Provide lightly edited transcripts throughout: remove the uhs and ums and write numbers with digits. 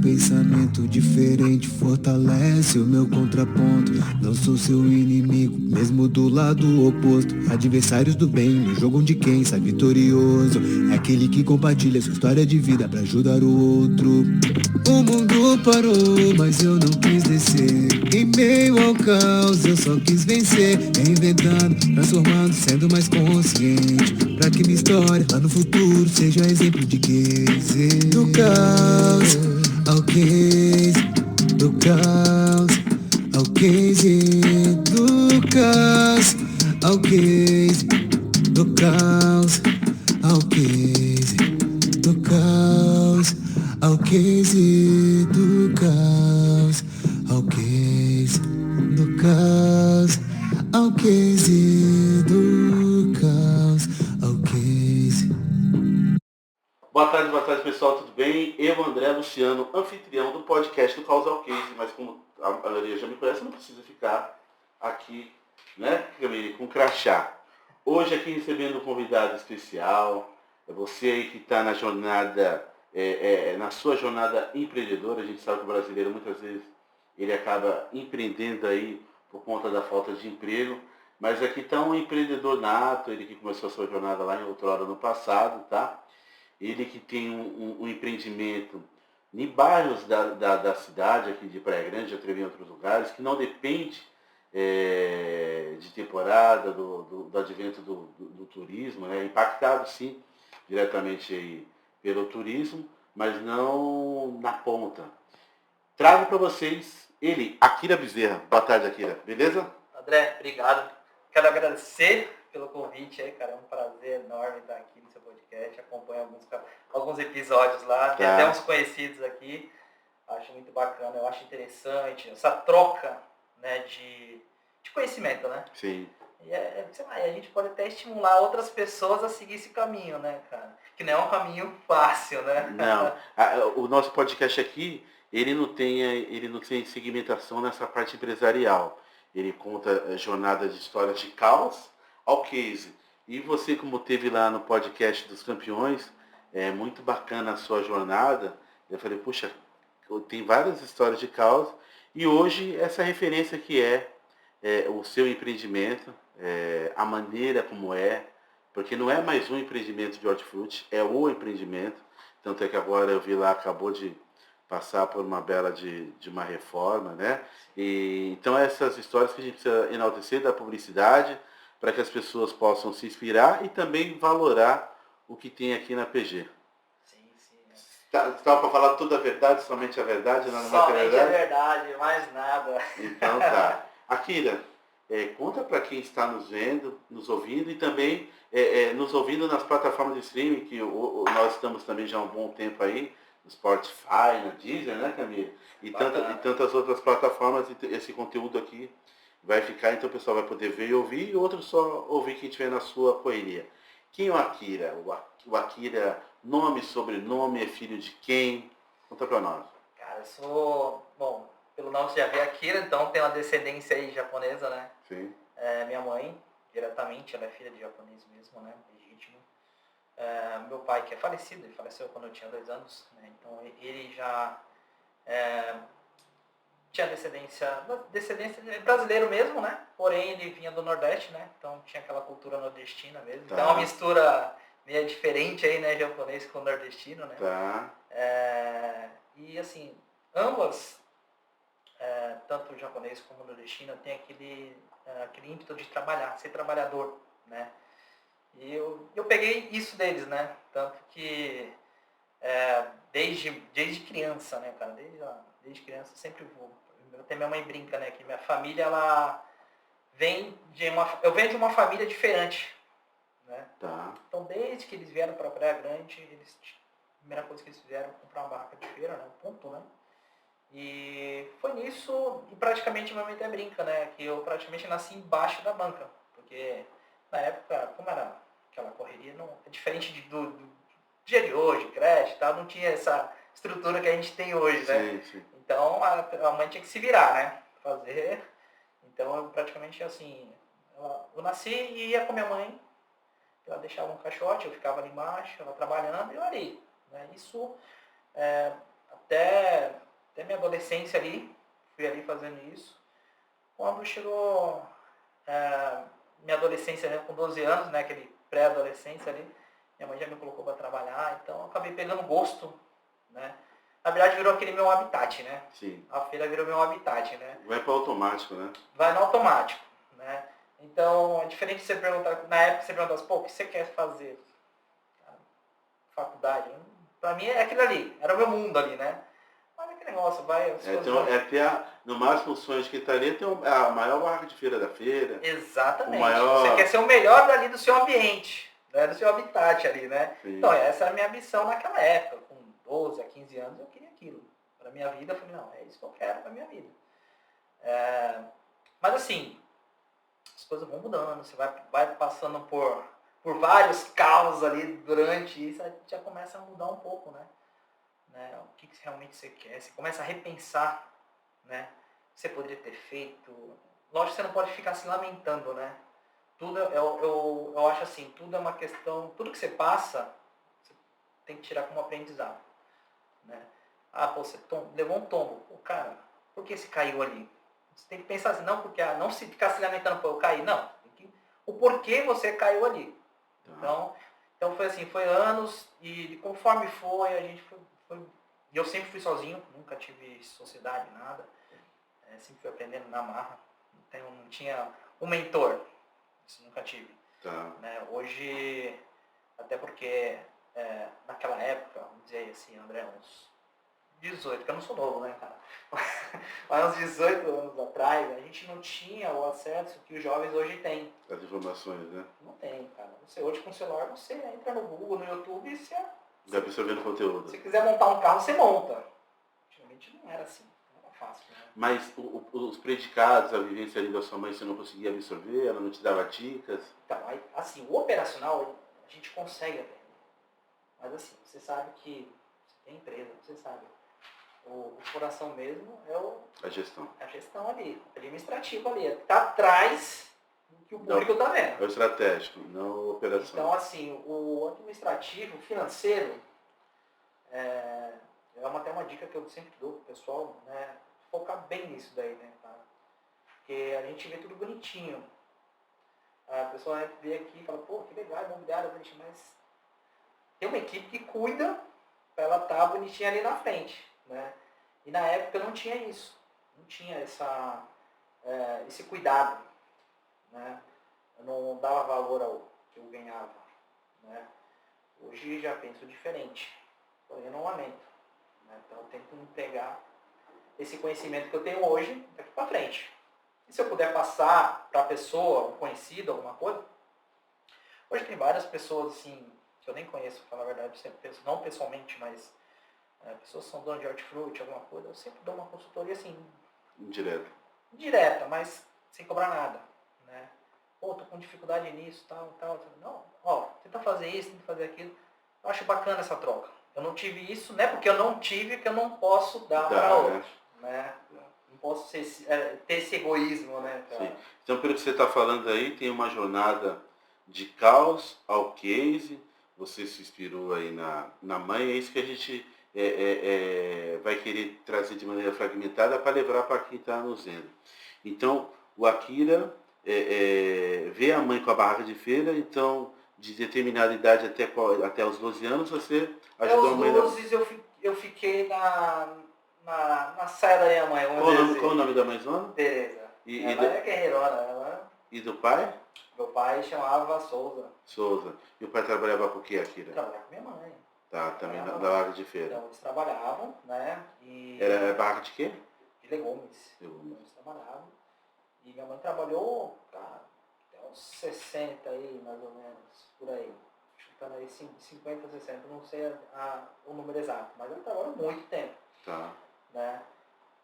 pensamento diferente fortalece o meu contraponto. Não sou seu inimigo, mesmo do lado oposto. Adversários do bem, no jogo onde quem sai vitorioso é aquele que compartilha sua história de vida pra ajudar o outro. O mundo parou, mas eu não quis descer. Em meio ao caos, eu só quis vencer. Reinventando, transformando, sendo mais consciente. Pra que minha história lá no futuro seja exemplo de case. Do caos ao case, do caos ao case, do caos ao case, do caos ao case, do caos ao case, do caos ao case, do caos ao case, do caos ao case. Boa tarde pessoal, tudo bem? Eu, André Luciano, anfitrião do podcast do Causal Case, mas como a maioria já me conhece, não precisa ficar aqui, né, Camille, com crachá. Hoje aqui recebendo um convidado especial, é você aí que está na jornada, na sua jornada empreendedora. A gente sabe que o brasileiro muitas vezes ele acaba empreendendo aí por conta da falta de emprego, mas aqui está um empreendedor nato, ele que começou a sua jornada lá em outrora no passado, tá? Ele que tem um empreendimento em bairros da cidade, aqui de Praia Grande, já teve em outros lugares, que não depende de temporada, do advento do turismo, né? Impactado sim diretamente aí pelo turismo, mas não na ponta. Trago para vocês ele, Akira Bezerra. Boa tarde, Akira. Beleza? André, obrigado. Quero agradecer pelo convite aí, cara. É um prazer enorme estar aqui no seu podcast. Acompanho alguns episódios lá, tem até uns conhecidos aqui. Acho muito bacana, eu acho interessante essa troca, né, de conhecimento, né? Sim. E sei lá, a gente pode até estimular outras pessoas a seguir esse caminho, né, cara? Que não é um caminho fácil, né? Não. O nosso podcast aqui, ele não tem segmentação nessa parte empresarial. Ele conta jornada de histórias de caos ao case. E você, como teve lá no podcast dos campeões, é muito bacana a sua jornada. Eu falei, puxa, tem várias histórias de caos. E hoje essa referência que é o seu empreendimento, a maneira como porque não é mais um empreendimento de hortifruti, é o empreendimento. Tanto é que agora eu vi lá, acabou de passar por uma bela de uma reforma, né? E, então essas histórias que a gente precisa enaltecer da publicidade, para que as pessoas possam se inspirar e também valorar o que tem aqui na PG. Sim. Estava para falar toda a verdade, somente a verdade, não é somente a verdade, mais nada. Então tá. Akira, conta para quem está nos vendo, nos ouvindo e também nos ouvindo nas plataformas de streaming, que nós estamos também já há um bom tempo aí, no Spotify, na Deezer, né, Camila? E tantas outras plataformas, esse conteúdo aqui vai ficar, então o pessoal vai poder ver e ouvir, e outros só ouvir quem estiver na sua correria. Quem é o Akira? O Akira, nome, sobrenome, é filho de quem? Conta para nós. Cara, eu sou, bom, pelo nome você já vê Akira, então tem uma descendência aí japonesa, né? Sim. Minha mãe, diretamente, ela é filha de japonês mesmo, né? Legítimo. Meu pai, que é falecido, ele faleceu quando eu tinha 2 anos, né? Então ele já tinha descendência brasileiro mesmo, né? Porém ele vinha do Nordeste, né? Então tinha aquela cultura nordestina mesmo. Tá. Então é uma mistura meio diferente aí, né? Japonês com nordestino, né? Tá. E assim, ambas, tanto o japonês como o nordestino, tem aquele ímpeto de trabalhar, ser trabalhador, né? E eu peguei isso deles, né? Tanto que desde criança, né, cara? Desde criança eu sempre vou. Até minha mãe brinca, né? Que minha família, ela eu venho de uma família diferente, né? Tá. Então desde que eles vieram para Praia Grande, a primeira coisa que eles fizeram foi comprar uma barraca de feira, né? Um ponto, né? E foi nisso, e praticamente minha mãe até brinca, né? Que eu praticamente nasci embaixo da banca. Porque na época, como era aquela correria, não, é diferente do dia de hoje, creche e tal, não tinha essa estrutura que a gente tem hoje, né? Sim. Então a mãe tinha que se virar, né? Fazer. Então eu praticamente assim, eu nasci e ia com minha mãe, ela deixava um caixote, eu ficava ali embaixo, ela trabalhando e eu ali. Né? Isso até minha adolescência ali, fui ali fazendo isso. Quando chegou minha adolescência, né, com 12 anos, né, aquele pré-adolescência ali, minha mãe já me colocou para trabalhar, então eu acabei pegando gosto, né. Na verdade virou aquele meu habitat, né. Sim. A feira virou meu habitat, né. Vai para automático, né? Vai no automático, né. Então, é diferente de você perguntar, na época você perguntasse, pô, o que você quer fazer? Faculdade. Pra mim é aquilo ali, era o meu mundo ali, né. Mas aquele negócio, vai... No máximo o sonho de quem tá ali é ter a maior barraca de feira da feira. Exatamente. O maior... Você quer ser o melhor dali do seu ambiente, né, do seu habitat ali, né. Sim. Então, essa era a minha ambição naquela época, com 12 a 15 anos, eu queria aquilo. Pra minha vida, eu falei, não, é isso que eu quero pra minha vida. Mas assim, as coisas vão mudando, você vai passando por vários caos ali durante isso, já começa a mudar um pouco, né? O que realmente você quer, você começa a repensar, né? Você poderia ter feito. Lógico que você não pode ficar se lamentando, né? Tudo, eu acho assim, tudo é uma questão, tudo que você passa, você tem que tirar como aprendizado, né? Ah, pô, você levou um tombo, pô, cara, por que você caiu ali? Você tem que pensar assim, não porque não se ficar se lamentando, pô, eu caí, não. O porquê você caiu ali. Então foi assim, foi anos e conforme foi, a gente foi e eu sempre fui sozinho, nunca tive sociedade, nada. Sempre fui aprendendo na marra. Não tinha um mentor, isso nunca tive. Tá. Né? Hoje, até porque naquela época, vamos dizer assim, André, uns 18, que eu não sou novo, né, cara? Mas uns 18 anos atrás, a gente não tinha o acesso que os jovens hoje têm. As informações, né? Não tem, cara. Você hoje com o celular, você entra no Google, no YouTube e você... Vai absorvendo conteúdo. Se quiser montar um carro, você monta. Antigamente não era assim, não era fácil, né? Mas os predicados, a vivência ali da sua mãe, você não conseguia absorver? Ela não te dava dicas? Então, assim, o operacional a gente consegue aprender. Mas assim, você sabe que você tem empresa, você sabe. O coração mesmo é a gestão. A gestão ali, administrativo ali. Tá atrás do que o público está vendo. É o estratégico, não o operacional. Então, assim, o administrativo, financeiro, é até uma dica que eu sempre dou pro pessoal, né? Focar bem nisso daí, né, cara? Porque a gente vê tudo bonitinho. A pessoa vê aqui e fala, pô, que legal, imobiliário, bonitinho, mas tem uma equipe que cuida para ela estar bonitinha ali na frente, né? E na época não tinha isso. Não tinha esse cuidado, né? Eu não dava valor ao que eu ganhava, né? Hoje já penso diferente, porém eu não lamento, né? Então eu tento pegar esse conhecimento que eu tenho hoje daqui para frente. E se eu puder passar para a pessoa, um conhecido, alguma coisa, hoje tem várias pessoas assim, que eu nem conheço, pra falar a verdade, não pessoalmente, mas pessoas que são donas de hortifruti, alguma coisa, eu sempre dou uma consultoria assim. Indireta, mas sem cobrar nada, né? Pô, tô com dificuldade nisso, tal. Não, ó, tenta fazer isso, tenta fazer aquilo. Eu acho bacana essa troca. Eu não tive isso, não é porque eu não tive que eu não posso dar para outro, né? Não posso ter esse egoísmo, né? Sim. Então, pelo que você está falando aí, tem uma jornada de caos ao case, você se inspirou aí na mãe, é isso que a gente vai querer trazer de maneira fragmentada para levar para quem está nos vendo. Então, o Akira vê a mãe com a barraca de feira, então, de determinada idade até os 12 anos, você ajudou a mãe... Aos 12 eu fiquei na saia da minha mãe. Qual o nome da mãe? Tereza. Ela é guerreirona. E do pai? Meu pai chamava Souza. E o pai trabalhava com o que, Akira? Trabalhava com minha mãe. Tá, também na barraca de feira. Então, eles trabalhavam, né? Era barraca de quê? De legumes. Eles trabalhavam. E minha mãe trabalhou, cara, até uns 60 aí, mais ou menos, por aí. Chutando aí 50, 60, não sei o número exato, mas ela trabalhou muito tempo. Tá. Né?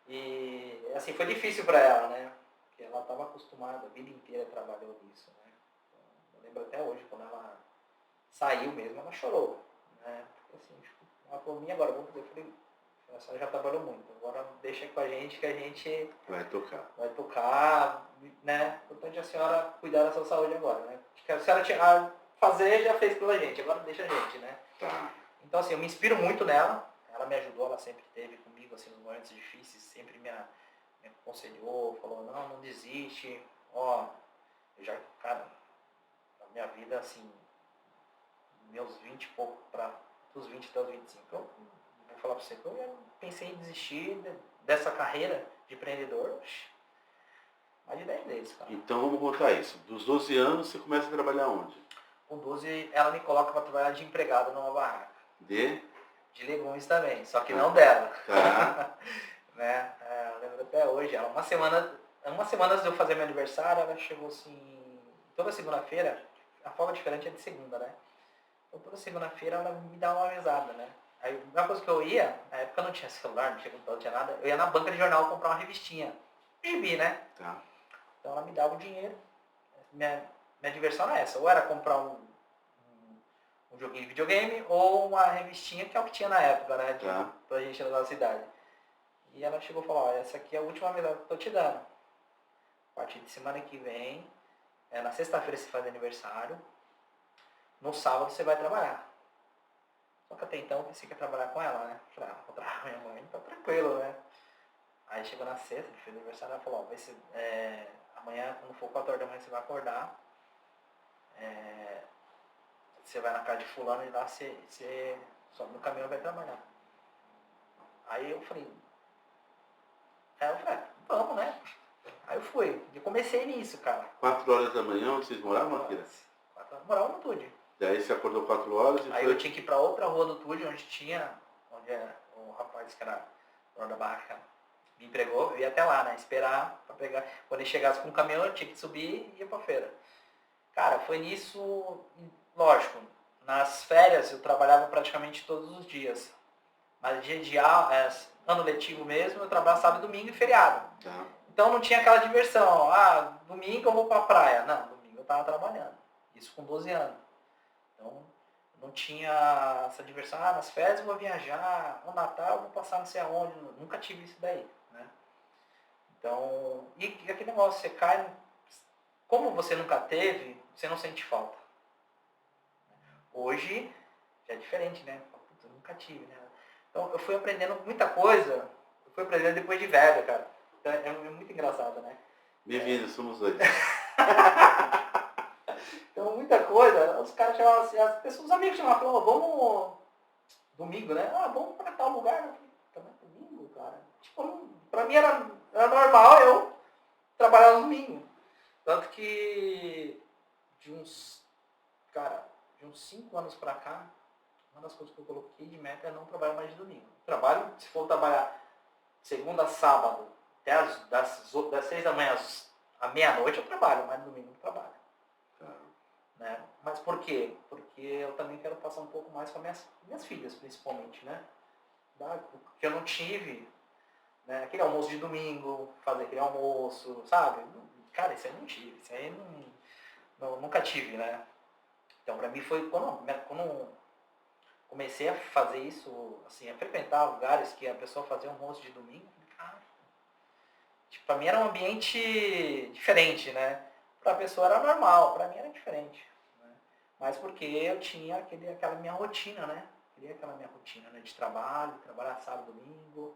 E assim, foi difícil para ela, né? Porque ela estava acostumada, a vida inteira trabalhou nisso, né? Então, eu lembro até hoje, quando ela saiu mesmo, ela chorou, né? Porque assim, ela falou, minha agora, vamos fazer, eu falei, a senhora já trabalhou muito, agora deixa com a gente que a gente vai tocar, né? Importante a senhora cuidar da sua saúde agora, né? Porque a senhora tinha fazer, já fez pela gente, agora deixa a gente, né? Tá. Então assim, eu me inspiro muito nela, ela me ajudou, ela sempre esteve comigo, assim, nos momentos difíceis, sempre me aconselhou, falou, não desiste, ó, eu já, cara, a minha vida, assim, meus 20 e pouco, dos 20 até os 25, eu vou falar pra você que eu pensei em desistir dessa carreira de empreendedor, mais de 10 vezes, cara. Então vamos contar isso. Dos 12 anos você começa a trabalhar onde? Com 12, ela me coloca para trabalhar de empregada numa barraca. De legumes também, só que não dela. Tá. Né? Eu lembro até hoje, ela, uma semana antes de eu fazer meu aniversário, ela chegou assim, toda segunda-feira, a folga diferente é de segunda, né? Então toda segunda-feira ela me dá uma mesada, né? Aí a primeira coisa que eu ia, na época não tinha celular, não tinha computador, não tinha nada, eu ia na banca de jornal comprar uma revistinha. Gibi, né? Tá. Então ela me dava o dinheiro. Minha diversão era essa, ou era comprar um joguinho de videogame ou uma revistinha, que é o que tinha na época, né? Pra gente na nossa cidade. E ela chegou e falou, ó, essa aqui é a última mesada que eu tô te dando. A partir de semana que vem, na sexta-feira você faz aniversário, no sábado você vai trabalhar. Só que até então eu pensei que ia trabalhar com ela, né? Falei, vou trabalhar com minha mãe, tá tranquilo, né? Aí chegou na sexta, ele fez aniversário, ela falou, ó, vai ser, amanhã, quando for 4 horas da manhã, você vai acordar. Você vai na casa de fulano e lá você sobe no caminhão e vai trabalhar. Aí eu falei, vamos, né? Aí eu fui. E comecei nisso, cara. 4 horas da manhã, onde vocês moravam, Akira? 4 horas. Morava no Tude. Daí você acordou 4 horas e aí foi... eu tinha que ir pra outra rua do Tude, onde o rapaz que era dono da barraca me empregou, eu ia até lá, né? Esperar pra pegar. Quando ele chegasse com o caminhão, eu tinha que subir e ir pra feira. Cara, foi nisso, lógico, nas férias eu trabalhava praticamente todos os dias. Mas dia de ano letivo mesmo, eu trabalhava sábado, domingo e feriado. Tá. Então não tinha aquela diversão, domingo eu vou pra praia. Não, domingo eu tava trabalhando. Isso com 12 anos. Então não tinha essa diversão, nas férias eu vou viajar, no Natal eu vou passar não sei aonde. Nunca tive isso daí, né? Então, e aquele negócio, você cai, como você nunca teve, você não sente falta. Hoje já é diferente, né? Eu nunca tive, né? Então eu fui aprendendo muita coisa, eu fui aprendendo depois de velho, cara. Então, é muito engraçado, né? Bem-vindo, somos dois. Então muita coisa, os caras chamavam assim, as pessoas, os amigos chamavam, falavam, vamos domingo, né? Vamos pra tal lugar. Eu falei, também domingo, cara. Tipo, pra mim era normal eu trabalhar no domingo. Tanto que de uns 5 anos pra cá, uma das coisas que eu coloquei de meta é não trabalhar mais de domingo. Trabalho, se for trabalhar segunda a sábado, até das 6 da manhã à meia-noite eu trabalho, mas no domingo eu não trabalho. Né? Mas por quê? Porque eu também quero passar um pouco mais com minhas filhas, principalmente, né? Que eu não tive, né? Aquele almoço de domingo, fazer aquele almoço, sabe? Cara, isso aí não tive, isso aí nunca tive, né? Então pra mim foi quando comecei a fazer isso, assim, a frequentar lugares que a pessoa fazia almoço de domingo, cara, tipo, pra mim era um ambiente diferente, né? Pra pessoa era normal, pra mim era diferente. Né? Mas porque eu tinha aquela minha rotina, né? Queria aquela minha rotina, né? De trabalhar sábado, domingo,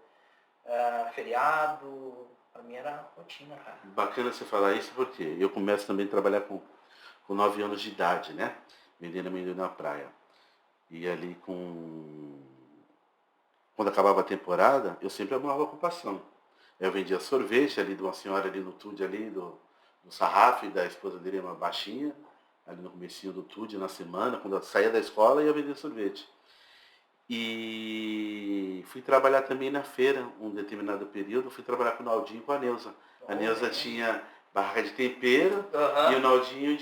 feriado, pra mim era rotina, cara. Bacana você falar isso porque eu começo também a trabalhar com 9 anos de idade, né? Vendendo amendoim na praia. E ali quando acabava a temporada, eu sempre arrumava ocupação. Eu vendia sorvete ali de uma senhora ali no Tude, ali do Sarraf, da esposa dele, uma baixinha, ali no comecinho do Tude, na semana, quando eu saía da escola, ia vender sorvete. E fui trabalhar também na feira, um determinado período, fui trabalhar com o Naldinho e com a Neuza. A Neuza tinha barraca de tempero e o Naldinho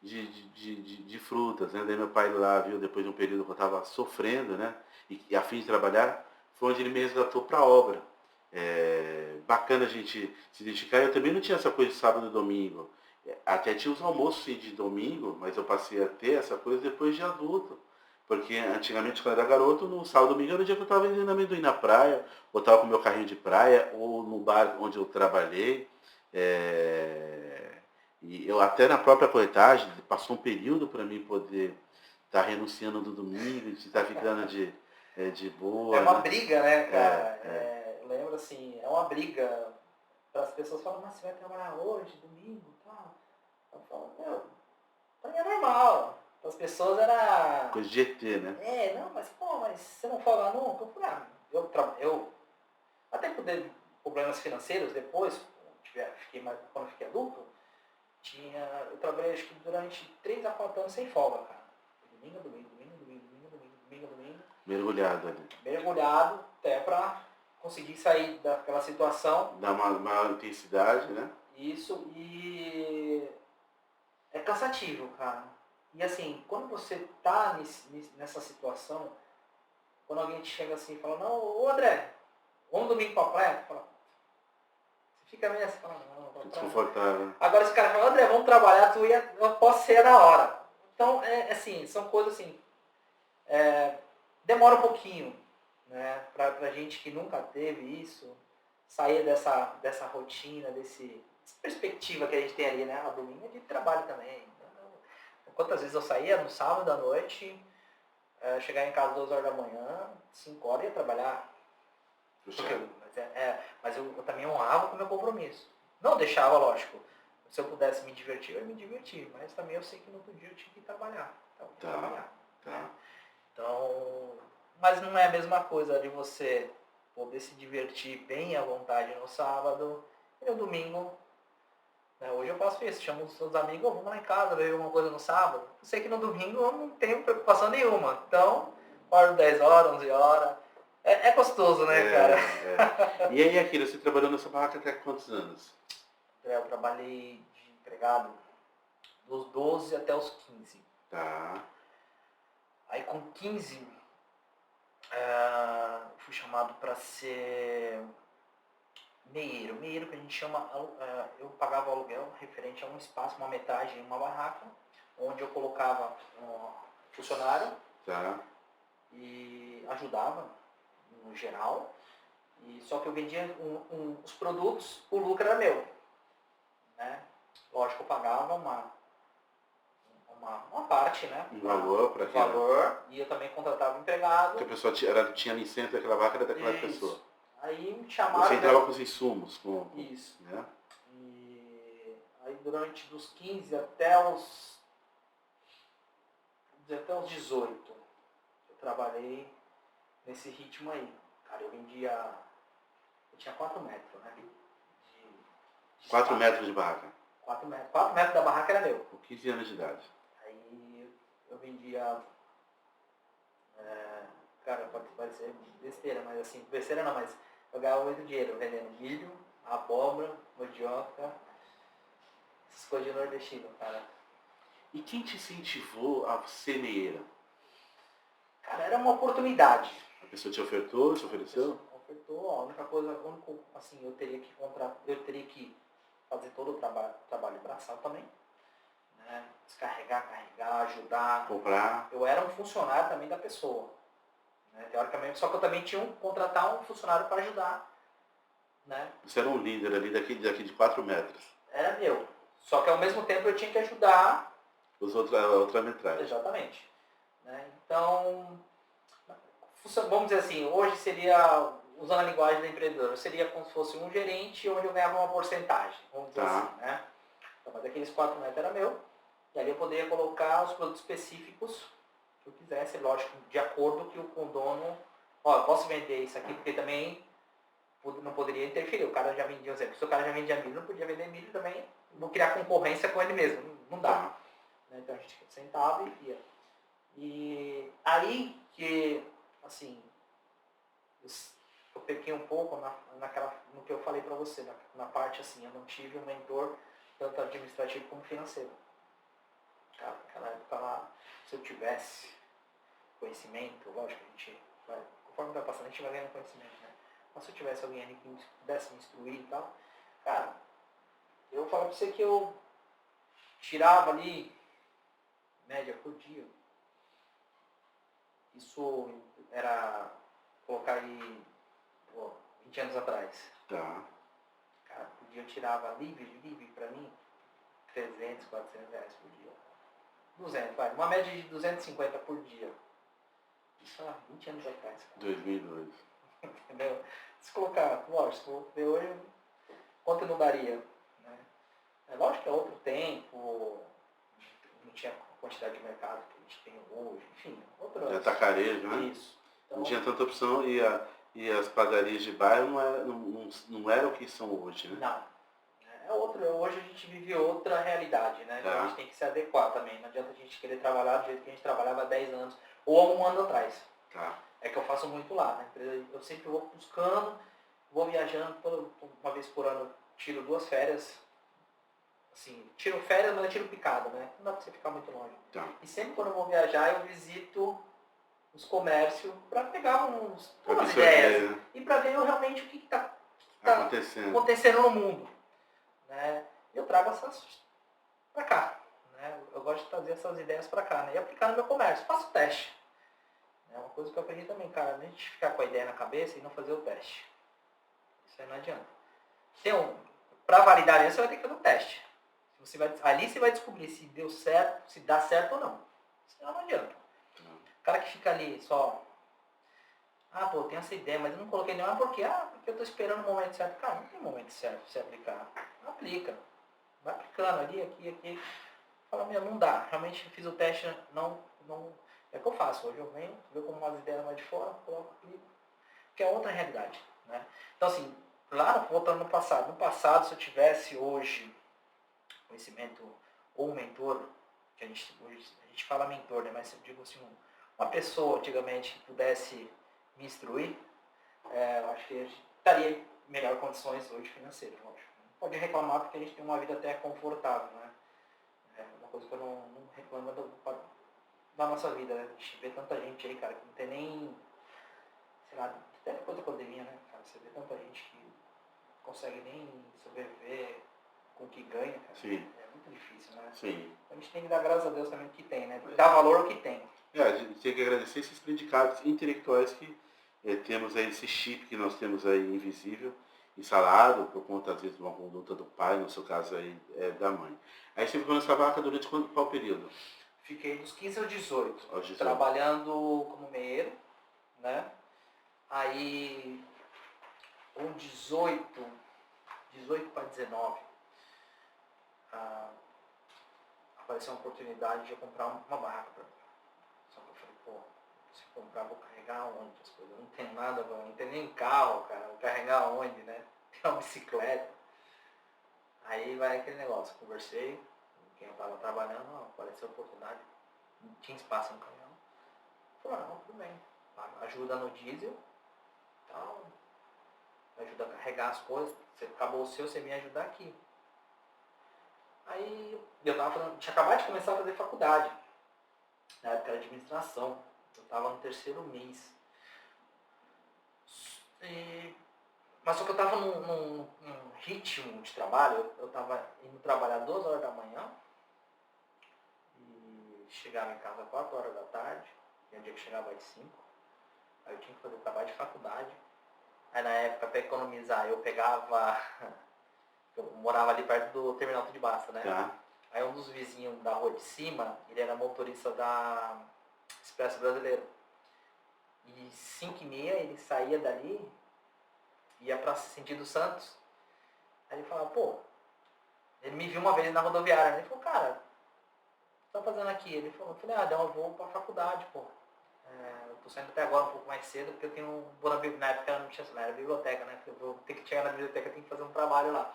de frutas, né? Daí meu pai lá viu, depois de um período que eu estava sofrendo, né? E a fim de trabalhar, foi onde ele me resgatou para a obra. Bacana a gente se dedicar. Eu também não tinha essa coisa de sábado e domingo. Até tinha os almoços de domingo, mas eu passei a ter essa coisa depois de adulto. Porque antigamente, quando eu era garoto, no sábado e domingo era o dia que eu estava vendendo amendoim na praia, ou estava com o meu carrinho de praia, ou no bar onde eu trabalhei. E eu até na própria corretagem, passou um período para mim poder estar renunciando do domingo, de estar ficando É de boa. É uma né? briga, né, cara? É. Eu lembro assim, é uma briga para as pessoas falam, mas você vai trabalhar hoje, domingo e tal. Eu falo, meu, pra mim é normal. Para as pessoas era. Coisa de ET, né? Não, mas pô, mas você não folga nunca? Eu falei, eu até por ter problemas financeiros depois, quando fiquei adulto, eu trabalhei acho que durante 3 a 4 anos sem folga, cara. Domingo, domingo, domingo, domingo, domingo, domingo, domingo, domingo. Mergulhado ali. Mergulhado até pra conseguir sair daquela situação. Dá uma maior intensidade, né? Isso, e é cansativo, cara. E assim, quando você tá nessa situação, quando alguém te chega assim e fala, não, ô André, vamos domingo pra praia? Tu fala, você fica meio assim, fala, não, pra praia. Desconfortável. Agora esse cara fala, André, vamos trabalhar, eu posso ser na hora. Então, assim, são coisas assim, demora um pouquinho, né, pra gente que nunca teve isso, sair dessa rotina, dessa perspectiva que a gente tem ali, né, a domingo é de trabalho também. Quantas vezes eu saía no sábado à noite, chegar em casa 2 horas da manhã, 5 horas ia trabalhar. Mas eu também honrava com o meu compromisso. Não deixava, lógico. Se eu pudesse me divertir, eu ia me divertir. Mas também eu sei que no outro dia eu tinha que trabalhar. Né? Então, mas não é a mesma coisa de você poder se divertir bem à vontade no sábado e no domingo. Né? Hoje eu faço isso, chamo os seus amigos, vamos lá em casa ver uma coisa no sábado. Eu sei que no domingo eu não tenho preocupação nenhuma. Então, acordo 10 horas, 11 horas. É gostoso, né, cara? E aí, Akira, você trabalhou nessa barraca até quantos anos? Eu trabalhei de empregado dos 12 até os 15. Tá. Aí com 15, fui chamado para ser meieiro. Meieiro que a gente chama, eu pagava o aluguel referente a um espaço, uma metragem, uma barraca, onde eu colocava um funcionário e ajudava no geral. Só que eu vendia os produtos, o lucro era meu. Né? Lógico, eu pagava uma parte, né? Um valor para aquilo. Valor, e eu também contratava empregado. Porque a pessoa tinha licença daquela vaca, era daquela pessoa. Aí me chamaram. Você entrava com os insumos. Isso. Né? E aí durante dos 15 até os 18, eu trabalhei nesse ritmo aí. Cara, eu tinha 4 metros, né? 4 metros de barraca? 4 metros. 4 metros da barraca era meu. Com 15 anos de idade. Aí eu vendia, cara, pode parecer besteira, mas assim, besteira não, mas eu ganhava muito dinheiro vendendo milho, abóbora, mandioca, essas coisas de nordestino, cara. E quem te incentivou a ser meieira? Cara, era uma oportunidade. A pessoa te ofertou, te ofereceu? Ofertou, a única coisa, assim, eu teria que fazer todo o trabalho braçal também. Né? Descarregar, carregar, ajudar. Comprar. Eu era um funcionário também da pessoa. Né? Teoricamente, só que eu também tinha que contratar um funcionário para ajudar. Né? Você era um líder ali daqui de 4 metros. Era meu. Só que ao mesmo tempo eu tinha que ajudar. A outra metragem. Exatamente. Né? Então, vamos dizer assim, hoje seria, usando a linguagem do empreendedor, seria como se fosse um gerente onde eu ganhava uma porcentagem. Vamos dizer assim, né? Então, mas aqueles 4 metros era meu. E ali eu poderia colocar os produtos específicos que eu quisesse, lógico, de acordo com o dono. Ó, eu posso vender isso aqui, porque também não poderia interferir. O cara já vendia, exemplo, se o cara já vendia milho, não podia vender milho também, não criar concorrência com ele mesmo. Não dá. Então a gente sentava e ia. E aí que, assim, eu pequei um pouco no que eu falei pra você, na parte assim, eu não tive um mentor tanto administrativo como financeiro. Cara, naquela época lá, se eu tivesse conhecimento, lógico que a gente vai, conforme vai passando, a gente vai ganhando conhecimento, né? Mas se eu tivesse alguém ali que pudesse me instruir e tal, cara, eu falo pra você que eu tirava ali, média por dia. Isso era, colocar aí, 20 anos atrás. Tá. Cara, por dia eu tirava livre pra mim, 300, 400 reais por dia. 200, vai. Uma média de 250 por dia. Isso há 20 anos atrás. 2002. Entendeu? Se colocar, lógico, se eu hoje, quanto eu não daria? Né? É lógico que é outro tempo, não tinha a quantidade de mercado que a gente tem hoje, enfim, outro. De atacarejo, né? Isso. Então, não tinha tanta opção e as padarias de bairro não eram o que são hoje, né? Não. É outro, hoje a gente vive outra realidade, né? Então a gente tem que se adequar também. Não adianta a gente querer trabalhar do jeito que a gente trabalhava há 10 anos ou há um ano atrás. Tá. É que eu faço muito lá. Na empresa eu sempre vou buscando, vou viajando, uma vez por ano tiro 2 férias. Assim, tiro férias, mas eu tiro picado, né? Não dá pra você ficar muito longe. Tá. E sempre quando eu vou viajar, eu visito os comércios para pegar umas ideias, né? E para ver realmente o que está acontecendo no mundo. Né? Eu trago essas para cá. Né? Eu gosto de trazer essas ideias para cá, né? E aplicar no meu comércio. Faço teste. É uma coisa que eu aprendi também, cara. A gente ficar com a ideia na cabeça e não fazer o teste. Isso aí não adianta. Para validar isso, você vai ter que fazer um teste. Ali você vai descobrir se deu certo, se dá certo ou não. Senão não adianta. O cara que fica ali só... Ah, pô, tem essa ideia, mas eu não coloquei nenhuma. Por quê? Porque eu tô esperando o momento certo. Cara, não tem momento certo pra você aplicar. Aplica. Vai aplicando ali, aqui. Fala, meu, não dá. Realmente fiz o teste, não... É o que eu faço. Hoje eu venho, vejo como umas ideias mais de fora, coloco, aplico. Que é outra realidade, né? Então, assim, lá voltando no passado. No passado, se eu tivesse hoje conhecimento ou um mentor, que hoje a gente fala mentor, né? Mas eu digo assim, uma pessoa antigamente que pudesse me instruir, eu acho que a gente estaria em melhores condições hoje financeiras, lógico. Não pode reclamar porque a gente tem uma vida até confortável, né? É uma coisa que eu não reclamo da nossa vida, né? A gente vê tanta gente aí, cara, que não tem nem, sei lá, até depois da pandemia, né, cara? Você vê tanta gente que não consegue nem sobreviver com o que ganha, cara. Sim. É muito difícil, né? Sim. A gente tem que dar graças a Deus também o que tem, né? Dar valor ao que tem. A gente tem que agradecer esses predicados intelectuais que temos aí, esse chip que nós temos aí invisível, instalado, por conta, às vezes, de uma conduta do pai, no seu caso aí, da mãe. Aí você ficou nessa vaca durante qual período? Fiquei dos 15 aos 18, trabalhando como meieiro, né? Aí, com 18 para 19, apareceu uma oportunidade de eu comprar uma barraca pra mim. Só que eu falei, pô, se comprar, vou carregar onde as coisas? Não tem nada, não tem nem carro, cara. Vou carregar onde, né? Tem uma bicicleta. Aí vai aquele negócio, conversei com quem eu tava trabalhando, apareceu a oportunidade, não tinha espaço no caminhão. Falei, não, tudo bem. Ajuda no diesel, tal, ajuda a carregar as coisas, você acabou o seu, você me ajudar aqui. Aí eu tinha acabado de começar a fazer faculdade. Na época era administração. Eu estava no 3º mês. Mas só que eu estava num ritmo de trabalho. Eu estava indo trabalhar 2 horas da manhã. E chegava em casa 4 horas da tarde. Tinha um dia que chegava às 5. Aí eu tinha que fazer trabalho de faculdade. Aí na época, para economizar, eu pegava... Eu morava ali perto do terminal de Basta, né? Tá. Aí um dos vizinhos da rua de cima, ele era motorista da Expresso Brasileiro. E 5h30 ele saía dali, ia para sentido Santos. Aí ele falava, pô, ele me viu uma vez na rodoviária, né? Ele falou, cara, o que você tá fazendo aqui? Ele falou, eu falei, eu vou pra faculdade, pô. Eu tô saindo até agora um pouco mais cedo, porque eu tenho na época não tinha, era biblioteca, né? Eu vou ter que chegar na biblioteca, eu tenho que fazer um trabalho lá.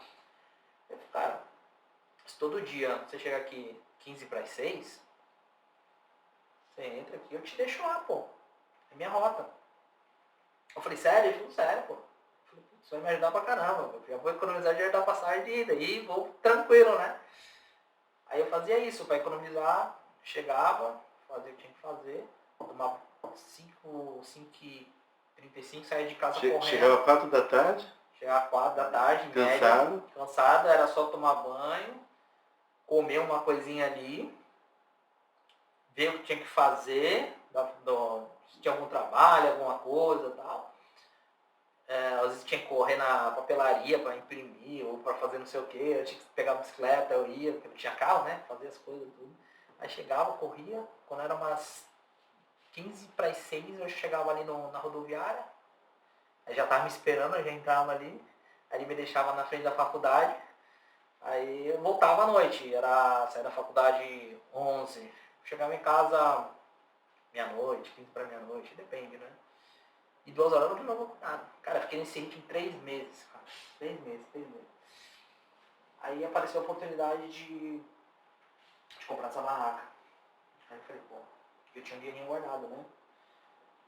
Eu falei, cara, se todo dia você chega aqui 15 para as 6, você entra aqui, eu te deixo lá, pô. É minha rota. Eu falei, sério? Ele falou, sério, pô. Eu falei, isso vai me ajudar pra caramba. Eu já vou economizar dinheiro da passagem de ida e vou tranquilo, né? Aí eu fazia isso, para economizar, chegava, fazia o que tinha que fazer, tomava 5h35, saía de casa correndo. Chegava 4 da tarde? Chegava 4 da tarde, cansado. Média, cansado, era só tomar banho, comer uma coisinha ali, ver o que tinha que fazer, se tinha algum trabalho, alguma coisa e tal. Às vezes tinha que correr na papelaria para imprimir ou para fazer não sei o que, eu tinha que pegar a bicicleta, eu ia, porque não tinha carro, né? Fazer as coisas tudo. Aí chegava, corria, quando era umas 15 para as 6 eu chegava ali na rodoviária, aí já tava me esperando, eu já entrava ali, aí ele me deixava na frente da faculdade, aí eu voltava à noite, sair da faculdade 11, chegava em casa meia-noite, 15 para meia-noite, depende, né? E 2 horas eu não vou nada. Cara, fiquei nesse ritmo 3 meses, cara. 3 meses. Aí apareceu a oportunidade de comprar essa barraca. Aí eu falei, pô, eu tinha um dinheirinho guardado, né?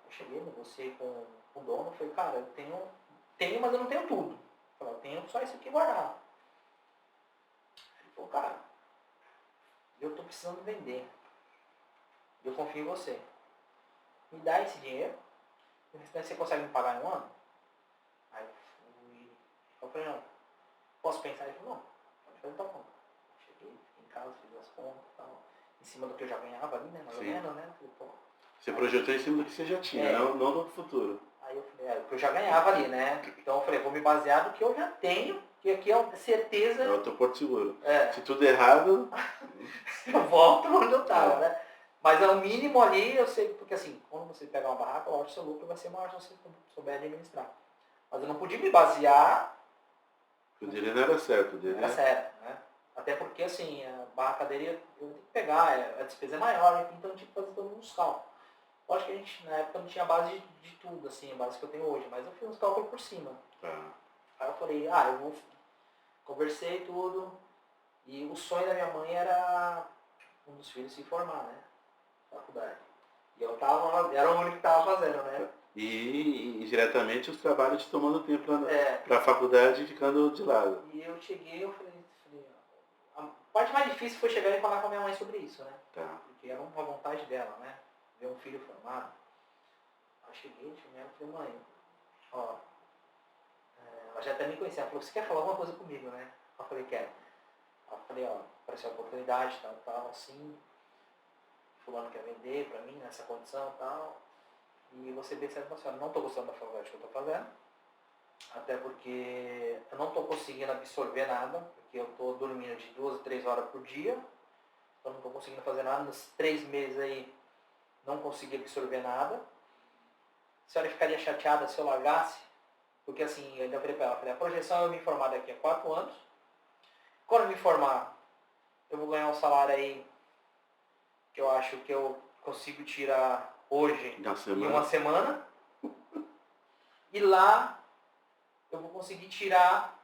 Eu cheguei, negociei com o dono, falei, cara, eu tenho, mas eu não tenho tudo. Eu falei, eu tenho só isso aqui guardado. Ele falou, cara, eu tô precisando vender. Eu confio em você. Me dá esse dinheiro, o restante você consegue me pagar em um ano? Aí eu falei, não, posso pensar? Ele falou, não, pode fazer tua conta. Cheguei, fiquei em casa, fiz as contas e tal, em cima do que eu já ganhava ali, né, mais ou menos, né? Falei, pô, você projetou em cima do que você já tinha, não do futuro. Aí eu falei, o que eu já ganhava ali, né? Então eu falei, vou me basear no que eu já tenho, que aqui é certeza. É o teu porto seguro. Se tudo errado, eu volto onde eu tava, né? Mas é o mínimo ali, eu sei, porque assim, quando você pegar uma barraca, o seu lucro vai ser maior se você souber administrar. Mas eu não podia me basear. O dele não era certo, o dele era certo, né? Até porque assim, a barraca dele eu tenho que pegar, a despesa é maior, então eu tinha que fazer todos os cálculos. Lógico que a gente, na época, não tinha base de tudo, assim, a base que eu tenho hoje, mas eu fiz uns cálculos por cima. Aí eu falei, conversei tudo, e o sonho da minha mãe era um dos filhos se formar, né? Faculdade. E eu era o único que tava fazendo, né? E diretamente os trabalhos te tomando tempo para a faculdade e ficando de lado. E eu cheguei, eu falei, a parte mais difícil foi chegar e falar com a minha mãe sobre isso, né? Porque era uma vontade dela, né? Ver um filho formado. Aí eu cheguei, e falei, mãe, ó, ela já até me conhecia, ela falou, você quer falar alguma coisa comigo, né? Eu falei, quero. Aí eu falei, ó, apareceu a oportunidade, tal, assim, fulano quer vender pra mim nessa condição e tal, e você bem certo, assim, não tô gostando da faculdade que eu tô fazendo, até porque eu não tô conseguindo absorver nada, porque eu tô dormindo de 2 a 3 horas por dia, então não tô conseguindo fazer nada, nos 3 meses aí não consegui absorver nada. A senhora ficaria chateada se eu largasse? Porque assim, eu ainda falei pra ela, a projeção é eu me formar daqui a 4 anos. Quando eu me formar, eu vou ganhar um salário aí que eu acho que eu consigo tirar hoje em uma semana. E lá eu vou conseguir tirar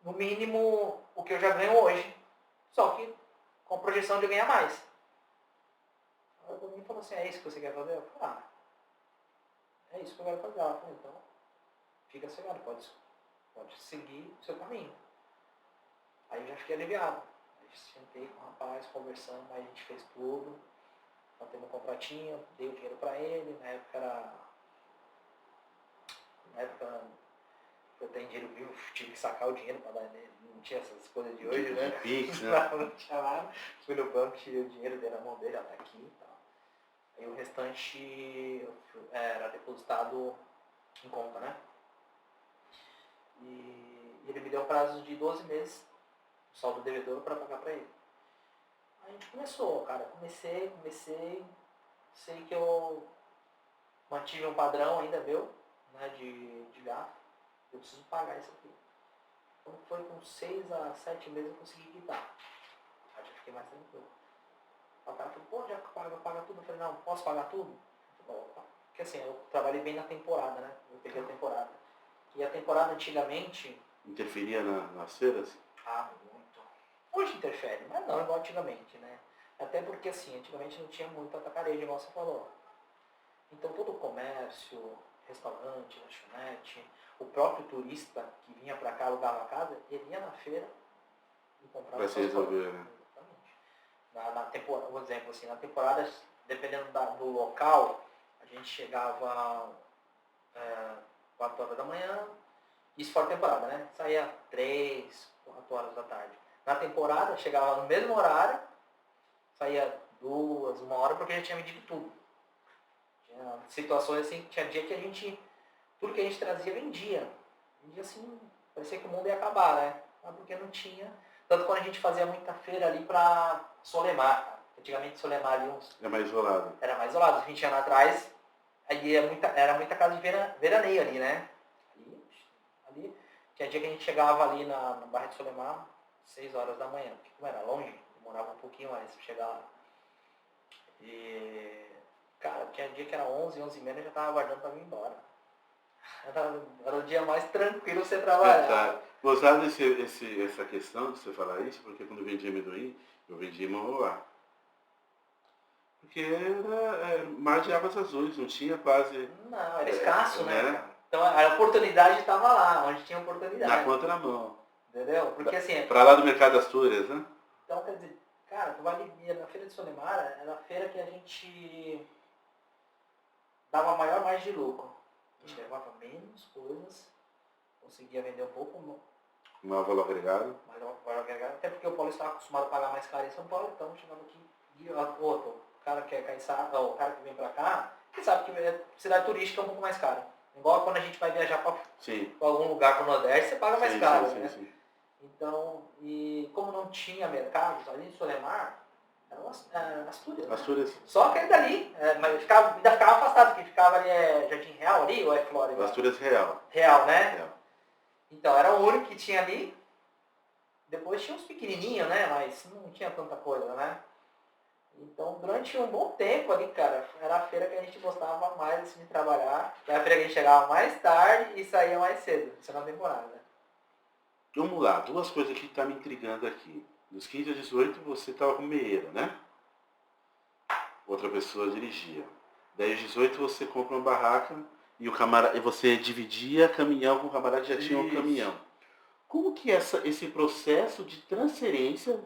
no mínimo o que eu já ganho hoje. Só que com a projeção de ganhar mais. Aí o domingo falou assim, é isso que você quer fazer? Eu falei, é isso que eu quero fazer. Ela falou, então, fica cegado, pode seguir o seu caminho. Aí eu já fiquei aliviado. Aí sentei com o rapaz, conversando, aí a gente fez tudo. Mantemos um contratinho, dei o dinheiro pra ele, na época eu tenho dinheiro vivo, tive que sacar o dinheiro para dar nele. Não tinha essas coisas de hoje, né? Pix, né? Não tinha nada. Fui no banco, tirei o dinheiro dele na mão dele, tá aqui e tal. Aí o restante era depositado em conta, né? E ele me deu um prazo de 12 meses, o saldo devedor, para pagar para ele. Aí a gente começou, cara. Comecei. Sei que eu mantive um padrão ainda meu, né, de gasto. Eu preciso pagar isso aqui. Então foi com 6 a 7 meses eu consegui quitar. Aí já fiquei mais tranquilo. O cara falou, pô, já paga tudo? Eu falei, não, posso pagar tudo? Porque assim, eu trabalhei bem na temporada, né? Eu peguei a temporada. E a temporada antigamente... Interferia nas feiras? Muito. Hoje interfere, mas não igual antigamente, né? Até porque assim, antigamente não tinha muito atacarejo, igual você falou. Então todo o comércio, restaurante, lanchonete, o próprio turista que vinha para cá, alugava a casa, ele ia na feira e comprava. Vai se resolver, né? Exatamente. Na temporada, por exemplo, assim, na temporada, dependendo do local, a gente chegava 4 horas da manhã, isso fora temporada, né? Saía 3, 4 horas da tarde. Na temporada, chegava no mesmo horário, saía 2, 1 hora, porque a gente tinha medido tudo. Tinha situações assim, tinha dia que tudo que a gente trazia vendia. Vendia assim, parecia que o mundo ia acabar, né? Mas porque não tinha. Tanto quando a gente fazia muita feira ali pra Solemar, cara. Antigamente Solemar ali É mais isolado. era mais isolado, uns 20 anos atrás, ali era muita casa de veraneio ali, né? Ali, tinha dia que a gente chegava ali na Barra de Solemar, 6 horas da manhã, porque como era longe, demorava um pouquinho mais pra chegar lá. E, cara, tinha dia que era 11 e meia, eu já tava aguardando pra vir embora. Era o dia mais tranquilo você trabalhar. Gostava essa questão de você falar isso, porque quando eu vendia amendoim, eu vendia em Monroá. Porque era mar de águas azuis, não tinha quase... Não, era escasso, né, né? cara? Então a oportunidade estava lá, onde tinha oportunidade. Na contramão. Entendeu? Porque assim... Pra lá do Mercado das Astúrias, né? Então, quer dizer, cara, tu vai ali na Feira de Solemar, era a feira que a gente dava a maior margem de lucro. A gente levava menos coisas, conseguia vender um pouco Maior valor agregado. mais valor agregado, até porque o paulista estava acostumado a pagar mais caro em São Paulo, então chegando aqui, e outro, o cara que é caiçara, o cara que vem pra cá, que sabe que cidade turística é um pouco mais caro. Igual quando a gente vai viajar pra algum lugar pro Nordeste, você paga mais caro, né? Sim. Então, e como não tinha mercados ali em Solemar, eram Astúrias. Né? Astúrias. Só aquele dali, mas ainda ficava afastado, porque ficava ali, Jardim Real ali, ou é Flórida? Astúrias Real. Real, né? Real. Então, era o único que tinha ali. Depois tinha uns pequenininhos, né? Mas não tinha tanta coisa, né? Então, durante um bom tempo ali, cara, era a feira que a gente gostava mais assim, de trabalhar. Era a feira que a gente chegava mais tarde e saía mais cedo. Isso na temporada. Vamos lá, duas coisas que estão me intrigando aqui. Dos 15 a 18 você estava com meieira, né? Outra pessoa dirigia. Daí aos 18 você compra uma barraca e você dividia caminhão com o camarada que já tinha um caminhão. Como que esse processo de transferência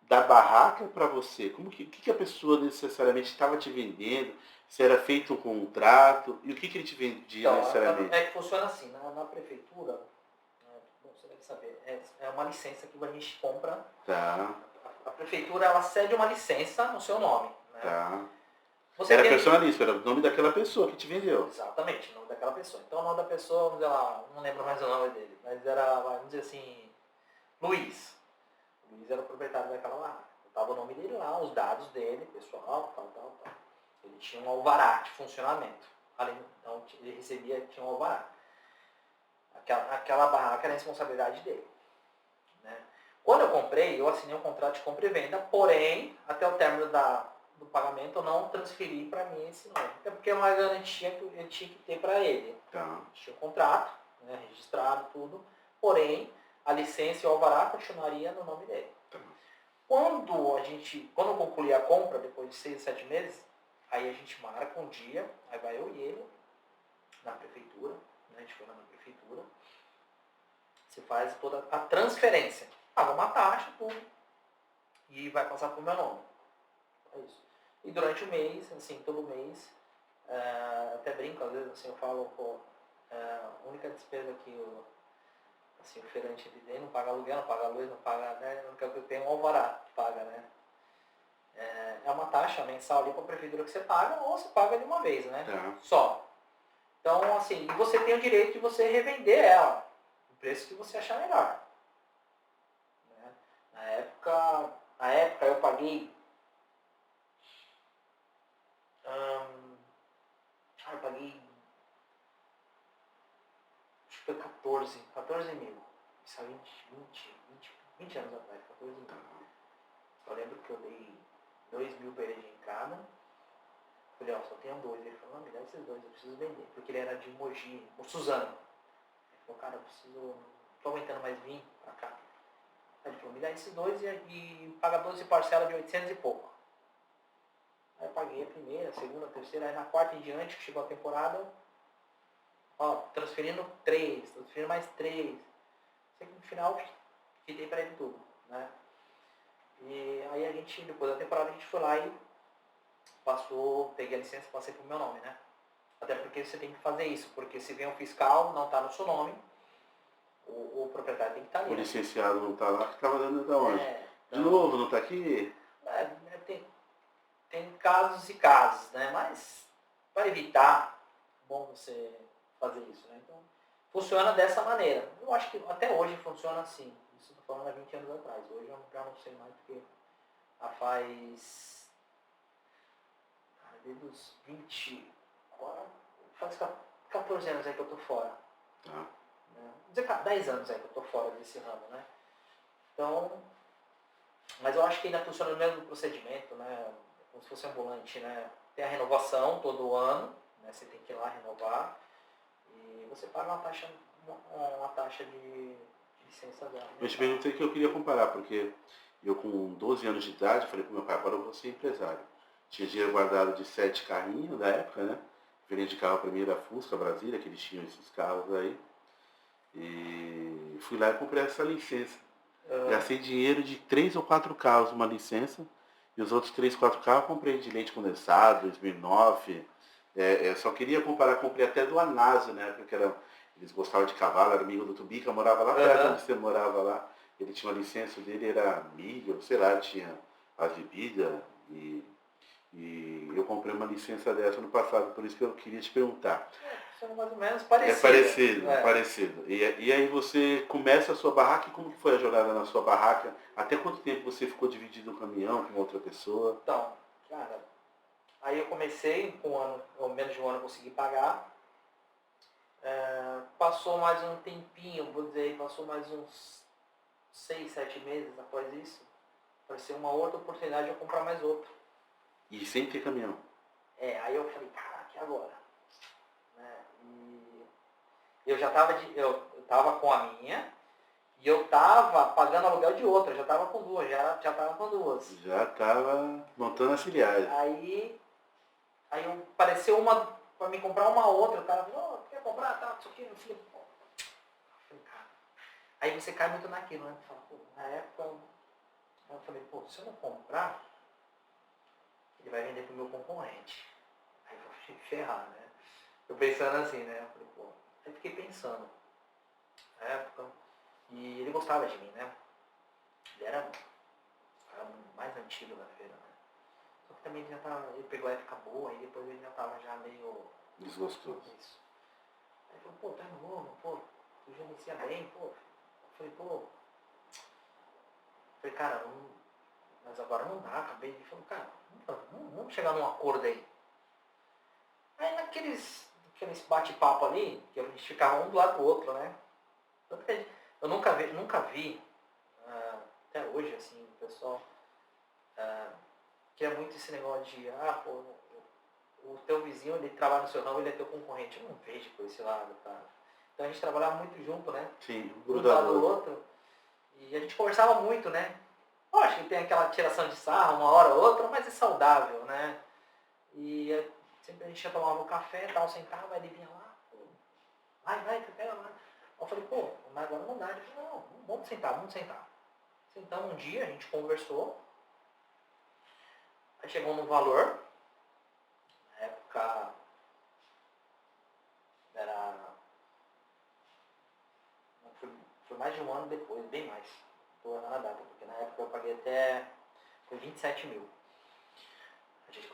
da barraca para você? Como que a pessoa necessariamente estava te vendendo? Se era feito um contrato? E o que ele te vendia então, necessariamente? É que funciona assim, na prefeitura, bom, você deve saber, é uma licença que a gente compra. Tá. A prefeitura, ela cede uma licença no seu nome. Né? Tá. Você era personalista, era o nome daquela pessoa que te vendeu. Exatamente, o nome daquela pessoa. Então o nome da pessoa, vamos dizer lá, não lembro mais o nome dele, mas era, vamos dizer assim, Luiz. O Luiz era o proprietário daquela barraca. Botava o nome dele lá, os dados dele, pessoal, tal. Ele tinha um alvará de funcionamento. Então ele tinha um alvará. Aquela barraca era a responsabilidade dele. Né? Quando eu comprei, eu assinei um contrato de compra e venda, porém, até o término do pagamento eu não transferi para mim esse nome. Até porque é uma garantia que eu tinha que ter para ele. Tá. Tinha o contrato, né, registrado, tudo, porém, a licença e o alvará continuaria no nome dele. Tá. Quando eu concluí a compra, depois de 6 a 7 meses, aí a gente marca um dia, aí vai eu e ele na prefeitura, né, a gente foi lá na prefeitura, você faz toda a transferência, paga uma taxa, tudo, e vai passar pro meu nome. É isso. E durante o mês, assim, todo mês, até brinco, às vezes, assim, eu falo, pô, a única despesa que o feirante ele não paga aluguel, não paga luz, não paga, né, a única coisa que tem é um alvará que paga, né. É uma taxa mensal ali para a prefeitura que você paga, ou você paga de uma vez, né, só. Então, assim, você tem o direito de você revender ela, o preço que você achar melhor. Né? Na época eu paguei eu paguei, acho que foi 14 mil. Isso há 20 anos atrás, 14 mil. Eu lembro que eu dei 2 mil para ele de entrada. Falei, só tenho 2. Ele falou, não, me dá esses 2, eu preciso vender. Porque ele era de Mogi, o Suzano. Ele falou, cara, não tô aguentando mais vir pra cá. Aí ele falou, me dá esses 2 e paga 12 parcelas de 800 e pouco. Aí eu paguei a primeira, a segunda, a terceira, aí na quarta em diante, que chegou a temporada, transferindo 3, transferindo mais 3. Sei que no final quitei para ele tudo, né? E aí a gente, depois da temporada, a gente foi lá e peguei a licença e passei pro meu nome, né? Até porque você tem que fazer isso, porque se vem um fiscal, não tá no seu nome, o proprietário tem que estar ali. O licenciado não tá lá, que tava dando da onde? Então, de novo, não tá aqui? Tem casos e casos, né? Mas para evitar, é bom você fazer isso, né? Então, funciona dessa maneira. Eu acho que até hoje funciona assim. Isso eu estou falando há 20 anos atrás. Hoje eu já não sei mais, porque já faz desde os faz 14 anos aí que eu tô fora. Tá. Dizer 10 anos aí que eu tô fora desse ramo, né? Então, mas eu acho que ainda funciona o mesmo procedimento, né? Como se fosse ambulante, né? Tem a renovação todo ano, né? Você tem que ir lá renovar e você paga uma taxa de licença dela. Eu te perguntei que eu queria comparar, porque eu com 12 anos de idade falei pro meu pai, agora eu vou ser empresário. Tinha dinheiro guardado de 7 carrinhos da época, né? Virei de carro primeiro a Fusca, Brasília, que eles tinham esses carros aí. E fui lá e comprei essa licença. Gastei dinheiro de 3 ou 4 carros, uma licença. E os outros 3, 4 carros eu comprei de leite condensado, Smirnoff. Eu só queria comparar, comprei até do Anásio, né? Porque eles gostavam de cavalo, era amigo do Tubica, morava lá perto onde você morava lá. Ele tinha uma licença dele, era milho, sei lá, tinha as bebidas. E eu comprei uma licença dessa no passado, por isso que eu queria te perguntar. São mais ou menos parecido. Parecido. E aí você começa a sua barraca, e como que foi a jornada na sua barraca? Até quanto tempo você ficou dividido o caminhão com outra pessoa? Então, cara, aí eu comecei com um ano, ou menos de um ano eu consegui pagar. Passou mais um tempinho, vou dizer, passou mais uns 6, 7 meses após isso. Apareceu uma outra oportunidade de eu comprar mais outro. E sem ter caminhão? Aí eu falei, caraca, e agora? Né? E eu já tava, eu tava com a minha, e eu tava pagando aluguel de outra, já tava com duas, já tava com duas. Já tava montando a filiais. Aí apareceu uma, pra me comprar uma outra, o cara falou, quer comprar, tá, isso aqui, não sei. Falei, cara. Aí você cai muito naquilo, né? Fala, pô, na época, eu falei, pô, se eu não comprar, ele vai vender pro meu concorrente. Aí eu vou ferrar, né? Eu pensando assim, né? Eu falei, pô, aí fiquei pensando. Na época, e ele gostava de mim, né? Ele era o mais antigo da feira, né? Só que também ele já tava, ele pegou a época boa, e depois ele já tava já meio desgostoso. Isso. Aí ele falou, pô, tá novo, pô, tu gerencia bem, pô. Eu falei, pô. Falei, cara, mas agora não dá, acabei. Ele falou, cara, vamos chegar num acordo aí. Aí naqueles bate-papo ali, que a gente ficava um do lado do outro, né? Eu nunca vi até hoje, assim, o pessoal que é muito esse negócio de, pô, o teu vizinho, ele trabalha no seu ramo, ele é teu concorrente. Eu não vejo por esse lado, cara. Então a gente trabalhava muito junto, né? Sim, um do lado do outro. E a gente conversava muito, né? Acho que tem aquela tiração de sarro, uma hora ou outra, mas é saudável, né? E sempre a gente ia tomar um café e tal, sentava, ele vinha lá, pô, vai, pega lá. Eu falei, pô, mas agora não dá. Ele falou, não, vamos sentar. Sentamos um dia, a gente conversou, aí chegou no valor, na época foi mais de um ano depois, bem mais, estou na data, porque na época eu paguei foi 27 mil.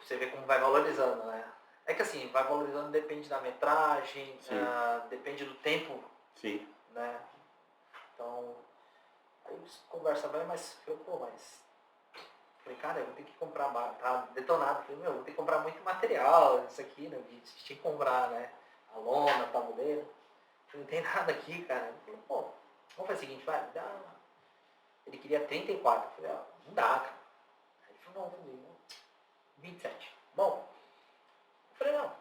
Você vê como vai valorizando, né? É que assim, vai valorizando, depende da metragem, depende do tempo. Sim. Né? Então, aí conversa vai, mas falei, cara, eu vou ter que comprar, tá detonado. Falei, vou ter que comprar muito material, isso aqui, né? Tinha que comprar, né? A lona, tabuleiro. Não tem nada aqui, cara. Eu falei, pô, vamos fazer o seguinte, vai, me dá. Ele queria 34. Eu falei, não dá, cara. Aí ele falou, não, 27. Bom, eu falei, não,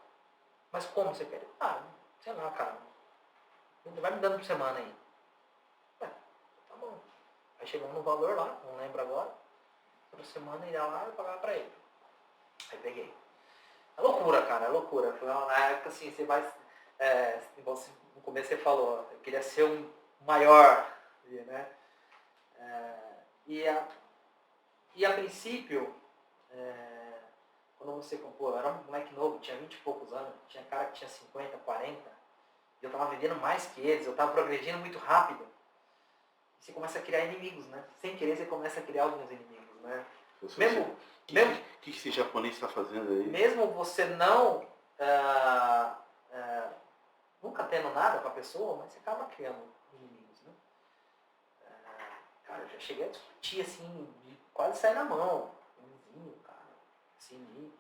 mas como você quer? Sei lá, cara. Vai me dando por semana aí. Tá bom. Aí chegamos no valor lá, não lembro agora. Toda semana ia lá e pagava pra ele. Aí peguei. É loucura, cara, é loucura. Na época assim, você vai. No começo você falou, eu queria ser um maior, né? E a princípio, quando você compôs, eu era um moleque novo, tinha 20 e poucos anos, tinha cara que tinha 50, 40, e eu tava vendendo mais que eles, eu tava progredindo muito rápido. E você começa a criar inimigos, né? Sem querer você começa a criar alguns inimigos, né? O que esse japonês está fazendo aí? Mesmo você não nunca tendo nada com a pessoa, mas você acaba criando inimigos, né? Cara, eu já cheguei a discutir assim, de quase sair na mão. Vizinho, cara, assim,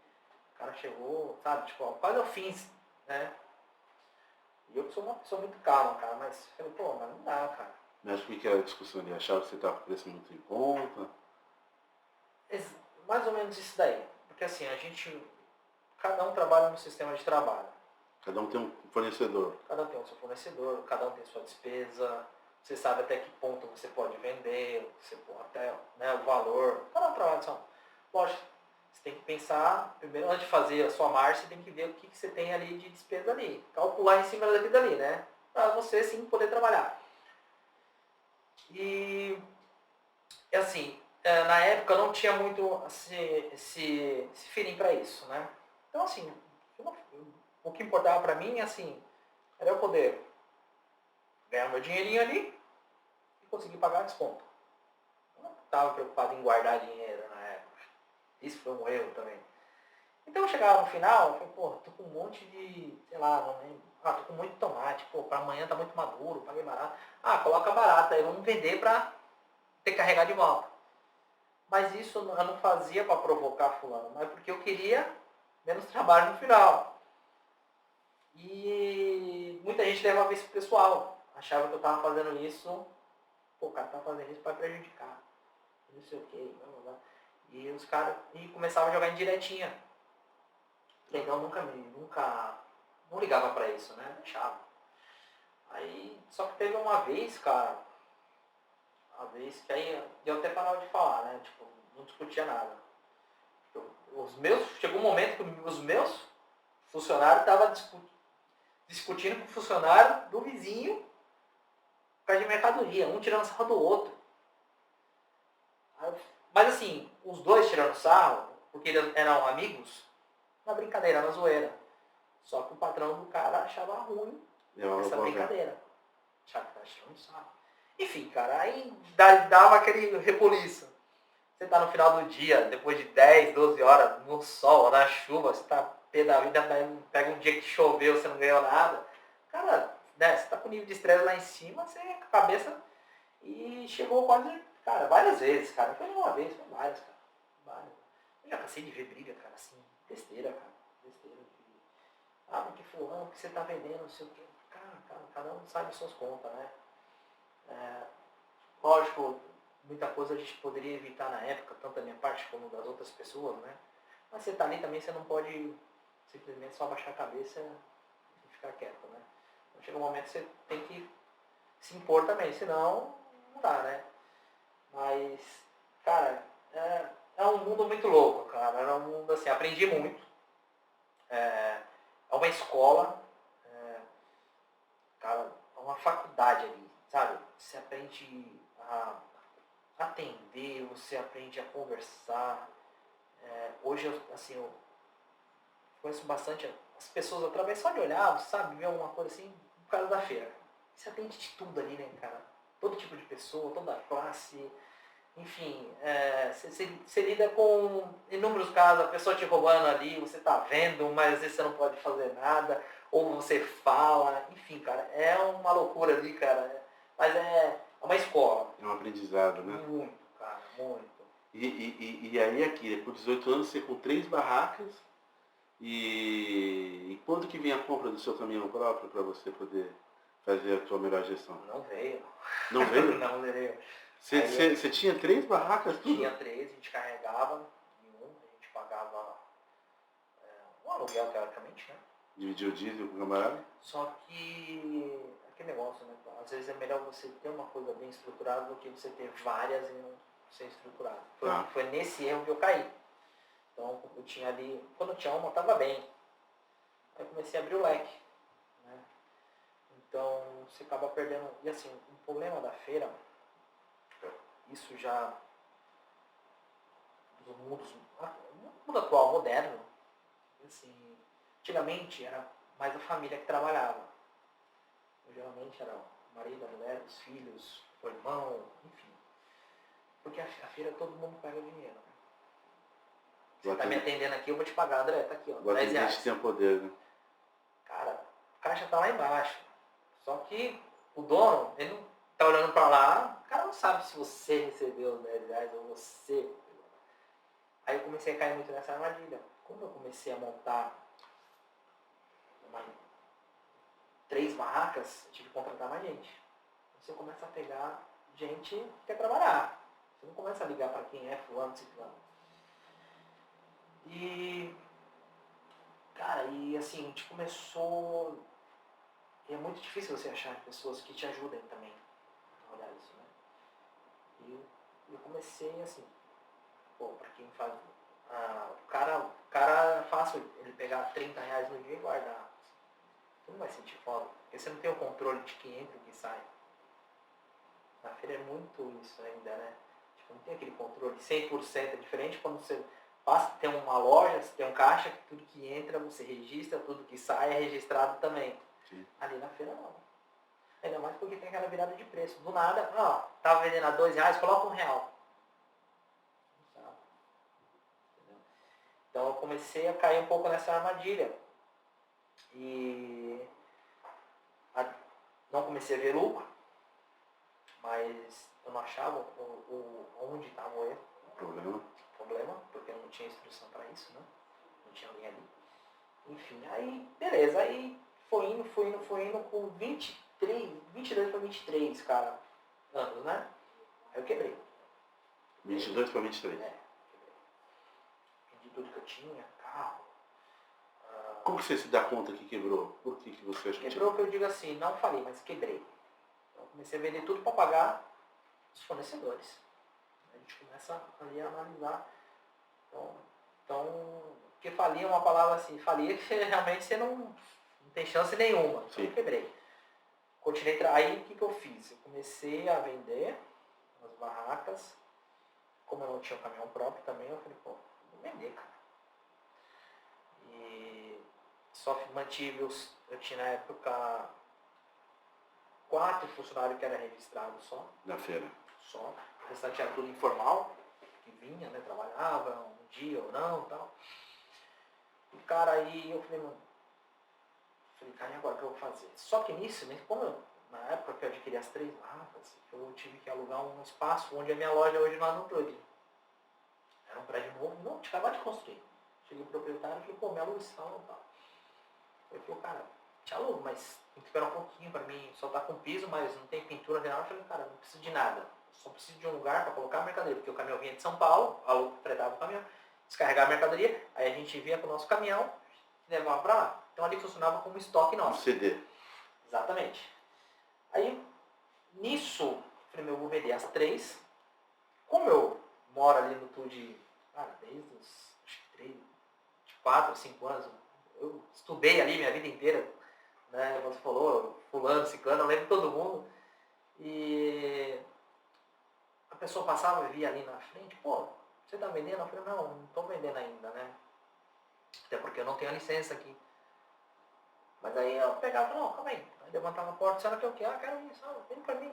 cara chegou, sabe, tipo, ó, quase ao fim, né? E eu sou uma pessoa muito calma, cara, mas eu falei, pô, mas não dá, cara. Mas o que era a discussão ali? Achava que você estava com o preço muito em conta? Mais ou menos isso daí. Porque assim, cada um trabalha no sistema de trabalho. Cada um tem um fornecedor. Cada um tem o seu fornecedor, cada um tem sua despesa. Você sabe até que ponto você pode vender, até, né, o valor. Cada um trabalha só. Lógico, você tem que pensar, primeiro antes de fazer a sua margem, você tem que ver o que você tem ali de despesa ali. Calcular em cima daquilo dali, né? Para você sim poder trabalhar. E assim, na época não tinha muito esse feeling para isso, né? Então assim, o que importava para mim, assim, era eu poder ganhar meu dinheirinho ali e conseguir pagar desconto. Eu não estava preocupado em guardar dinheiro na época. Isso foi um erro também. Então eu chegava no final, eu falei, pô, tô com um monte de, sei lá, não lembro. Ah, tô com muito tomate, pô, para amanhã tá muito maduro, paguei barato. Ah, coloca barato aí, vamos vender para ter que carregar de volta. Mas isso eu não fazia para provocar fulano, mas porque eu queria menos trabalho no final. E muita gente levava isso pro pessoal. Achava que eu estava fazendo isso, pô, o cara tá fazendo isso para prejudicar. Não sei o que, blá, blá, blá. E os caras começavam a jogar em diretinha. Então nunca não ligava para isso, né? Deixava. Aí, só que teve uma vez, cara, uma vez que aí eu até parava de falar, né? Tipo, não discutia nada. Chegou um momento que os meus funcionários estavam discutindo com o funcionário do vizinho por causa de mercadoria, um tirando sarro do outro. Mas assim, os dois tirando sarro, porque eles eram amigos, na brincadeira, na zoeira. Só que o patrão do cara achava ruim essa brincadeira. Achava que tava tirando sarro. Enfim, cara, aí dava aquele rebuliço. Você tá no final do dia, depois de 10, 12 horas, no sol, na chuva, você tá pé da vida, pega um dia que choveu, você não ganhou nada. Cara, né, você tá com o nível de estresse lá em cima, você com a cabeça. E chegou quase, cara, várias vezes, cara. Não foi uma vez, foi várias, cara. Várias. Eu já cansei de ver briga, cara, assim, besteira, cara. Besteira. Porque fulano, o que você tá vendendo, não sei o quê. Cara, cada um sabe as suas contas, né? Lógico, muita coisa a gente poderia evitar na época, tanto da minha parte como das outras pessoas, né? Mas você tá ali também, você não pode simplesmente só baixar a cabeça e ficar quieto, né? Então chega um momento que você tem que se impor também, senão não dá, né? Mas, cara, é um mundo muito louco, cara. É um mundo assim, aprendi muito. É uma escola, cara, é uma faculdade ali, sabe? Você aprende a atender, você aprende a conversar. Hoje, eu conheço bastante as pessoas através só de olhar, sabe? Ver alguma coisa assim, por causa da feira. Você atende de tudo ali, né, cara? Todo tipo de pessoa, toda classe. Enfim, você lida com inúmeros casos, a pessoa te roubando ali, você tá vendo, mas às vezes você não pode fazer nada, ou você fala, enfim, cara, é uma loucura ali, cara. Mas é uma escola. É um aprendizado, né? Muito, cara, muito. E aí aqui, com 18 anos, você com 3 barracas, e quando que vem a compra do seu caminhão próprio para você poder fazer a sua melhor gestão? Não veio. Não veio? Não veio. Você tinha 3 barracas? Tudo? Tinha 3, a gente carregava em um, a gente pagava um aluguel, teoricamente, né? Dividiu o diesel com o camarada? Só que, aquele negócio, né? Às vezes é melhor você ter uma coisa bem estruturada do que você ter várias e não ser estruturado. Foi nesse erro que eu caí. Então, eu tinha ali, quando eu tinha uma, eu estava bem. Aí eu comecei a abrir o leque, né? Então, você acaba perdendo. E assim, o problema da feira, isso já no mundo atual, moderno, assim, antigamente era mais a família que trabalhava. Geralmente era o marido, a mulher, os filhos, o irmão, enfim. Porque a feira todo mundo pega dinheiro. Né? Você tá me atendendo aqui, eu vou te pagar, André, tá aqui, ó. O atendente tem poder, né? Cara, o caixa tá lá embaixo. Só que o dono, ele não tá olhando pra lá, o cara não sabe se você recebeu os 10 reais ou você. Aí eu comecei a cair muito nessa armadilha. como eu comecei a montar 3 barracas, eu tive que contratar mais gente. Você começa a pegar gente que quer trabalhar. Você não começa a ligar para quem é fulano, ciclano. E, cara, e assim, a gente começou... E é muito difícil você achar pessoas que te ajudem também a olhar isso, né? E eu comecei assim, pô, pra quem faz... o cara é fácil ele pegar 30 reais no dia e guardar. Você não vai sentir falta, porque você não tem o controle de quem entra e quem sai. Na feira é muito isso ainda, né? Tipo, não tem aquele controle 100%, é diferente quando você passa, tem uma loja, você tem um caixa, que tudo que entra você registra, tudo que sai é registrado também. Sim. Ali na feira não. Ainda mais porque tem aquela virada de preço. Do nada, ó, tava vendendo a R$2, coloca R$1. Não sabe. Entendeu? Então eu comecei a cair um pouco nessa armadilha. E não comecei a ver lucro, mas eu não achava onde estava o erro. Problema, porque eu não tinha instrução para isso, né? Não tinha alguém ali. Enfim, aí, beleza, aí foi indo com 22 para 23, cara, anos, né? Aí eu quebrei. 22 para 23. É, quebrei. Vendi tudo que eu tinha, carro. Como que você se dá conta que quebrou? Por que você acha que Quebrou que eu digo assim, não falei, mas quebrei. Então eu comecei a vender tudo para pagar os fornecedores. A gente começa ali a analisar. Então, porque falir é uma palavra assim, falir que realmente você não tem chance nenhuma. Então eu quebrei. Continuei, aí o que eu fiz? Eu comecei a vender nas barracas. Como eu não tinha um caminhão próprio também, eu falei, pô, vou vender, cara. E só mantive eu tinha na época 4 funcionários que eram registrados só. Na feira. Só. O restante era tudo informal, que vinha, né, trabalhava um dia ou não e tal. E cara, aí eu falei, cara, e agora o que eu vou fazer? Só que nisso, né, na época que eu adquiri as 3 barracas, eu tive que alugar um espaço onde a minha loja hoje lá no Plug. Era um prédio novo, não, tinha acabado de construir. Cheguei pro proprietário e falei, pô, me aluga esse salão e tal. Ele falou, cara, te alugo, mas tem que esperar um pouquinho pra mim, só tá com piso, mas não tem pintura real. Eu falei, cara, não preciso de nada. Só preciso de um lugar para colocar a mercadoria, porque o caminhão vinha de São Paulo, fretava o caminhão, descarregar a mercadoria, aí a gente vinha com o nosso caminhão e levava para lá. Então ali funcionava como estoque nosso. Um CD. Exatamente. Aí, nisso, falei, eu vou vender as 3. Como eu moro ali no Tude, cara, desde os 4 ou 5 anos, eu estudei ali minha vida inteira, né? Como você falou, fulano, ciclano, eu lembro de todo mundo. E a pessoa passava e via ali na frente, pô, você tá vendendo? Eu falei, não tô vendendo ainda, né? Até porque eu não tenho a licença aqui. Mas aí eu pegava, não, calma aí. Aí levantava a porta, será que eu quero? Ah, quero isso, vem pra mim.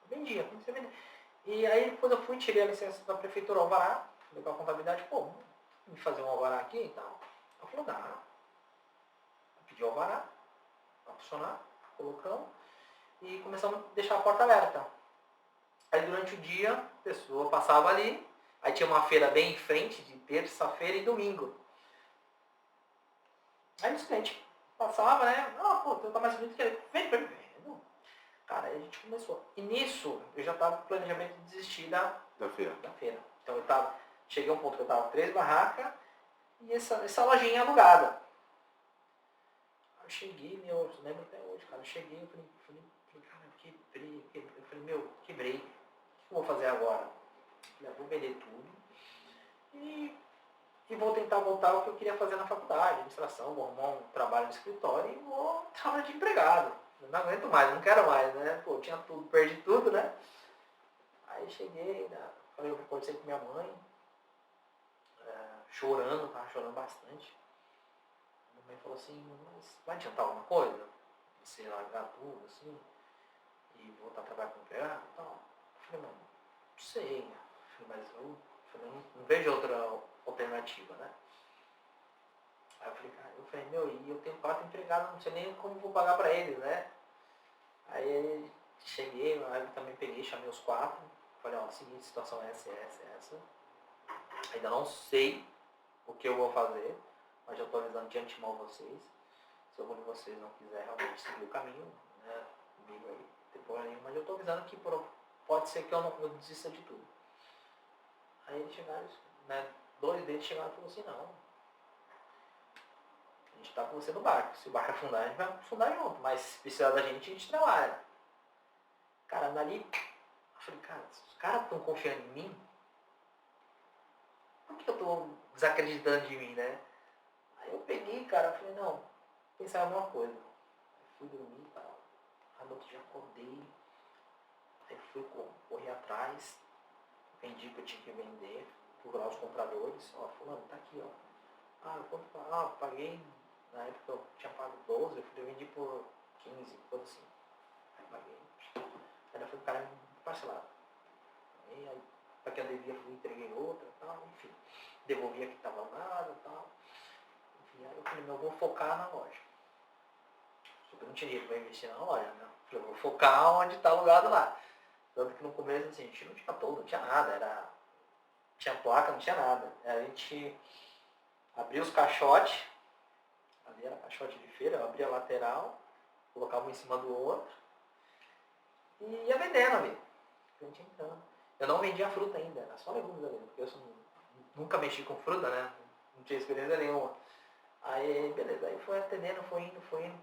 Eu vendia, comecei a vender. E aí depois eu fui, tirei a licença da prefeitura, alvará, falei com a contabilidade, pô, me fazer um alvará aqui e tal. Eu falei, dá. Eu pedi o alvará pra funcionar, colocamos e começamos a deixar a porta aberta. Aí durante o dia, a pessoa passava ali, aí tinha uma feira bem em frente, de terça-feira e domingo. Aí os clientes passavam, né? Ah, pô, tu tá mais bonito que ele. Vem pra mim. Cara, aí a gente começou. E nisso, eu já tava com o planejamento de desistir da feira. Então cheguei a um ponto que eu tava 3 barracas e essa lojinha alugada. Aí eu cheguei, eu lembro até hoje, cara, eu cheguei, eu falei, cara, eu falei, quebrei. O que eu vou fazer agora? Eu vou vender tudo e vou tentar voltar ao que eu queria fazer na faculdade, administração, vou arrumar um trabalho no escritório e vou trabalhar de empregado. Eu não aguento mais, não quero mais, né? Pô, tinha tudo, perdi tudo, né? Aí cheguei, né? Falei, eu conversei com minha mãe, chorando, tava chorando bastante. Minha mãe falou assim, mas vai adiantar alguma coisa? Você largar tudo, assim, e voltar a trabalhar com empregado e tal? Eu falei, mano, não sei, mas eu não vejo outra alternativa, né? Aí eu falei, e eu tenho 4 empregados, não sei nem como vou pagar pra eles, né? Aí cheguei, aí eu também peguei, chamei os 4, falei, ó, seguinte, situação é essa. Ainda não sei o que eu vou fazer, mas eu estou avisando de antemão vocês. Se algum de vocês não quiser realmente seguir o caminho, né, comigo aí, não tem problema nenhum, mas eu estou avisando que pode ser que eu desista de tudo. Aí eles chegaram, né, 2 deles chegaram e falaram assim, não, a gente tá com você no barco, se o barco afundar, a gente vai afundar junto, mas se precisar da gente, a gente trabalha. Cara, dali, eu falei, cara, os caras estão confiando em mim, por que eu tô desacreditando de mim, né? Aí eu peguei, cara, falei, não, pensar em alguma coisa. Aí fui dormir e tal. À noite já acordei. Aí fui correr atrás. Vendi o que eu tinha que vender. Procurar os compradores. Ó, fulano, tá aqui, ó. Eu paguei. Na época eu tinha pago 12, eu vendi por 15, coisa assim. Aí paguei. Aí eu fui pro cara parcelado. Aí pra que eu devia, fui entreguei outra e tal, enfim. Devolvi a que estava nada e tal. Enfim, aí eu falei, eu vou focar na loja. Só que eu não tinha dinheiro para investir na loja, né? Eu vou focar onde está alugado lá. Tanto que no começo, assim, a gente não tinha todo, não tinha nada. Tinha placa, não tinha nada. Aí a gente abria os caixotes, ali era caixote de feira, eu abria a lateral, colocava um em cima do outro e ia vendendo ali. Entrando. Eu não vendia fruta ainda, era só legumes ali, porque eu nunca mexi com fruta, né? Não tinha experiência nenhuma. Aí, beleza, aí foi atendendo, foi indo.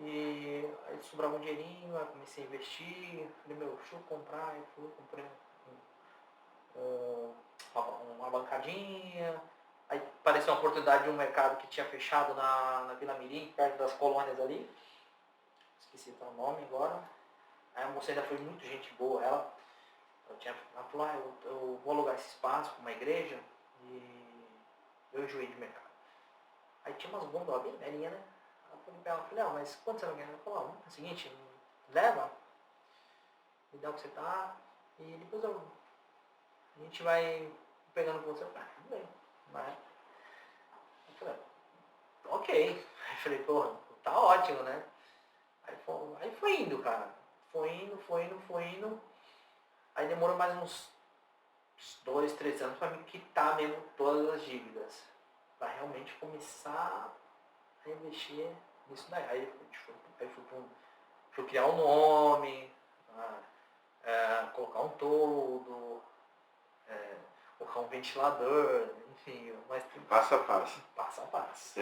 E aí sobrava um dinheirinho, aí comecei a investir. Falei, deixa eu comprar. Aí comprei uma bancadinha. Aí apareceu uma oportunidade de um mercado que tinha fechado na Vila Mirim, perto das colônias ali. Esqueci o nome agora. Aí a moça ainda foi muito gente boa, ela falou, eu vou alugar esse espaço para uma igreja e eu enjoei de mercado. Aí tinha umas gôndolas bem velhinhas, né? Eu falei pra ela, mas quanto você não quer? Ela falou, é o seguinte, leva, me dá o que você tá e depois a gente vai pegando com você. Eu falei, tudo bem. Mas, eu falei, ok. Aí eu falei, porra, tá ótimo, né? Aí foi indo, cara. Foi indo. Aí demorou mais uns 2, 3 anos para me quitar mesmo todas as dívidas. Para realmente começar a investir nisso daí. Aí fui criar um nome, colocar um toldo, colocar um ventilador, enfim. Mas passo a passo. Passo a passo.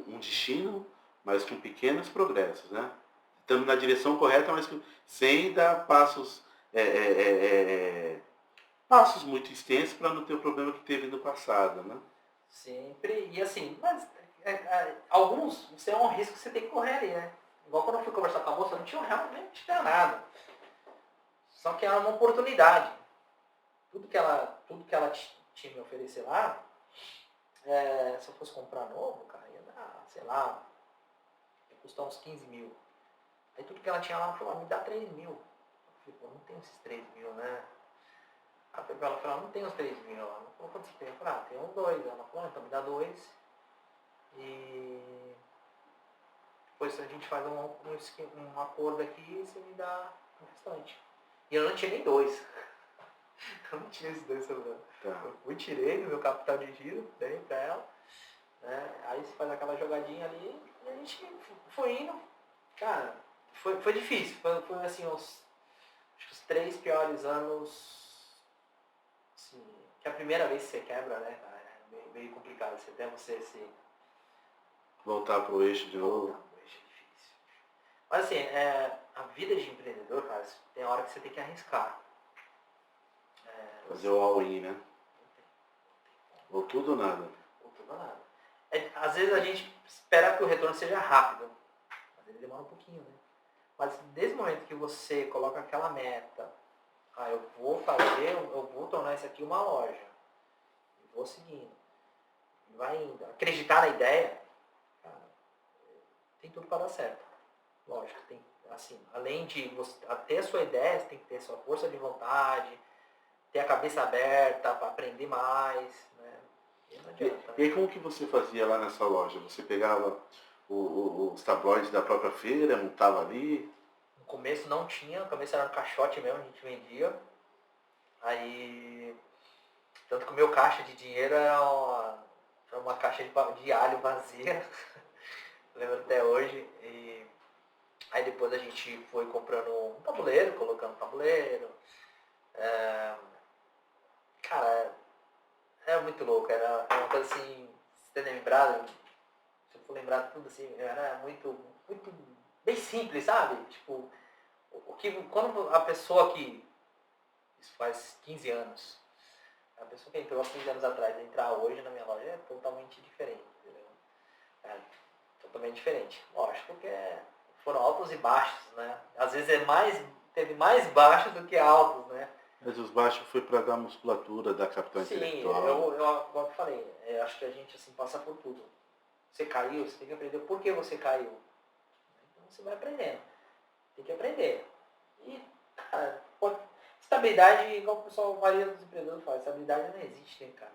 Um destino, mas com pequenos progressos, né? Estamos na direção correta, mas sem dar passos muito extensos para não ter o problema que teve no passado, né? Sempre, e assim, mas alguns, isso é um risco que você tem que correr ali, né? Igual quando eu fui conversar com a moça, não tinha realmente nada. Só que era uma oportunidade. Tudo que ela tinha me oferecer lá, se eu fosse comprar novo, cara, ia dar, sei lá, ia custar uns 15 mil. Aí tudo que ela tinha lá, ela falou, me dá 3 mil. Eu falei, pô, não tem esses 3 mil, né? Aí ela falou, não tem os 3 mil. Ela falou, quanto você tem? Eu falei, tem uns 2. Ela falou, então me dá 2. E depois a gente faz um acordo aqui e você me dá o restante. E eu não tinha nem 2. Eu não tinha esses 2 sobrando. Tá. Eu tirei do meu capital de giro, dei pra ela. Né? Aí você faz aquela jogadinha ali e a gente foi indo. Cara, foi difícil. Foi assim, os 3 piores anos. Assim, que é a primeira vez que você quebra, né? É meio complicado. Até você se voltar pro eixo de novo. Voltar pro eixo é difícil. Mas assim, a vida de empreendedor, cara, tem hora que você tem que arriscar. Fazer o all-in, né? Ou tudo ou nada. Ou tudo ou nada. Às vezes a gente espera que o retorno seja rápido. Mas ele demora um pouquinho, né? Mas desde o momento que você coloca aquela meta, eu vou tornar isso aqui uma loja. E vou seguindo. E vai indo. Acreditar na ideia, cara, tem tudo para dar certo. Lógico, tem, assim, além de você ter a sua ideia, você tem que ter a sua força de vontade, ter a cabeça aberta para aprender mais, né? E não adianta. E aí como que você fazia lá nessa loja? Você pegava os tabloides da própria feira, montava ali? No começo não tinha, no começo era um caixote mesmo, a gente vendia. Aí Tanto que o meu caixa de dinheiro era uma caixa de alho vazia. Lembro até hoje. E aí depois a gente foi comprando um tabuleiro, colocando um tabuleiro. Cara, é muito louco. Era uma coisa assim, se ter lembrado, se eu for lembrar de tudo assim, era muito, muito bem simples, sabe? Tipo, quando a pessoa que, isso faz 15 anos, a pessoa que entrou há 15 anos atrás, entrar hoje na minha loja é totalmente diferente, entendeu? É totalmente diferente. Lógico que foram altos e baixos, né? Às vezes teve mais baixos do que altos, né? Mas os baixos foi para dar musculatura, dar capital Sim, intelectual. igual eu falei, acho que a gente assim passa por tudo. Você caiu, você tem que aprender por que você caiu. Então você vai aprendendo. Tem que aprender. E, cara, estabilidade, igual o pessoal, a maioria dos empreendedores fala, estabilidade não existe, né, cara?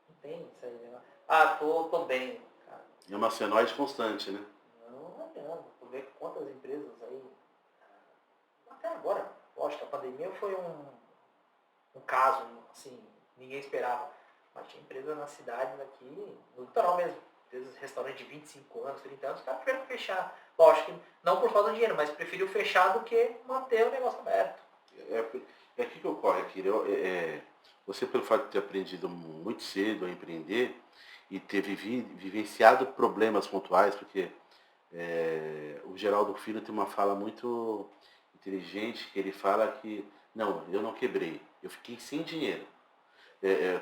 Não tem isso aí, né? Ah, tô bem, cara. É uma senoide constante, né? Não adianta. Tu vê quantas empresas aí, até agora, lógico, a pandemia foi um caso, assim, ninguém esperava. Mas tinha empresa na cidade daqui, no litoral mesmo. Empresas, restaurante de 25 anos, 30 anos, os caras preferiram fechar. Lógico que não por falta de dinheiro, mas preferiu fechar do que manter o negócio aberto. É aqui que ocorre, Akira. Você, pelo fato de ter aprendido muito cedo a empreender e ter vivenciado problemas pontuais, porque o Geraldo Filho tem uma fala muito inteligente, que ele fala que, não, eu não quebrei, eu fiquei sem dinheiro.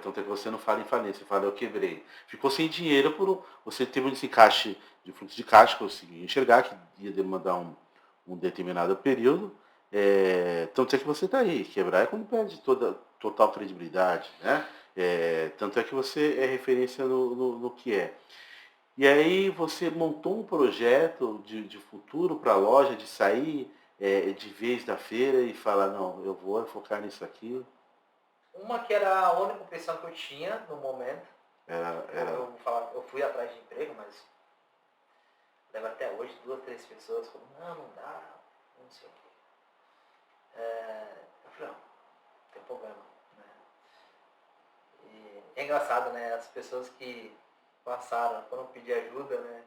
Tanto é que você não fala em falência, você fala eu quebrei. Ficou sem dinheiro você teve um desencaixe de fluxo de caixa, conseguiu enxergar que ia demandar um determinado período. Tanto é que você está aí. Quebrar é quando perde total credibilidade, né? Tanto é que você é referência no que é. E aí você montou um projeto de futuro para a loja, de sair de vez da feira e falar, não, eu vou focar nisso aqui. Uma que era a única opção que eu tinha no momento. Eu fui atrás de emprego, mas leva até hoje 2, 3 pessoas falam, não dá, não sei o quê. Eu falei, não tem problema. Né? E é engraçado, né? As pessoas que passaram, foram pedir ajuda, né?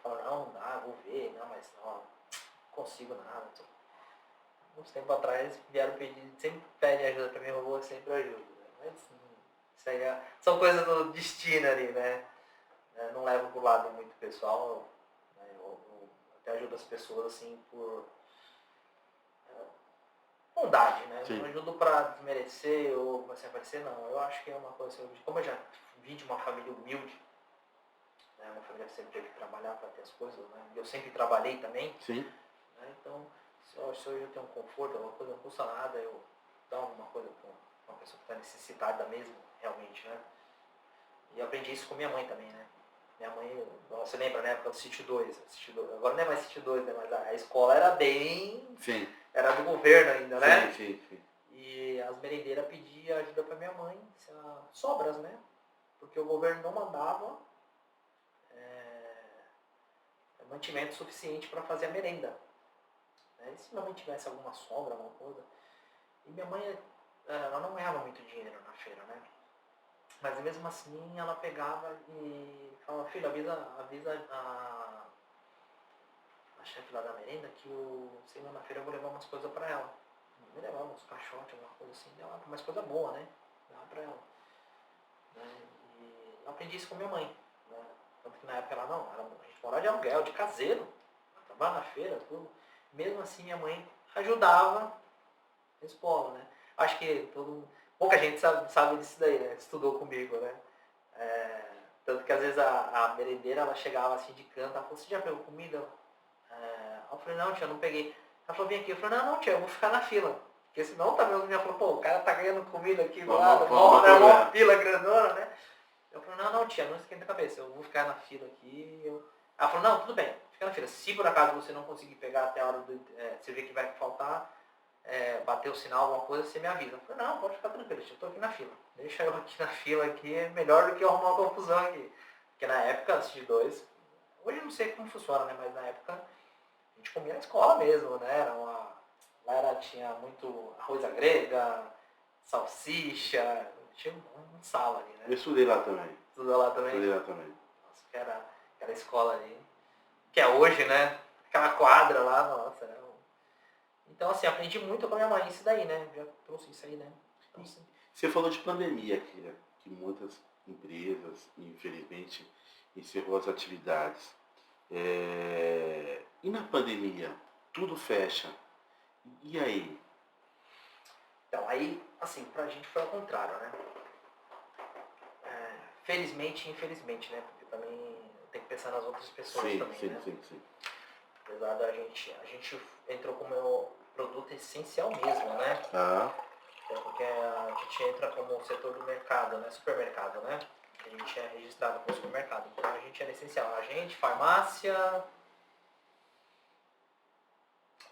Falaram, não dá, vou ver, não, mas não consigo nada. Uns tempos atrás vieram pedir, sempre pedem ajuda pra mim, eu sempre ajudo. Né? Mas isso aí são coisas do destino ali, né? Não levo pro lado muito pessoal, né? Eu até ajudo as pessoas assim por bondade, né? Sim. Não ajudo pra desmerecer ou pra se aparecer, não. Eu acho que é uma coisa assim, como eu já vim de uma família humilde, né? Uma família que sempre teve que trabalhar para ter as coisas, né? Eu sempre trabalhei também. Sim. Né? Então, se hoje eu tenho um conforto, alguma coisa não custa nada, eu dar alguma coisa para uma pessoa que está necessitada mesmo, realmente, né? E eu aprendi isso com minha mãe também, né? Minha mãe, você lembra na época do Sítio 2? Agora não é mais Sítio 2, né? Mas a escola era bem... Sim. Era do governo ainda, né? Sim. E as merendeiras pediam ajuda para minha mãe, sobras, né? Porque o governo não mandava mantimento suficiente para fazer a merenda. E se minha mãe tivesse alguma sobra, alguma coisa... E minha mãe, ela não ganhava muito dinheiro na feira, né? Mas mesmo assim, ela pegava e falava, filho, avisa a chefe lá da merenda que na feira eu vou levar umas coisas para ela. Me levava uns caixotes, alguma coisa assim, dava umas coisas boas, né? Dava para ela. E eu aprendi isso com minha mãe. Né? Tanto que na época a gente morava de aluguel, de caseiro, trabalhava na feira, tudo. Mesmo assim, minha mãe ajudava na escola, né? Acho que pouca gente sabe disso daí, né? Estudou comigo, né? Tanto que às vezes a merendeira, ela chegava assim de canto, ela falou, você já pegou comida? Eu falei, não, tia, não peguei. Ela falou, vem aqui. Eu falei, não, tia, eu vou ficar na fila. Porque senão também os meninos falaram, pô, o cara tá ganhando comida aqui do lado, uma fila grandona, né? Eu falei, não, tia, não esquenta a cabeça, eu vou ficar na fila aqui. Ela falou, não, tudo bem, fica na fila. Se por acaso você não conseguir pegar até a hora você ver que vai faltar, bater o sinal, alguma coisa, você me avisa. Eu falei, não, pode ficar tranquilo, eu tô aqui na fila. Deixa eu aqui na fila aqui, é melhor do que arrumar uma confusão aqui. Porque na época, antes de 2, hoje eu não sei como funciona, né? Mas na época a gente comia na escola mesmo, né? Tinha muito arroz à grega, salsicha, tinha um sala ali, né? Eu estudei lá também. Estudou lá também? Estudei lá também. Nossa, que era aquela escola ali. Que é hoje, né? Aquela quadra lá, nossa. Né? Então, assim, aprendi muito com a minha mãe isso daí, né? Já trouxe isso aí, né? Então, assim, Você falou de pandemia aqui, né? Que muitas empresas, infelizmente, encerrou as atividades. E na pandemia, tudo fecha. E aí? então, aí, assim, pra gente foi ao contrário, né? Felizmente e infelizmente, né? Porque também tem que pensar nas outras pessoas também, né? Sim. Apesar da gente, a gente entrou como meu produto essencial mesmo, né? Tá. Porque a gente entra como setor do mercado, né? Supermercado, né? A gente é registrado como supermercado. Então a gente era essencial. A gente, farmácia,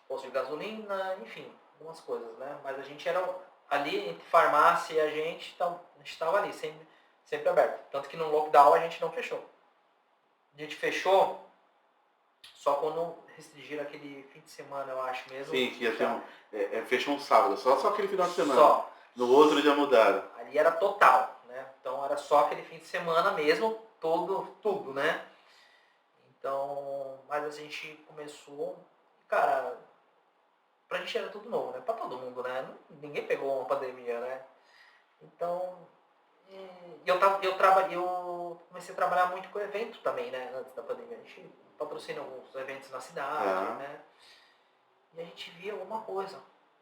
posto de gasolina, enfim, algumas coisas, né? Mas a gente era ali, entre farmácia e a gente estava ali, sempre aberto. Tanto que no lockdown a gente não fechou. A gente fechou só quando restringiram aquele fim de semana, eu acho mesmo. Sim, que ia ter fechou um sábado, só aquele final de semana. Só. No outro já mudaram. Ali era total, né? Então era só aquele fim de semana mesmo, tudo, né? Então, mas a gente começou, cara, pra gente era tudo novo, né? Pra todo mundo, né? Ninguém pegou uma pandemia, né? Então, eu comecei a trabalhar muito com evento também, né? Antes da pandemia. A gente patrocina alguns eventos na cidade, né? E a gente via alguma coisa.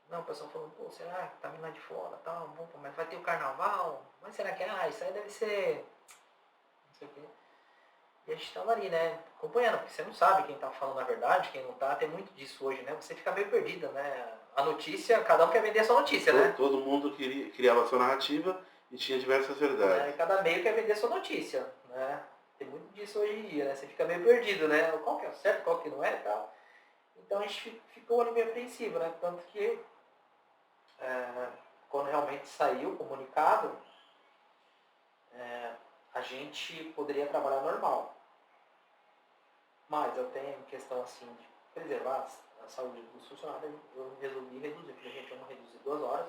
Não, o pessoal falando, pô, será que tá vindo lá de fora, tal, bom, mas vai ter o carnaval? Mas será que, isso aí deve ser, não sei o quê. E a gente tava ali, né, acompanhando, porque você não sabe quem tá falando a verdade, quem não tá, tem muito disso hoje, né, você fica meio perdida, né, a notícia, cada um quer vender a sua notícia, né. Todo mundo criava a sua narrativa e tinha diversas verdades. Cada meio quer vender a sua notícia, né, tem muito disso hoje em dia, né, você fica meio perdido, né, qual que é o certo, qual que não é e tal. Então a gente ficou ali meio apreensivo, né, tanto que quando realmente saiu o comunicado, a gente poderia trabalhar normal. Mas eu tenho questão assim de preservar a saúde dos funcionários, eu resolvi reduzir, porque a gente vamos reduzir 2 horas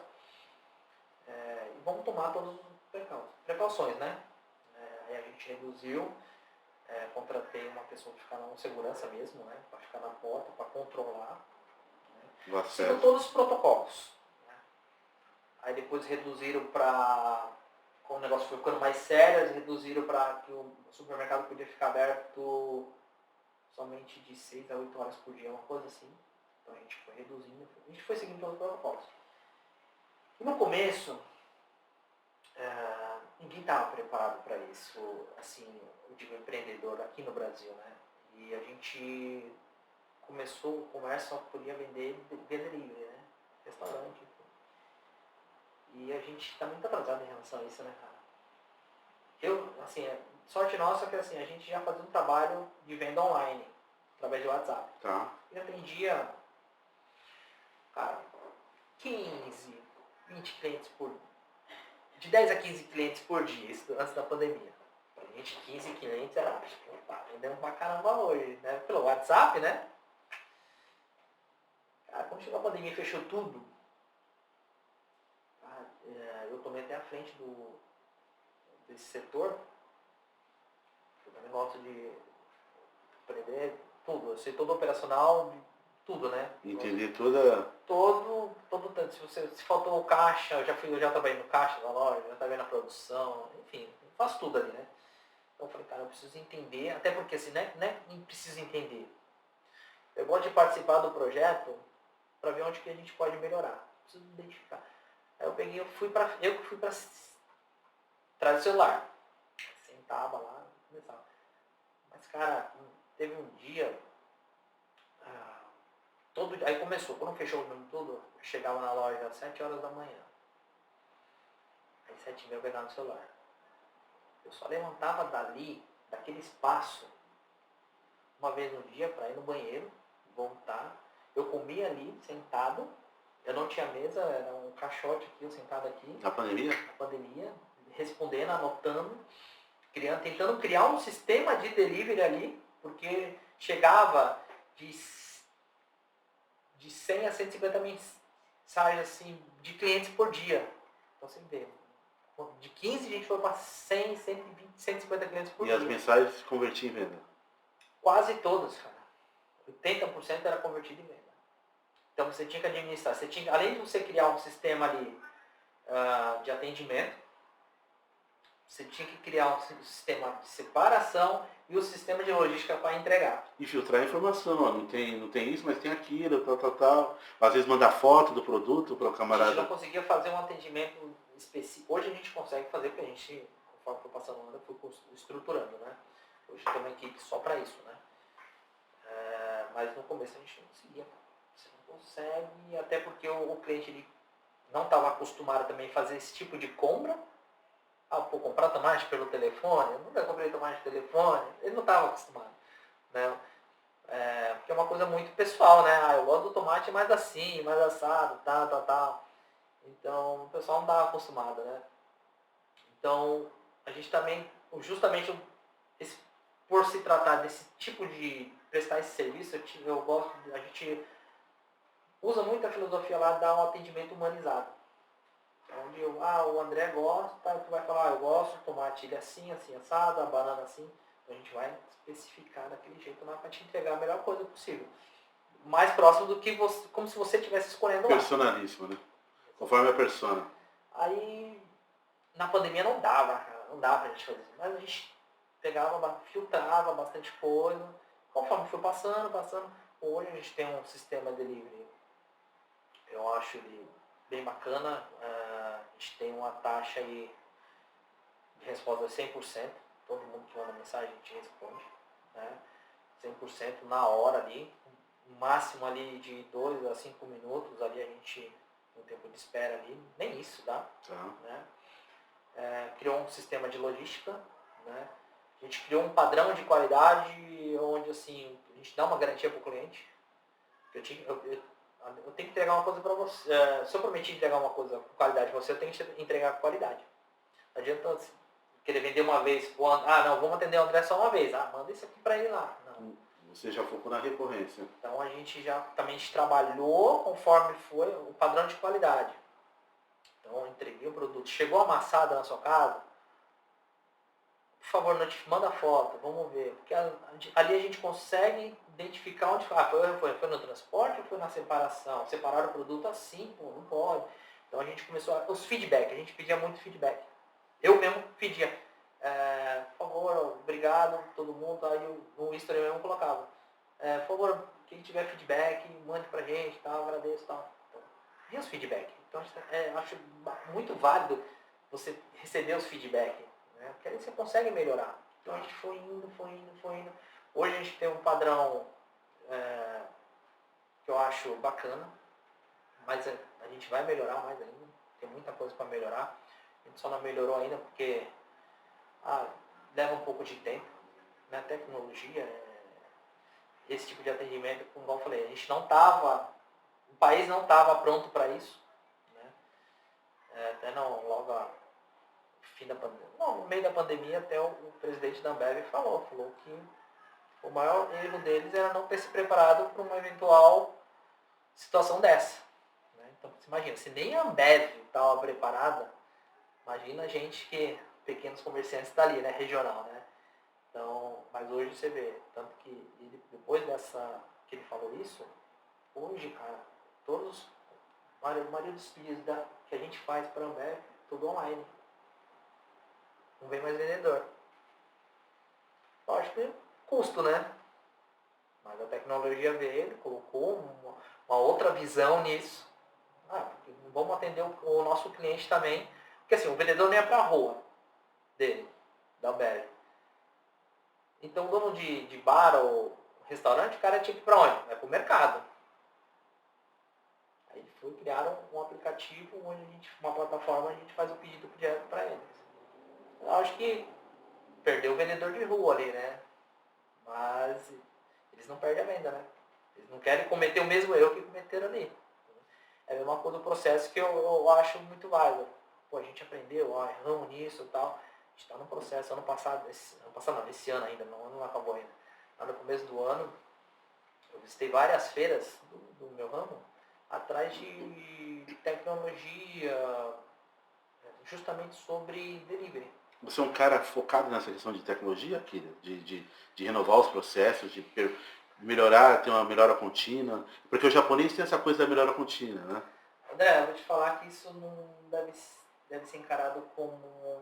e vamos tomar todas as precauções, né? Aí a gente reduziu, contratei uma pessoa para ficar na segurança mesmo, né? Para ficar na porta, para controlar. Né? Seguindo todos os protocolos. Aí depois reduziram para, quando o negócio foi ficando mais sério, eles reduziram para que o supermercado podia ficar aberto somente de 6 a 8 horas por dia, uma coisa assim. Então a gente foi reduzindo, a gente foi seguindo todos os protocolos. E no começo, ninguém estava preparado para isso, assim, eu digo empreendedor aqui no Brasil, né? E a gente começou o comércio, só podia vender delivery, né? Restaurante. E a gente está muito atrasado em relação a isso, né, cara? Assim, sorte nossa que assim, a gente já fazia um trabalho de venda online, através de WhatsApp. Tá. E atendia, cara, 15, 20 clientes de 10 a 15 clientes por dia, isso antes da pandemia. Pra gente, 15 clientes era, opa, vendemos pra caramba hoje, né? Pelo WhatsApp, né? Cara, quando chegou a pandemia e fechou tudo, eu tomei até a frente desse setor. Eu também gosto de aprender tudo. Eu sei todo operacional, tudo, né? Entender toda... Todo tanto. Se faltou o caixa, eu já trabalhei no caixa da loja, já trabalhei na produção, enfim, eu faço tudo ali, né? Então eu falei, cara, eu preciso entender, até porque assim, nem preciso entender. Eu gosto de participar do projeto para ver onde que a gente pode melhorar. Preciso identificar. Aí eu fui para trás do celular. Sentava lá, começava. Mas, cara, teve um dia, aí começou, quando fechou o mundo tudo, eu chegava na loja às 7 horas da manhã. Aí 7h30 eu pegava no celular. Eu só levantava daquele espaço, uma vez no dia para ir no banheiro, voltar. Eu comia ali, sentado. Eu não tinha mesa, era um caixote aqui, eu sentado aqui. Na pandemia? Na pandemia, respondendo, anotando, tentando criar um sistema de delivery ali, porque chegava de 100 a 150 mensagens assim, de clientes por dia. Então você vê, de 15 a gente foi para 100, 120, 150 clientes por E dia. as mensagens se convertiam em venda? Quase todas, cara. 80% era convertido em venda. Então você tinha que administrar, além de você criar um sistema ali de atendimento, você tinha que criar um sistema de separação e um sistema de logística para entregar. E filtrar a informação, ó, não tem isso, mas tem aquilo, tal. Às vezes mandar foto do produto para o A camarada. gente não conseguia fazer um atendimento específico. Hoje a gente consegue fazer, porque a gente, conforme foi passando o ano, foi estruturando, né? Hoje tem uma equipe só para isso, né? Mas no começo a gente não conseguia. Você não consegue, até porque o cliente ele não estava acostumado também a fazer esse tipo de compra. Comprar tomate pelo telefone, eu nunca comprei tomate pelo telefone, ele não estava acostumado, né? Porque é uma coisa muito pessoal, né? Eu gosto do tomate mais assim, mais assado, tal. Então o pessoal não estava acostumado, né? Então a gente também, justamente por se tratar desse tipo de prestar esse serviço, a gente usa muito a filosofia lá de dar um atendimento humanizado. Onde o André gosta, tu vai falar, eu gosto, o tomate ele assim, assado, a banana assim. Então a gente vai especificar daquele jeito lá para te entregar a melhor coisa possível. Mais próximo do que você, como se você estivesse escolhendo lá. Personalíssimo, né? Conforme a persona. Aí, na pandemia não dava pra gente fazer isso. Mas a gente filtrava bastante coisa. Conforme foi passando. Hoje a gente tem um sistema de delivery. Eu acho ele bem bacana. A gente tem uma taxa aí de resposta de 100%. Todo mundo que manda mensagem a gente responde. Né? 100% na hora ali. O máximo ali de 2 a 5 minutos ali a gente, no tempo de espera ali, nem isso dá. Né? Criou um sistema de logística. Né? A gente criou um padrão de qualidade onde assim, a gente dá uma garantia para o cliente. Eu tenho que entregar uma coisa para você. Se eu prometi entregar uma coisa com qualidade para você, eu tenho que entregar com qualidade. Não adianta querer vender uma vez. Não, vamos atender o André só uma vez. Manda isso aqui para ele lá. Não. Você já focou na recorrência. Então a gente também trabalhou conforme foi o padrão de qualidade. Então eu entreguei o produto. Chegou amassado na sua casa, por favor, manda foto, vamos ver. Porque ali a gente consegue identificar onde foi no transporte ou foi na separação? Separaram o produto assim, não pode. Então a gente começou os feedback, a gente pedia muito feedback. Eu mesmo pedia, por favor, obrigado, todo mundo, aí no history eu mesmo colocava. Por favor, quem tiver feedback, mande pra gente, tal, agradeço, tal. Então, e os feedback? Então acho muito válido você receber os feedback. Porque aí você consegue melhorar. Então a gente foi indo. Hoje a gente tem um padrão que eu acho bacana, mas a gente vai melhorar mais ainda. Tem muita coisa para melhorar. A gente só não melhorou ainda porque leva um pouco de tempo. Né? Tecnologia, esse tipo de atendimento, como eu falei, a gente não estava, o país não estava pronto para isso. Né? Até logo fim da pandemia. No meio da pandemia, até o presidente da Ambev falou que o maior erro deles era não ter se preparado para uma eventual situação dessa. Né? Então, você imagina, se nem a Ambev estava preparada, imagina a gente que, pequenos comerciantes está ali, né, regional, né? Então, mas hoje você vê, tanto que depois que ele falou isso, hoje, cara, a maioria dos pedidos que a gente faz para a Ambev, tudo online. Não vem mais vendedor. Lógico que custo, né? Mas a tecnologia veio, colocou uma outra visão nisso. Porque vamos atender o nosso cliente também. Porque assim, o vendedor nem é para a rua dele, da Ambev. Então o dono de bar ou restaurante, o cara tinha que ir para onde? Vai para o mercado. Aí criaram um aplicativo onde uma plataforma, a gente faz o pedido direto para eles. Eu acho que perdeu o vendedor de rua ali, né? Mas eles não perdem a venda, né? Eles não querem cometer o mesmo erro que cometeram ali. É a mesma coisa do processo que eu acho muito válido. A gente aprendeu, erramos nisso e tal. A gente está no processo. Esse ano ainda, não acabou ainda. Lá no começo do ano, eu visitei várias feiras do meu ramo, atrás de tecnologia, justamente sobre delivery. Você é um cara focado nessa questão de tecnologia, Akira? De renovar os processos, de melhorar, ter uma melhora contínua? Porque o japonês tem essa coisa da melhora contínua, né? André, eu vou te falar que isso não deve ser encarado como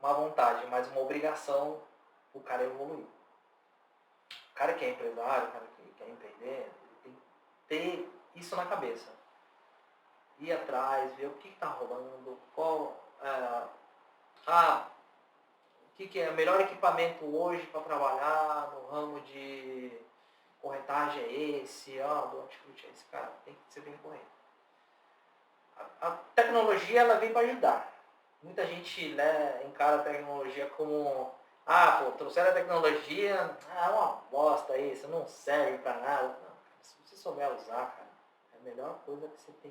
uma vontade, mas uma obrigação o cara evoluir. O cara que é empresário, o cara que quer empreender, ele tem que ter isso na cabeça. Ir atrás, ver o que está rolando, qual o que é o melhor equipamento hoje para trabalhar no ramo de corretagem é esse, do hortifruti é esse, cara, tem que ser bem correto. A tecnologia ela vem para ajudar. Muita gente, né, encara a tecnologia como trouxeram a tecnologia, é uma bosta isso, não serve para nada. Não, se você souber usar, cara, é a melhor coisa que você tem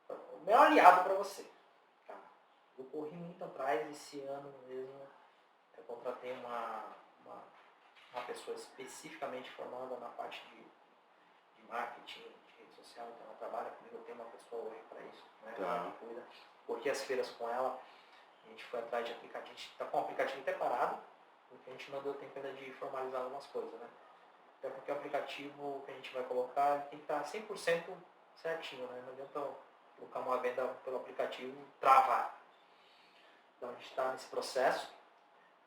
o melhor aliado para você. Tá? Eu corri muito atrás esse ano mesmo, eu contratei uma pessoa especificamente formada na parte de marketing, de rede social, então ela trabalha comigo, eu tenho uma pessoa hoje para isso, né? Ela me cuida. Corri as feiras com ela, a gente foi atrás de aplicativo, a gente está com o aplicativo até parado, porque a gente não deu tempo ainda de formalizar algumas coisas, né? Até porque o aplicativo que a gente vai colocar ele tem que estar 100% certinho, né? Não adianta colocar uma venda pelo aplicativo e travar. Então a gente está nesse processo,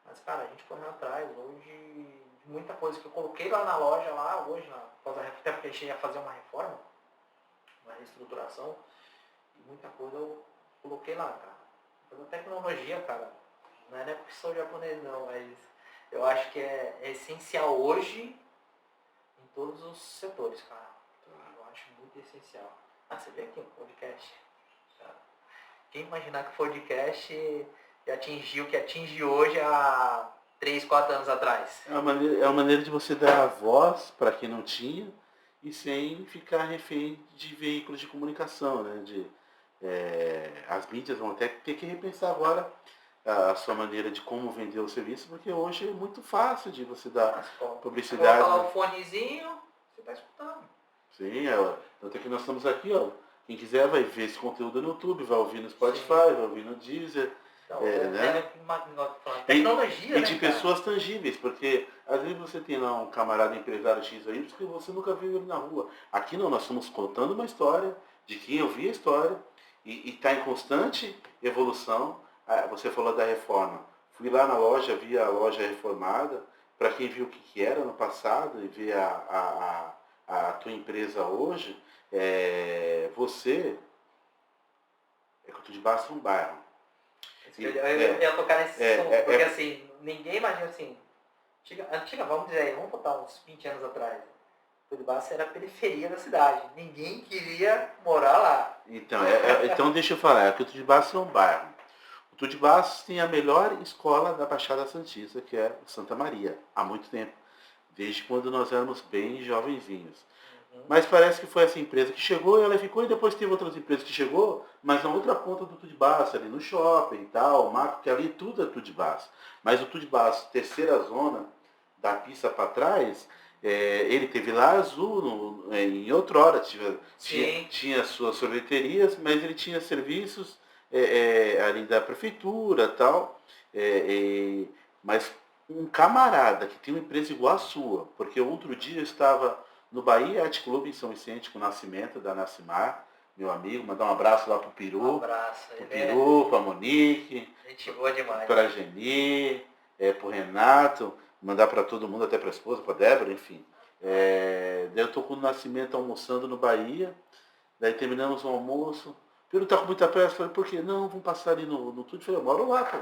mas cara, a gente correu atrás hoje de muita coisa que eu coloquei lá na loja, hoje, até porque a gente ia fazer uma reforma, uma reestruturação, e muita coisa eu coloquei lá, cara. Então, a tecnologia, cara, não é porque sou japonês não, mas eu acho que é essencial hoje em todos os setores, cara. Eu acho muito essencial. Você vê aqui um podcast. Cara. Quem imaginar que o podcast atingiu o que atinge hoje há 3, 4 anos atrás? É uma maneira de você dar a voz para quem não tinha e sem ficar refém de veículos de comunicação, né? As mídias vão até ter que repensar agora a sua maneira de como vender o serviço, porque hoje é muito fácil de você dar publicidade. Coloca lá o fonezinho, você está escutando. Sim, tanto é que nós estamos aqui, ó. Quem quiser vai ver esse conteúdo no YouTube, vai ouvir no Spotify, vai ouvir no Deezer. Então, né? Tecnologia, e de pessoas tangíveis, porque às vezes você tem lá um camarada empresário X aí que você nunca viu ele na rua. Aqui não, nós estamos contando uma história de quem ouvia a história e está em constante evolução. Você falou da reforma. Fui lá na loja, vi a loja reformada, para quem viu o que era no passado e vê a tua empresa hoje, você é Couto de Baço, um bairro. Eu ia tocar nesse assunto, porque assim, ninguém imagina assim, antiga, vamos dizer aí, vamos botar uns 20 anos atrás, Couto de Baço era a periferia da cidade, ninguém queria morar lá. Então deixa eu falar, o Couto de Baço é um bairro. O Couto de Baço tem a melhor escola da Baixada Santista, que é Santa Maria, há muito tempo, desde quando nós éramos bem jovenzinhos. Mas parece que foi essa empresa que chegou, ela ficou, e depois teve outras empresas que chegou, mas na outra ponta do Tudibaço, ali no shopping e tal, o Marco, que ali tudo é Tudibaço. Mas o Tudibaço, terceira zona, da pista para trás, ele teve lá azul, em outrora, tinha suas sorveterias, mas ele tinha serviços ali da prefeitura e tal, mas um camarada que tem uma empresa igual a sua, porque outro dia eu estava no Bahia Art Club em São Vicente, com o Nascimento, da Nascimar, meu amigo, mandar um abraço lá pro Peru. Um abraço. Pro Peru, pra Monique. Gente boa demais. Pra Geni, pro Renato, mandar para todo mundo, até pra esposa, pra Débora, enfim. Daí eu tô com o Nascimento almoçando no Bahia, daí terminamos o almoço. Peru tá com muita pressa, falei, por quê? Não, vamos passar ali no tudo. Falei, eu moro lá, pô.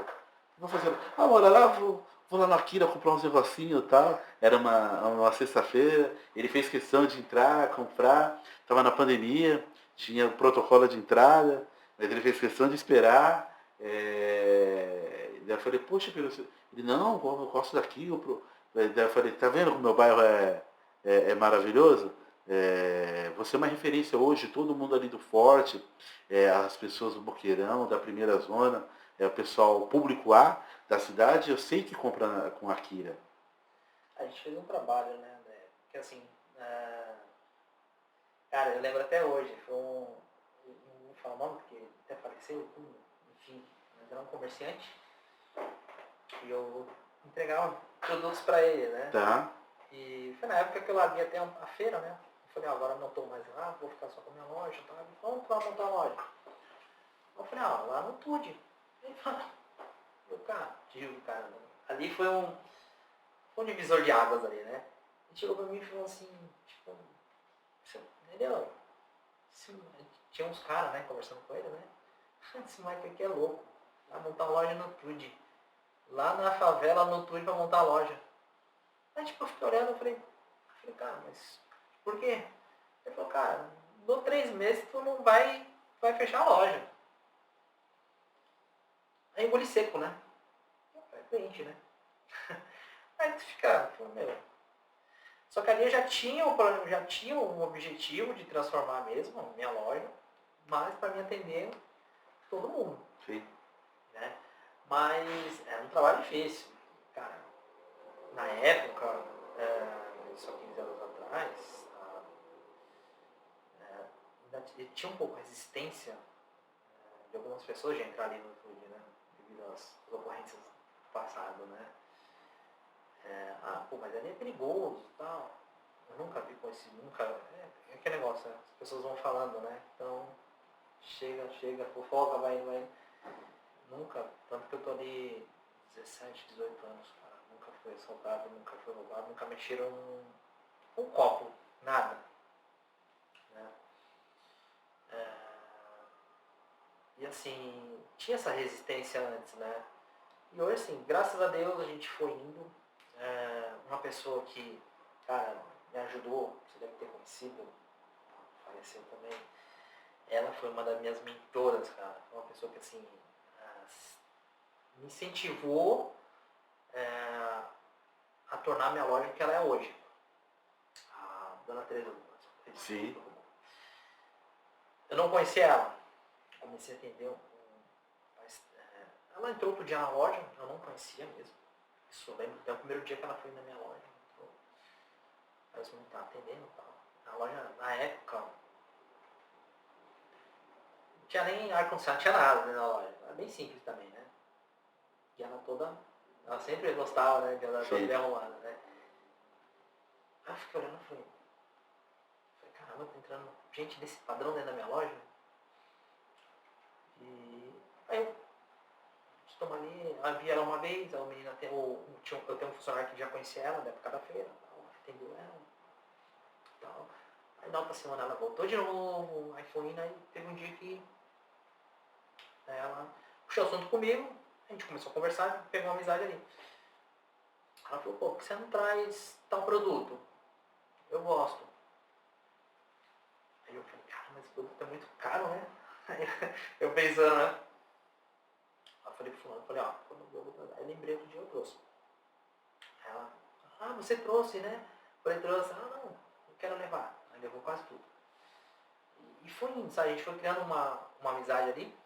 Vou fazer. Mora lá, vou lá na Akira comprar uns negocinhos e tal. Era uma sexta-feira, ele fez questão de entrar, comprar, estava na pandemia, tinha o protocolo de entrada, mas ele fez questão de esperar. Daí eu falei, poxa, Pedro, ele, não, eu gosto daqui. Daí eu falei, tá vendo como meu bairro é maravilhoso? Você é uma referência hoje, todo mundo ali do Forte, as pessoas do Boqueirão, da primeira zona, o pessoal público A da cidade, eu sei que compra com a Akira. A gente fez um trabalho, né, que assim, cara, eu lembro até hoje, falar o nome, porque até faleceu, tudo, enfim, mas era um comerciante. E eu entregava produtos para ele, né? Tá. E foi na época que eu larguei até a feira, né? Eu falei, agora não estou mais lá, vou ficar só com a minha loja, tá? Ele falou, onde tu vai montar a loja? Eu falei, lá no Tude. Ele falou, cara, ali foi um divisor de águas ali, né? Ele chegou pra mim e falou assim, tipo, entendeu? Tinha uns caras, né, conversando com ele, né? Esse Mike aqui é louco. Vai montar uma loja no Tude. Lá na favela, no Tude, pra montar a loja. Aí, tipo, eu fiquei olhando, eu falei, cara, mas por quê? Ele falou, cara, dou 3 meses tu não vai fechar a loja. Aí engoli seco, né? É cliente, né? Aí tu fica, meu. Só que ali eu já tinha um objetivo de transformar mesmo a minha loja, mas para me atender todo mundo. Sim. Né? Mas era um trabalho difícil. Cara, na época, só 15 anos atrás, ainda tinha um pouco de resistência de algumas pessoas de entrar ali no Food, né? Devido às ocorrências do passado, né? Mas ali é perigoso e tal. Eu nunca vi com esse, é aquele negócio, né? As pessoas vão falando, né? Então, chega, fofoca, vai. Nunca, tanto que eu tô ali 17, 18 anos, cara. Nunca fui assaltado, nunca fui roubado, nunca mexeram um copo, nada. Né? E assim, tinha essa resistência antes, né? E hoje, assim, graças a Deus a gente foi indo. Uma pessoa que, cara, me ajudou, você deve ter conhecido, faleceu também. Ela foi uma das minhas mentoras, cara. Uma pessoa que, assim, me incentivou a tornar minha loja o que ela é hoje. A Dona Teresa. Sim. Eu não conhecia ela. Comecei a atender ela entrou outro dia na loja, eu não conhecia mesmo. Isso eu lembro, até o primeiro dia que ela foi na minha loja. Entrou. Aí você não tá atendendo e tal. A loja, na época, não tinha nem ar-condicionado, não tinha nada na loja. Era bem simples também, né? E ela sempre gostava, né, de andar toda bem arrumada, né? Aí eu fiquei olhando e falei, caramba, tá entrando gente desse padrão dentro da minha loja. E aí estamos ali, eu vi ela uma vez, a menina eu tenho um funcionário que já conhecia ela da época da feira, atendeu ela e tal. Aí na outra semana ela voltou de novo, aí foi indo, aí teve um dia que ela puxou o assunto comigo, a gente começou a conversar, pegou uma amizade ali. Ela falou, por que você não traz tal produto? Eu gosto. Aí eu falei, cara, mas esse produto é muito caro, né? Aí eu pensando, né? Eu falei pro fulano, quando eu vou trazer. Aí lembrei do dia eu trouxe. Ela, você trouxe, né? Eu falei, trouxe, não, eu quero levar. Aí levou quase tudo. E foi indo, sabe? A gente foi criando uma amizade ali.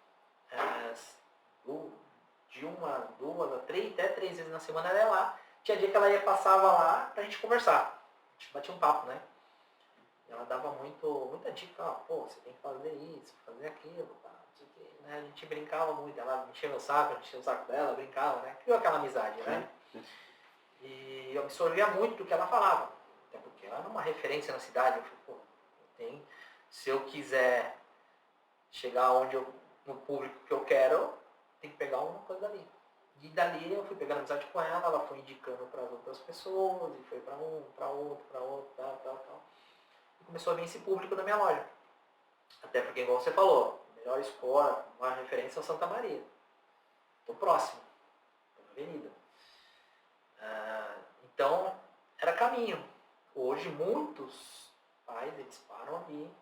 De uma, duas, até 3 vezes na semana ela ia lá. Tinha dia que ela passava lá pra gente conversar. A gente batia um papo, né? Ela dava muita dica, você tem que fazer isso, fazer aquilo, tá? Não sei o quê, né? A gente brincava muito, ela enchia meu saco, eu enchia o saco dela, brincava, né? Criou aquela amizade, né? E eu absorvia muito do que ela falava. Até porque ela era uma referência na cidade. Eu falei, se eu quiser chegar no público que eu quero, tem que pegar alguma coisa dali. E dali eu fui pegando amizade com ela foi indicando para as outras pessoas, e foi para outro, tal. E começou a vir esse público da minha loja. Até porque, igual você falou, melhor escola, uma referência é o Santa Maria. Estou próximo, estou na avenida. Então, era caminho. Hoje, muitos pais, eles param ali,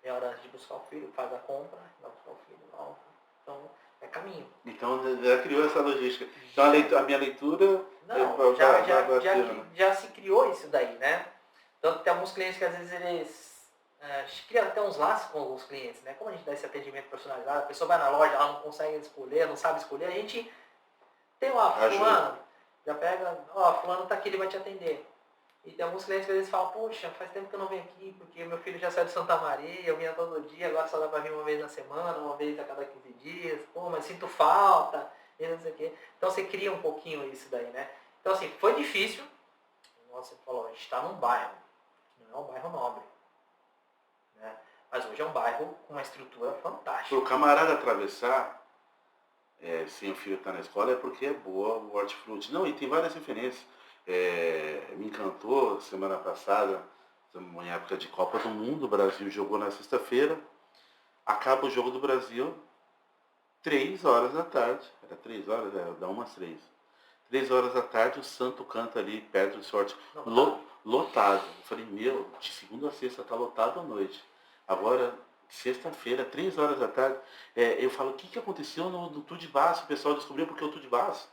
meia hora antes de buscar o filho, faz a compra, vai buscar o filho, volta. Então, é caminho. Então, já criou essa logística. Então, a minha leitura... Não, já se criou isso daí, né? Tanto que tem alguns clientes que, às vezes, eles... criam até uns laços com alguns clientes, né? Como a gente dá esse atendimento personalizado, a pessoa vai na loja, ela não consegue escolher, não sabe escolher, a gente tem lá, fulano, já pega, fulano tá aqui, ele vai te atender. E tem alguns clientes que às vezes falam, poxa, faz tempo que eu não venho aqui, porque meu filho já saiu de Santa Maria, eu vinha todo dia, agora só dá pra vir uma vez na semana, uma vez a cada 15 dias, pô, mas sinto falta, e não sei o quê. Então você cria um pouquinho isso daí, né? Então assim, foi difícil, como você falou, a gente está num bairro, não é um bairro nobre, né? Mas hoje é um bairro com uma estrutura fantástica. Para o camarada atravessar, sem o filho estar na escola, é porque é boa o hortifruti. Não, e tem várias referências. Me encantou semana passada, em época de Copa do Mundo, o Brasil jogou na sexta-feira, acaba o jogo do Brasil, 3 horas da tarde, era 3 horas, dá umas 3. 3 horas da tarde, o santo canta ali perto do sorte, lotado. Eu falei, meu, de segunda a sexta tá lotado à noite. Agora, sexta-feira, 3 horas da tarde, eu falo, o que aconteceu no Tour de Baço? O pessoal descobriu porque o Tour de Baço.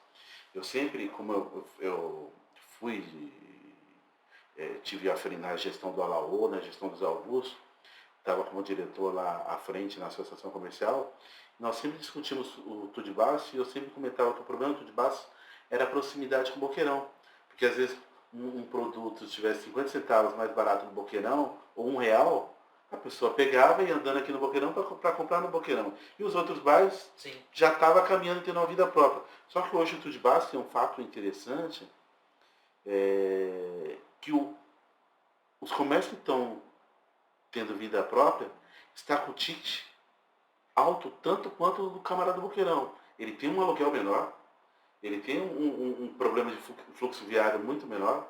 Eu sempre, como eu fui, tive a frente na gestão do Alaô, na gestão dos Augusto, estava como diretor lá à frente na associação comercial, nós sempre discutimos o Tour de Baço e eu sempre comentava que o problema do Tour de Baço era a proximidade com o Boqueirão. Porque às vezes um produto tivesse 50 centavos mais barato no Boqueirão, ou R$1, a pessoa pegava e ia andando aqui no Boqueirão para comprar no Boqueirão. E os outros bairros já estavam caminhando tendo uma vida própria. Só que hoje o Tour de Baço tem um fato interessante, que os comércios que estão tendo vida própria está com o ticket alto tanto quanto o do camarada do Boqueirão. Ele tem um aluguel menor, ele tem um problema de fluxo viário muito menor,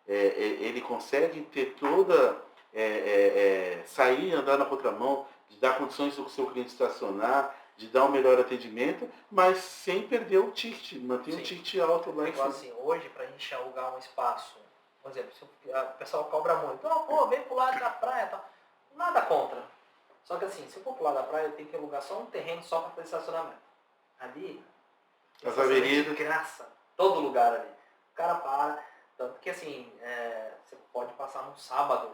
ele consegue ter toda, sair e andar na contramão, de dar condições do seu cliente estacionar, de dar um melhor atendimento, mas sem perder o ticket, manter um ticket alto lá em cima. Assim, hoje, para a gente alugar um espaço, por exemplo, se o pessoal cobra muito, pô, vem pro lado da praia e tal. Nada contra. Só que assim, se eu for pro lado da praia, eu tenho que alugar só um terreno só para fazer estacionamento. Ali, as avenidas, de graça, todo lugar ali. O cara para, tanto que assim, você pode passar num sábado,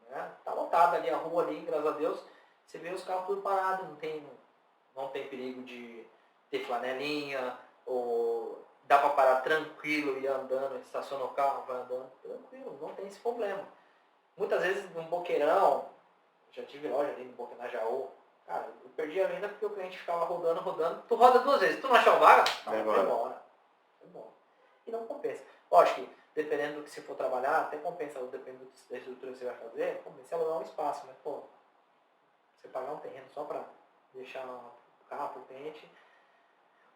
né? Tá lotado ali, a rua ali, graças a Deus, você vê os carros tudo parados, não tem perigo de ter flanelinha, ou dá para parar tranquilo e ir andando, estaciona o carro, vai andando, tranquilo, não tem esse problema. Muitas vezes num boqueirão, já tive loja ali no Boqueirão Jaú, cara, eu perdi a venda porque o cliente ficava rodando, tu roda 2 vezes, tu não achou vaga? Vai embora. E não compensa. Lógico que, dependendo do que você for trabalhar, até compensa, dependendo da estrutura que você vai fazer, compensa alugar um espaço, mas pô, você pagar um terreno só para deixar o carro pro cliente,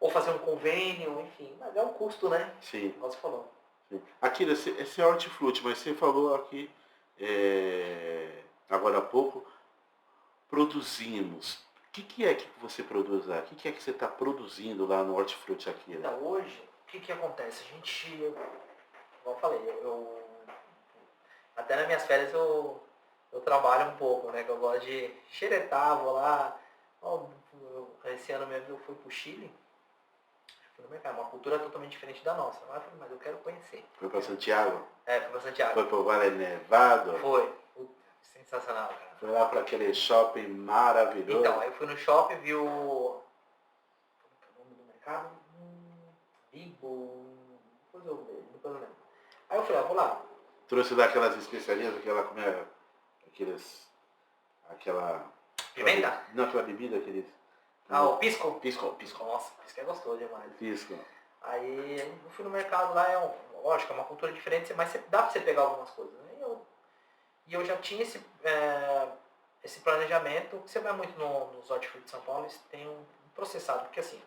ou fazer um convênio, enfim, mas é um custo, né? Sim. Como você falou. Sim. Aqui, esse é hortifruti, mas você falou aqui, agora há pouco, produzimos. O que é que você produz lá? O que é que você está produzindo lá no hortifruti aqui? Então, hoje, o que acontece? A gente, como eu falei, até nas minhas férias eu trabalho um pouco, né? Que eu gosto de xeretar, vou lá. Esse ano mesmo eu fui pro Chile. Fui no mercado, uma cultura totalmente diferente da nossa. Mas eu quero conhecer. Foi para Santiago? Fui para Santiago. Foi para o Vale Nevado? Foi. Sensacional, cara. Foi lá para aquele shopping maravilhoso? Então, aí eu fui no shopping, vi o... Como é o nome do mercado? Bibo... Depois eu lembro. Aí eu falei, vou lá. Trouxe daquelas especiarias, aquela... Pimenta? Não, aquela bebida, aqueles... O pisco? Pisco. Nossa, pisco é gostoso demais. Pisco. Aí eu fui no mercado lá, lógico, é uma cultura diferente, mas dá pra você pegar algumas coisas, né? E eu já tinha esse planejamento, você vai muito nos hortifruti de São Paulo, eles têm um processado, porque assim,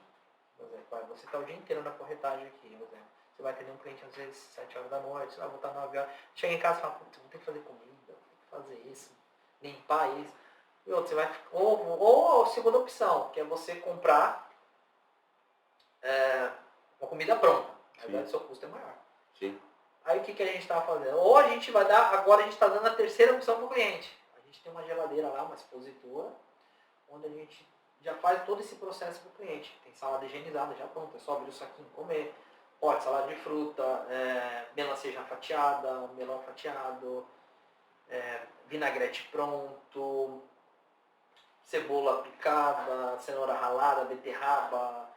por exemplo, você está o dia inteiro na corretagem aqui, por exemplo, você vai atender um cliente às vezes 7 horas da noite, você vai voltar 9 horas, chega em casa e fala, putz, vou ter que fazer comida, vou ter que fazer isso, limpar isso. E outro, você vai, ou a segunda opção, que é você comprar uma comida pronta, na verdade o seu custo é maior. Sim. Aí o que a gente estava fazendo? Ou a gente vai dar, agora a gente está dando a terceira opção para o cliente. A gente tem uma geladeira lá, uma expositora, onde a gente já faz todo esse processo para o cliente. Tem salada higienizada já pronta, é só abrir o saquinho e comer. Pode salada de fruta, melancia já fatiada, melão fatiado, vinagrete pronto, cebola picada, cenoura ralada, beterraba.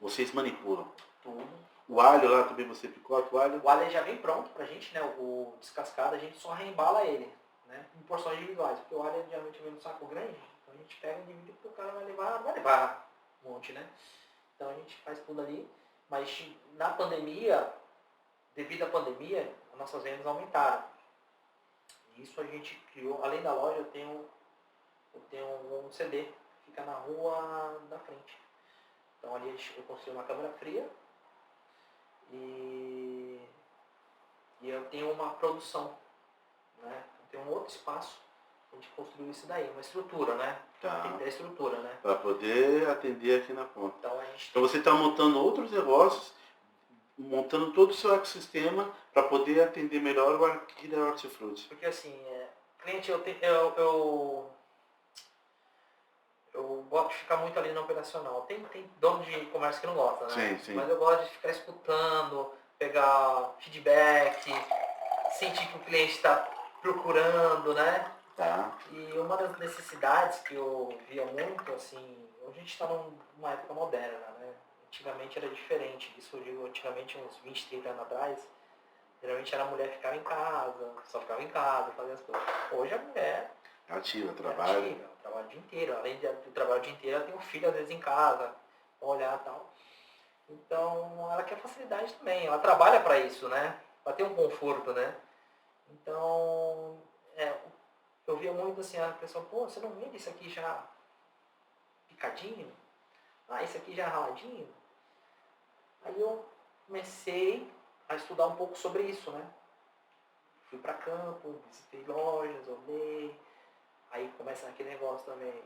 Vocês manipulam? Tudo. O alho lá também você picota o alho? O alho já vem pronto pra gente, né? O descascado, a gente só reembala ele, né? Em porções individuais, porque o alho geralmente vem no saco grande, então a gente pega e divide porque o cara vai levar um monte, né? Então a gente faz tudo ali, mas na pandemia, devido à pandemia, as nossas vendas aumentaram. Isso a gente criou, além da loja, eu tenho um CD, que fica na rua da frente. Então ali eu construí uma câmara fria e eu tenho uma produção, né? Eu tenho um outro espaço, a gente construiu isso daí, uma estrutura, né? Tá. Tem que ter a estrutura, né? Para poder atender aqui na ponta. Então você está montando outros negócios, montando todo o seu ecossistema para poder atender melhor o aqui da Hortifruti. Porque assim, cliente, eu gosto de ficar muito ali no operacional. Tem dono de comércio que não gosta, né? Sim. Mas eu gosto de ficar escutando, pegar feedback, sentir que o cliente está procurando, né? Tá. E uma das necessidades que eu via muito, assim, hoje a gente está numa época moderna, né? Antigamente era diferente. Isso eu digo, antigamente, uns 20, 30 anos atrás, geralmente era a mulher que ficava em casa, só ficava em casa, fazia as coisas. Hoje a mulher Ativa, trabalha. trabalha o dia inteiro. Além do trabalho o dia inteiro, ela tem um filho às vezes em casa, pra olhar e tal. Então ela quer facilidade também. Ela trabalha para isso, né? Para ter um conforto, né? Então, eu via muito assim, a pessoa, pô, você não vende isso aqui já picadinho? Ah, isso aqui já raladinho? Aí eu comecei a estudar um pouco sobre isso, né? Fui para campo, visitei lojas, olhei. Aí começa aquele negócio também,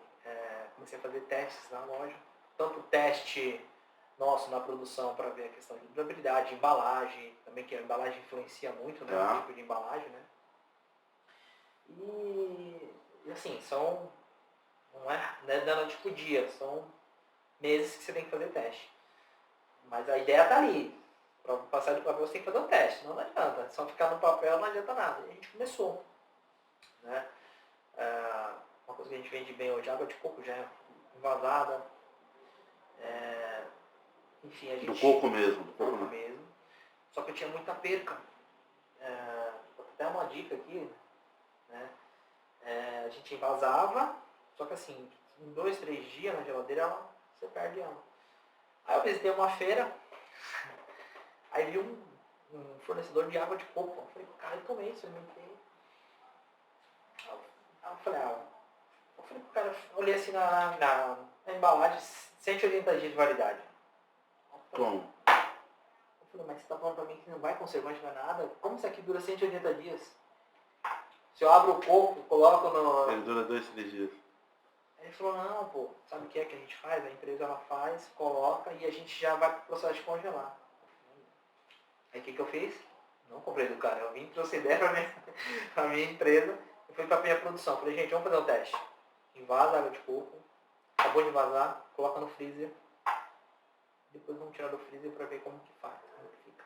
comecei a fazer testes na loja. Tanto teste nosso na produção para ver a questão de durabilidade, embalagem, também que a embalagem influencia muito, né? O tipo de embalagem, né? E assim, não é da noite pro dia, são meses que você tem que fazer teste. Mas a ideia tá ali. Para passar de papel você tem que fazer um teste, não adianta. Só ficar no papel não adianta nada. E a gente começou, né? Uma coisa que a gente vende bem hoje, água de coco já é envasada. Enfim, a gente... Do coco mesmo. Do coco mesmo. Só que eu tinha muita perca. Vou até uma dica aqui, né? A gente envasava, só que assim, em 2, 3 dias na geladeira você perde ela. Aí eu visitei uma feira, aí vi um fornecedor de água de coco. Eu falei, cara, eu tomei, experimentei. Aí eu falei, pro cara, olhei assim na embalagem, 180 dias de validade. Como? Eu falei, mas você tá falando pra mim que não vai conservante, não é nada? Como isso aqui dura 180 dias? Se eu abro o coco, coloco no... Ele dura 2, 3 dias. Aí ele falou, não, pô, sabe o que é que a gente faz? A empresa ela faz, coloca e a gente já vai pro processo de congelar. Aí o que eu fiz? Não comprei do cara, eu vim trouxe ideia pra minha empresa, eu fui pra minha produção. Falei, gente, vamos fazer um teste. Invasa a água de coco, acabou de vazar, coloca no freezer. Depois vamos tirar do freezer para ver como que faz, como que fica.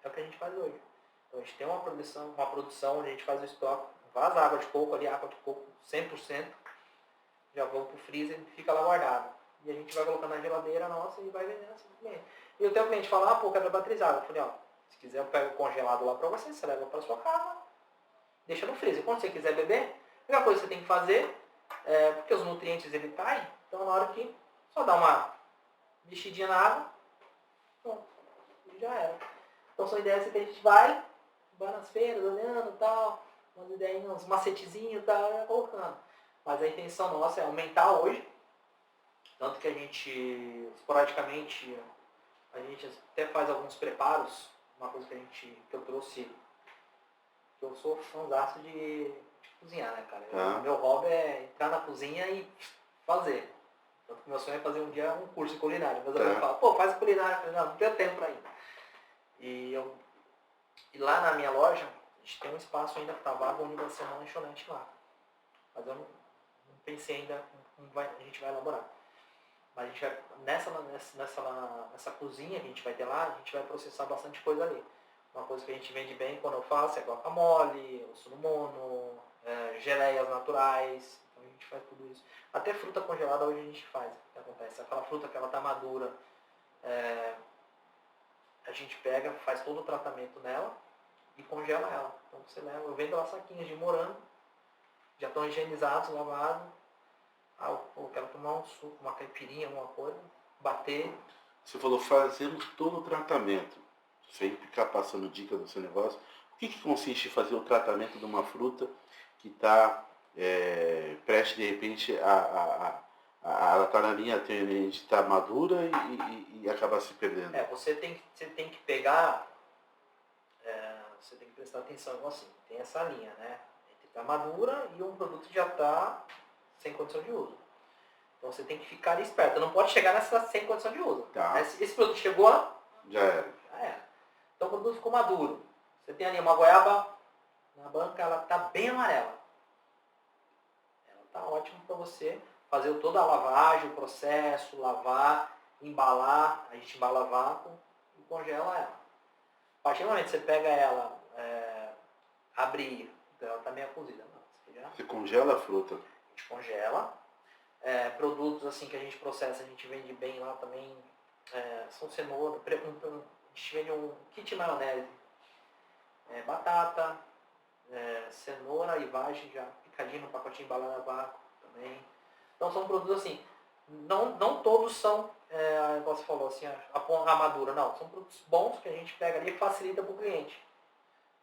É o que a gente faz hoje. Então a gente tem uma produção onde a gente faz o estoque, vaza a água de coco ali, água de coco 100%, já vamos pro freezer e fica lá guardado. E a gente vai colocando na geladeira nossa e vai vendendo assim pro cliente. E até o cliente fala, pô, quero batizado. Eu falei, se quiser eu pego o congelado lá para você leva para sua casa, deixa no freezer. Quando você quiser beber, a primeira coisa que você tem que fazer, porque os nutrientes ele caem, então na hora que só dá uma mexidinha na água, pronto, já era. Então são ideias que a gente vai nas feiras, olhando e tal, umas ideias, uns macetezinhos e tal, colocando. Mas a intenção nossa é aumentar hoje, tanto que a gente, esporadicamente, a gente até faz alguns preparos, uma coisa que eu trouxe, que eu sou fãzaço de cozinhar, né, cara? Meu hobby é entrar na cozinha e fazer. Tanto que meu sonho é fazer um dia um curso de culinária. Meus amigos falam, pô, faz culinária. Eu falei, não tenho tempo pra ir. E lá na minha loja, a gente tem um espaço ainda que tá vago, onde vai ser uma lanchonete lá. Mas eu não pensei ainda como a gente vai elaborar. Mas a gente vai, nessa cozinha que a gente vai ter lá, a gente vai processar bastante coisa ali. Uma coisa que a gente vende bem quando eu faço é guacamole, o surimono, geleias naturais. Então a gente faz tudo isso. Até fruta congelada hoje a gente faz. O que acontece? Aquela fruta que ela tá madura, a gente pega, faz todo o tratamento nela e congela ela. Então você leva, eu vendo lá saquinhos de morango, já estão higienizados, lavados. Eu quero tomar um suco, uma caipirinha, alguma coisa, bater. Você falou, fazemos todo o tratamento, sem ficar passando dicas do seu negócio. O que consiste em fazer o tratamento de uma fruta que está prestes, de repente, ela está na linha de estar madura e acabar se perdendo? Você tem que pegar, você tem que prestar atenção, igual assim, tem essa linha, né? Entre estar madura e um produto que já está sem condição de uso. Então você tem que ficar esperto, não pode chegar nessa sem condição de uso. Tá. Esse produto chegou, já era. Então o produto ficou maduro. Você tem ali uma goiaba na banca, ela está bem amarela. Ela está ótima para você fazer toda a lavagem, o processo, lavar, embalar. A gente embala a vácuo e congela ela. A partir do momento que você pega ela, abrir, então ela está meio cozida. Você congela a fruta? A gente congela. Produtos assim que a gente processa, a gente vende bem lá também. São cenoura, a gente vende um kit maionese. Batata, cenoura e vagem já picadinho no pacotinho embalado a vácuo também. Então são produtos assim, não todos são, como você falou assim, a madura, não. São produtos bons que a gente pega ali e facilita para o cliente.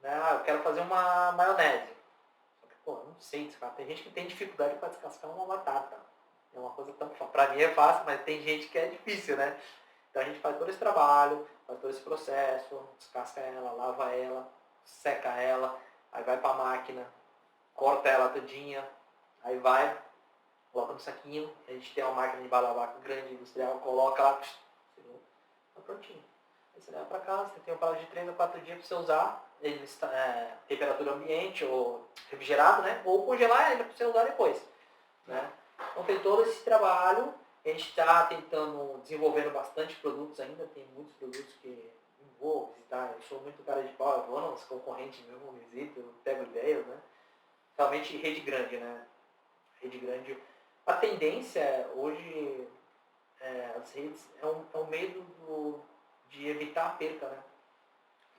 Né? Eu quero fazer uma maionese. Só que, não sei descascar. Tem gente que tem dificuldade para descascar uma batata. É uma coisa tão fácil. Para mim é fácil, mas tem gente que é difícil, né? Então a gente faz todo esse trabalho, faz todo esse processo, descasca ela, lava ela, seca ela, aí vai para a máquina, corta ela todinha, aí vai, coloca no saquinho, a gente tem uma máquina de embalar vácuo grande, industrial, coloca lá, tá prontinho. Aí você leva para casa, você tem um prazo de 3 a 4 dias para você usar, ele está, temperatura ambiente ou refrigerado, né? Ou congelar ele para você usar depois. Né? Então tem todo esse trabalho, a gente está tentando, desenvolvendo bastante produtos ainda, tem muitos produtos que não vou visitar, eu sou muito cara de pau, eu vou nos concorrentes mesmo, visito, eu pego ideias, né? Realmente rede grande, né? Rede grande. A tendência hoje, as redes, é um meio de evitar a perca, né?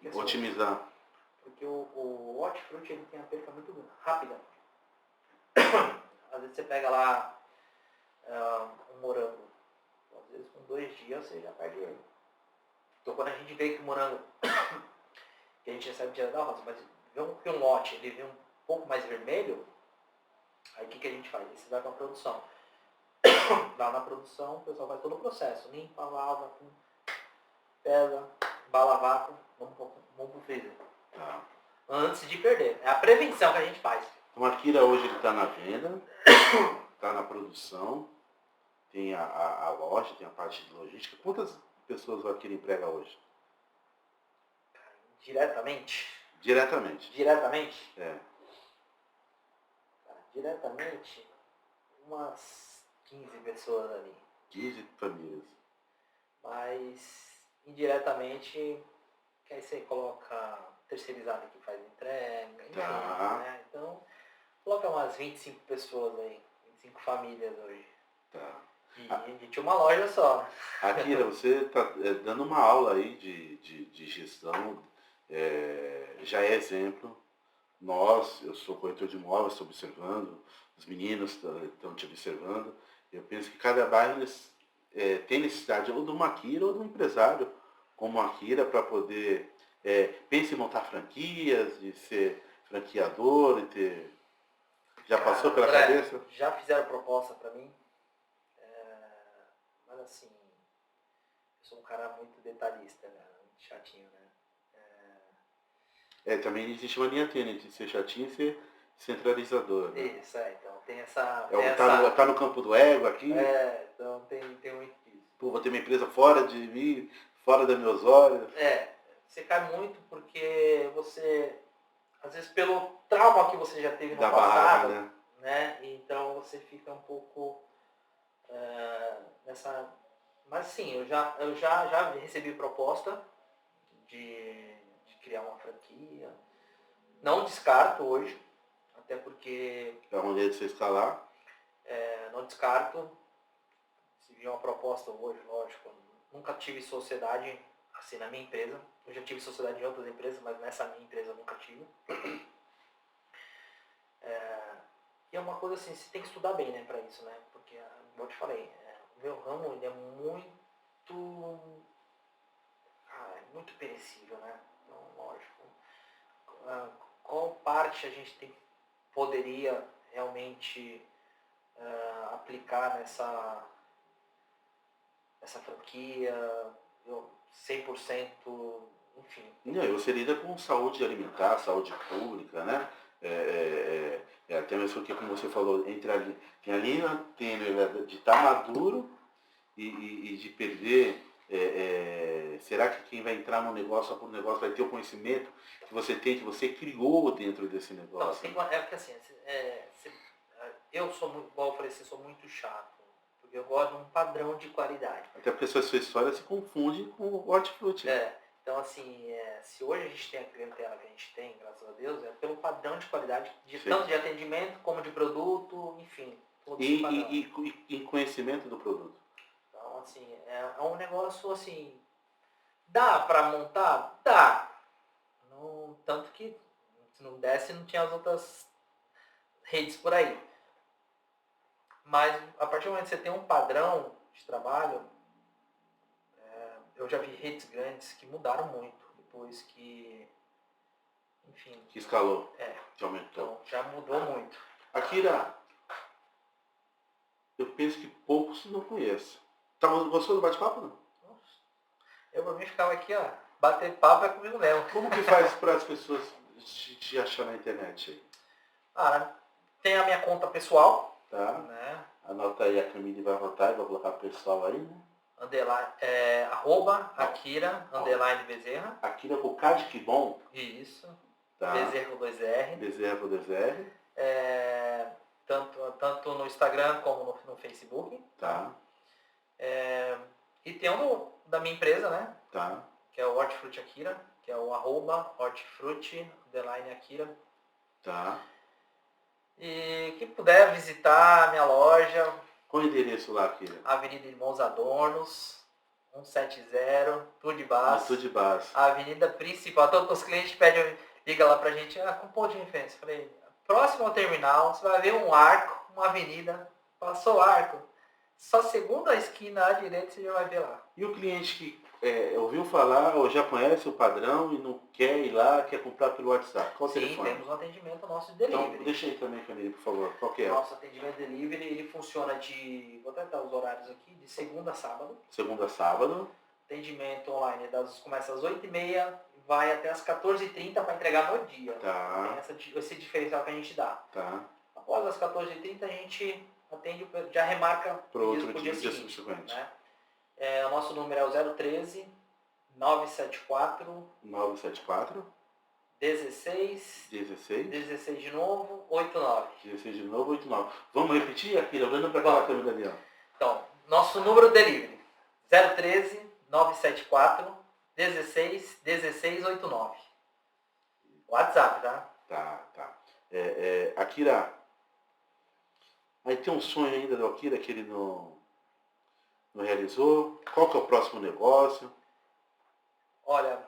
Porque, otimizar. Porque o hortifruti ele tem a perca muito rápida. Às vezes você pega lá um morango, às vezes com 2 dias você já perde ele. Então quando a gente vê que o morango, que a gente recebe dinheiro da roça, mas vê um lote, ele vê um pouco mais vermelho, aí o que a gente faz? Você vai para a produção. Lá na produção o pessoal faz todo o processo, limpa, lava, pesa, embala vácuo, vamos pro freezer. Tá. Antes de perder. É a prevenção que a gente faz. O Akira hoje ele está na venda, está na produção, tem a loja, tem a parte de logística. Quantas pessoas o Akira emprega hoje? Diretamente? Diretamente. Diretamente? Diretamente, umas 15 pessoas ali. 15 famílias. Mas indiretamente, que aí você coloca terceirizado que faz entrega, enfim, né? Então, coloca umas 25 pessoas aí, 25 famílias hoje. Tá. E a gente tinha uma loja só. Akira, você está dando uma aula aí de gestão, já é exemplo. Eu sou corretor de imóveis, estou observando, os meninos estão te observando. Eu penso que cada bairro tem necessidade ou de uma Akira ou de um empresário como a Akira para poder pense em montar franquias, de ser franqueador, e ter... Já passou pela cabeça? Já fizeram proposta para mim, mas assim, eu sou um cara muito detalhista, né? Muito chatinho, né? Também existe uma linha tênue de ser chatinho e ser centralizador. Né? Isso, então tem essa... Tá no campo do ego aqui? Então tem muito disso. Pô, vou ter uma empresa fora de mim, fora dos meus olhos. Você cai muito porque você, às vezes pelo trauma que você já teve no passado, barraca, né? Então você fica um pouco nessa... Mas sim, eu já recebi proposta de criar uma franquia. Não descarto hoje, até porque... É uma maneira de você escalar. Não descarto. Se vier uma proposta hoje, lógico, nunca tive sociedade assim, na minha empresa. Eu já tive sociedade em outras empresas, mas nessa minha empresa eu nunca tive. E é uma coisa assim, você tem que estudar bem, né, para isso, né? Porque, como eu te falei, o meu ramo ele é muito perecível, né? Então, lógico, qual parte a gente poderia realmente aplicar nessa franquia, 100%, enfim. Não, e você lida com saúde alimentar, saúde pública, né? Até mesmo porque, como você falou, tem a linha tênue de estar maduro e de perder. Será que quem vai entrar no negócio vai ter o conhecimento que você tem, que você criou dentro desse negócio? Não, porque assim, eu sou muito, igual eu falei, sou muito chato. Porque eu gosto de um padrão de qualidade. Até porque a sua história se confunde com o hortifruti. Então assim, se hoje a gente tem a clientela que a gente tem, graças a Deus, é pelo padrão de qualidade, tanto de atendimento como de produto, enfim. E conhecimento do produto. Então assim, é um negócio assim, dá para montar? Dá. Tanto que se não desse, não tinha as outras redes por aí. Mas a partir do momento que você tem um padrão de trabalho, eu já vi redes grandes que mudaram muito depois que, enfim... Que escalou, que aumentou. Então, já mudou muito. Akira, eu penso que poucos não conhecem. Gostou do bate-papo, não? Nossa. Eu, pra mim, ficava aqui, ó, bater papo é comigo mesmo. Como que faz para as pessoas te achar na internet aí? Tem a minha conta pessoal. Tá. Né? Anota aí, a Camille vai anotar e vai colocar pessoal aí, né? Akira, Bezerra. Akira com K de que bom? Isso. Tá. Bezerra com 2R. Bezerra com 2R. Tanto no Instagram como no Facebook. Tá. E tem um da minha empresa, né? Tá. Que é o Hortifruti Akira, que é o @hortifruti_Akira. Tá. E quem puder visitar a minha loja. Qual o endereço lá, Akira? Avenida Irmãos Adornos, 170, Tudibás. Tudibás. A avenida principal. Todos os clientes ligam lá pra gente, com ponto de referência. Falei, próximo ao terminal, você vai ver um arco, uma avenida. Passou o arco. Só segunda esquina à direita você já vai ver lá. E o cliente que ouviu falar ou já conhece o padrão e não quer ir lá, quer comprar pelo WhatsApp? Qual o telefone? Sim, temos um atendimento nosso de delivery. Então, deixa aí também, Camille, por favor. Qual que é? Nosso atendimento delivery, ele funciona vou até dar os horários aqui, de segunda a sábado. Segunda a sábado. Atendimento online começa às 8h30 e vai até às 14h30 para entregar no dia. Tá. Tem esse diferencial que a gente dá. Tá. Após as 14h30 a gente atende, já remarca pro outro dia seguinte. Né? O nosso número é o 013 974 16 de novo 89. 16 de novo 89. Vamos repetir, Akira, olhando para aquela câmera ali, ó. Então, nosso número delivery 013 974 16 89. WhatsApp, tá? Tá. Akira, aí tem um sonho ainda do Akira que ele não realizou? Qual que é o próximo negócio? Olha,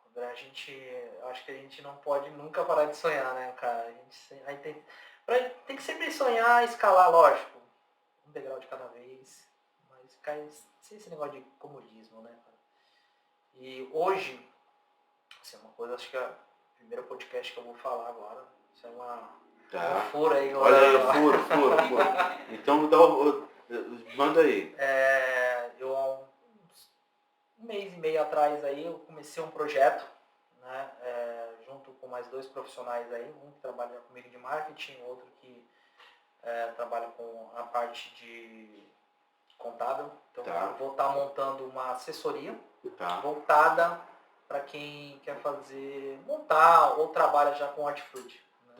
André, acho que a gente não pode nunca parar de sonhar, né, cara? Tem que sempre sonhar, escalar, lógico, um degrau de cada vez, mas cair sem esse negócio de comodismo, né, cara? E hoje, assim, uma coisa, acho que é o primeiro podcast que eu vou falar agora, isso é uma fura aí. Olha aí, fura. Então, manda aí. Eu há um mês e meio atrás aí, eu comecei um projeto, né, junto com mais 2 profissionais aí, um que trabalha comigo de marketing, outro que trabalha com a parte de contábil. Então eu vou estar montando uma assessoria voltada para quem quer montar ou trabalha já com hortifruti. Né?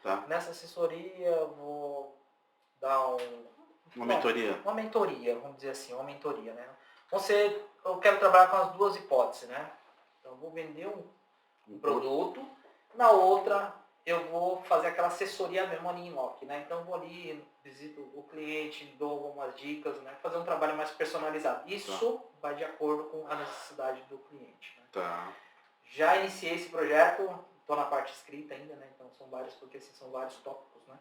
Tá. Nessa assessoria eu vou dar uma mentoria. Uma mentoria, vamos dizer assim, uma mentoria, né? Eu quero trabalhar com as 2 hipóteses, né? Então eu vou vender um produto, na outra eu vou fazer aquela assessoria mesmo ali em loco, né? Então eu vou ali, visito o cliente, dou algumas dicas, né? Fazer um trabalho mais personalizado. Isso vai de acordo com a necessidade do cliente, né? Tá. Já iniciei esse projeto, estou na parte escrita ainda, né? Então são vários, porque assim, são vários tópicos, né?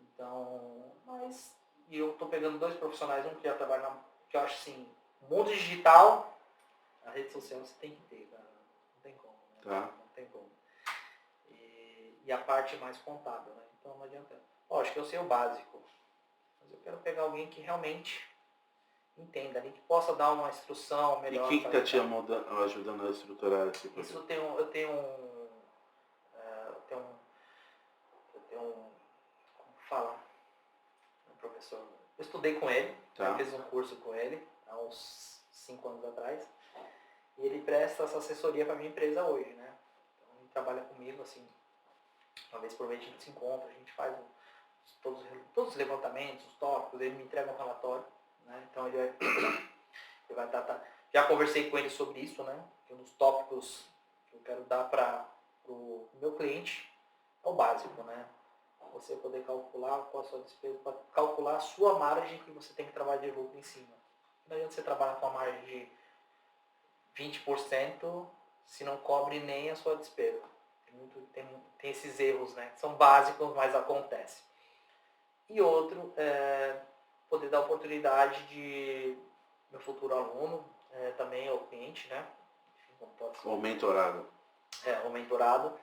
Então, mas e eu estou pegando 2 profissionais, um que já trabalha que eu acho assim, mundo digital, a rede social você tem que ter, cara. Não tem como, né? Tá. Não tem como. E a parte mais contábil, né? Então não adianta. Lógico, eu sei o básico, mas eu quero pegar alguém que realmente entenda ali, que possa dar uma instrução melhor. E quem que tá te ajudando a estruturar esse projeto? Isso eu tenho um, como fala, um professor. Eu estudei com ele, Tá. eu fiz um curso com ele há uns 5 anos atrás. E ele presta essa assessoria para minha empresa hoje, né? Então ele trabalha comigo, assim, uma vez por mês a gente se encontra, a gente faz todos os levantamentos, os tópicos, ele me entrega um relatório, né? Então ele vai tratar. Já conversei com ele sobre isso, né? Que um dos tópicos que eu quero dar para o meu cliente é o básico, né? Você poder calcular qual a sua despesa, para calcular a sua margem que você tem que trabalhar de lucro em cima. Não adianta você trabalhar com a margem de 20% se não cobre nem a sua despesa. Tem esses erros, né? Que são básicos, mas acontece. E outro é poder dar oportunidade de meu futuro aluno, também ao cliente, né? Ou mentorado. O mentorado,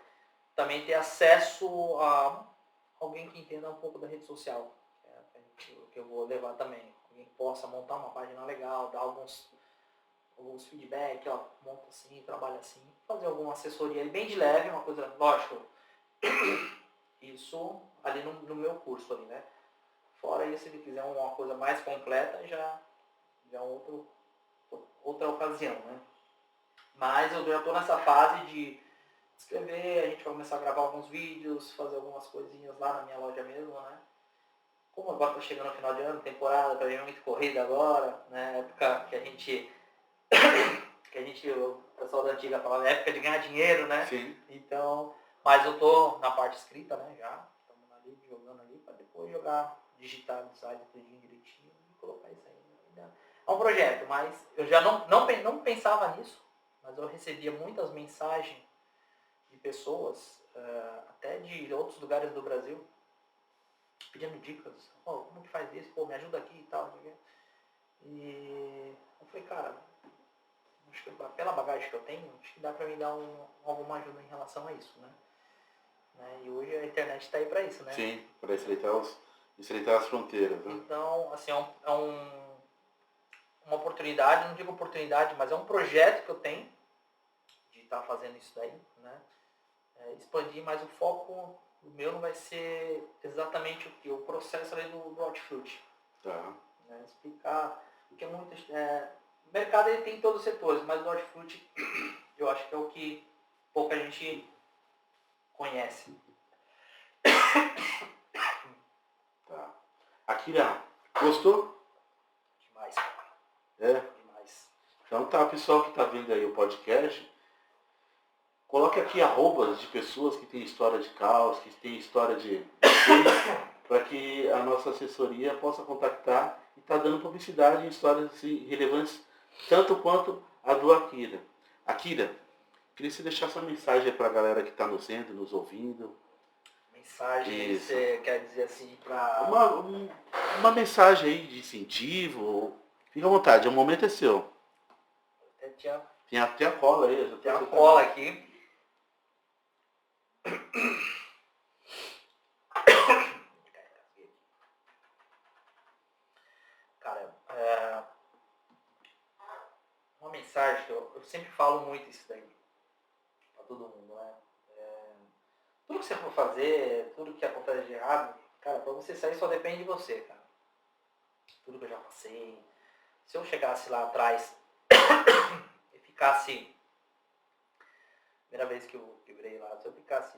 também ter acesso a alguém que entenda um pouco da rede social. Que eu vou levar também. Alguém que possa montar uma página legal, dar alguns feedback, ó, monta assim, trabalha assim, fazer alguma assessoria bem de leve, uma coisa, lógico, isso ali no meu curso ali, né? Fora isso, se ele quiser uma coisa mais completa, já é outra ocasião, né? Mas eu já estou nessa fase de escrever, a gente vai começar a gravar alguns vídeos, fazer algumas coisinhas lá na minha loja mesmo, né? Como agora está chegando no final de ano, temporada, para mim é muito corrida agora, né? Época que a gente, o pessoal da antiga falava, época de ganhar dinheiro, né? Sim. Então, mas eu tô na parte escrita, né? Já, estamos ali jogando ali, para depois jogar, digitar no site tudinho direitinho e colocar isso aí. É um projeto, mas eu já não pensava nisso, mas eu recebia muitas mensagens de pessoas, até de outros lugares do Brasil, pedindo dicas. Como que faz isso? Pô, me ajuda aqui e tal. E eu falei, cara, acho que pela bagagem que eu tenho, acho que dá pra me dar alguma ajuda em relação a isso, né? E hoje a internet está aí para isso, né? Sim, para estreitar as fronteiras, né? Então, assim, uma oportunidade, não digo oportunidade, mas é um projeto que eu tenho de estar fazendo isso daí, né? Expandir, mas o foco meu não vai ser exatamente o processo ali do hortifruti. Tá. Né? Explicar, porque o mercado ele tem todos os setores, mas o hortifruti eu acho que é o que pouca gente conhece. Tá. Akira, gostou? Demais, cara. É? Demais. Então tá, pessoal que tá vendo aí o podcast, coloque aqui arrobas de pessoas que têm história de caos, que têm história de para que a nossa assessoria possa contactar e estar dando publicidade em histórias assim, relevantes, tanto quanto a do Akira. Akira, queria que você deixasse uma mensagem para a galera que está nos vendo, nos ouvindo. Mensagem, Isso. você quer dizer assim, para... Uma mensagem aí de incentivo. Fica à vontade, o momento é seu. Tem até a cola aí. Tem a cola aqui. Cara, uma mensagem que eu sempre falo muito isso daí pra todo mundo, né? Tudo que você for fazer, tudo que acontece de errado, cara, pra você sair só depende de você, cara. Tudo que eu já passei. Se eu chegasse lá atrás e ficasse... Primeira vez que eu quebrei lá, se eu ficasse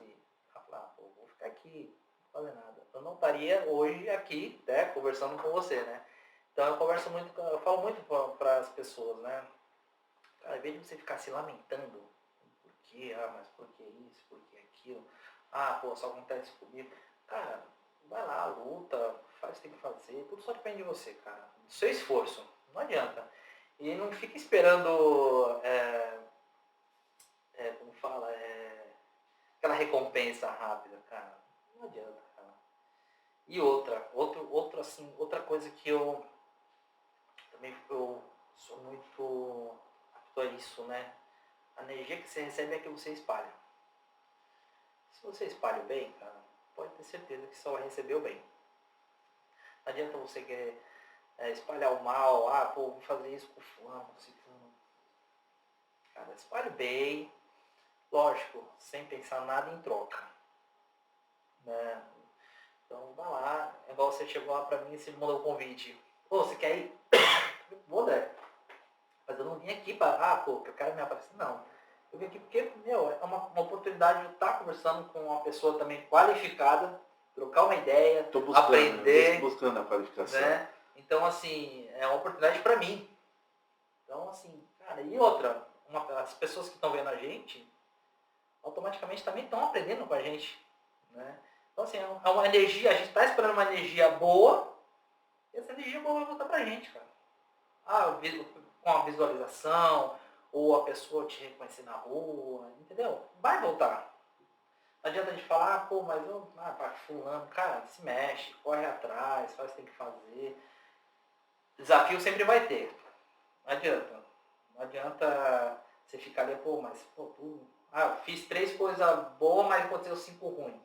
a falar, pô, vou ficar aqui, não fazer nada. Eu não estaria hoje aqui, né, conversando com você, né? Então eu falo muito para as pessoas, né? Cara, ao invés de você ficar se lamentando, por quê? Mas por que isso, por que aquilo? pô, só acontece comigo. Cara, vai lá, luta, faz o que tem que fazer, tudo só depende de você, cara. Do seu esforço, não adianta. E não fica esperando, como fala, aquela recompensa rápida, cara. Não adianta, cara. E outra coisa que eu também eu sou muito apto a isso, né? A energia que você recebe é que você espalha. Se você espalha o bem, cara, pode ter certeza que só vai receber o bem. Não adianta você querer espalhar o mal, vou fazer isso com fulano, com ciclano. Cara, espalhe o bem, lógico, sem pensar nada em troca. Né? Então, vai lá, é igual você chegou lá pra mim e você me mandou o convite. Pô, você quer ir? Vou, André. Mas eu não vim aqui pra, que eu quero me aparecer, não. Eu vim aqui porque, é uma oportunidade de estar conversando com uma pessoa também qualificada, trocar uma ideia, aprender. Buscando a qualificação. Né? Então, assim, é uma oportunidade pra mim. Então, assim, cara, e outra, as pessoas que estão vendo a gente, automaticamente também estão aprendendo com a gente. Né? Então, assim, é uma energia, a gente está esperando uma energia boa, e essa energia boa vai voltar pra gente, cara. Com a visualização, ou a pessoa te reconhecer na rua, entendeu? Vai voltar. Não adianta a gente falar, mas fulano, cara, se mexe, corre atrás, faz o que tem que fazer. Desafio sempre vai ter. Não adianta. Não adianta você ficar ali, fiz 3 coisas boas, mas aconteceu 5 ruins.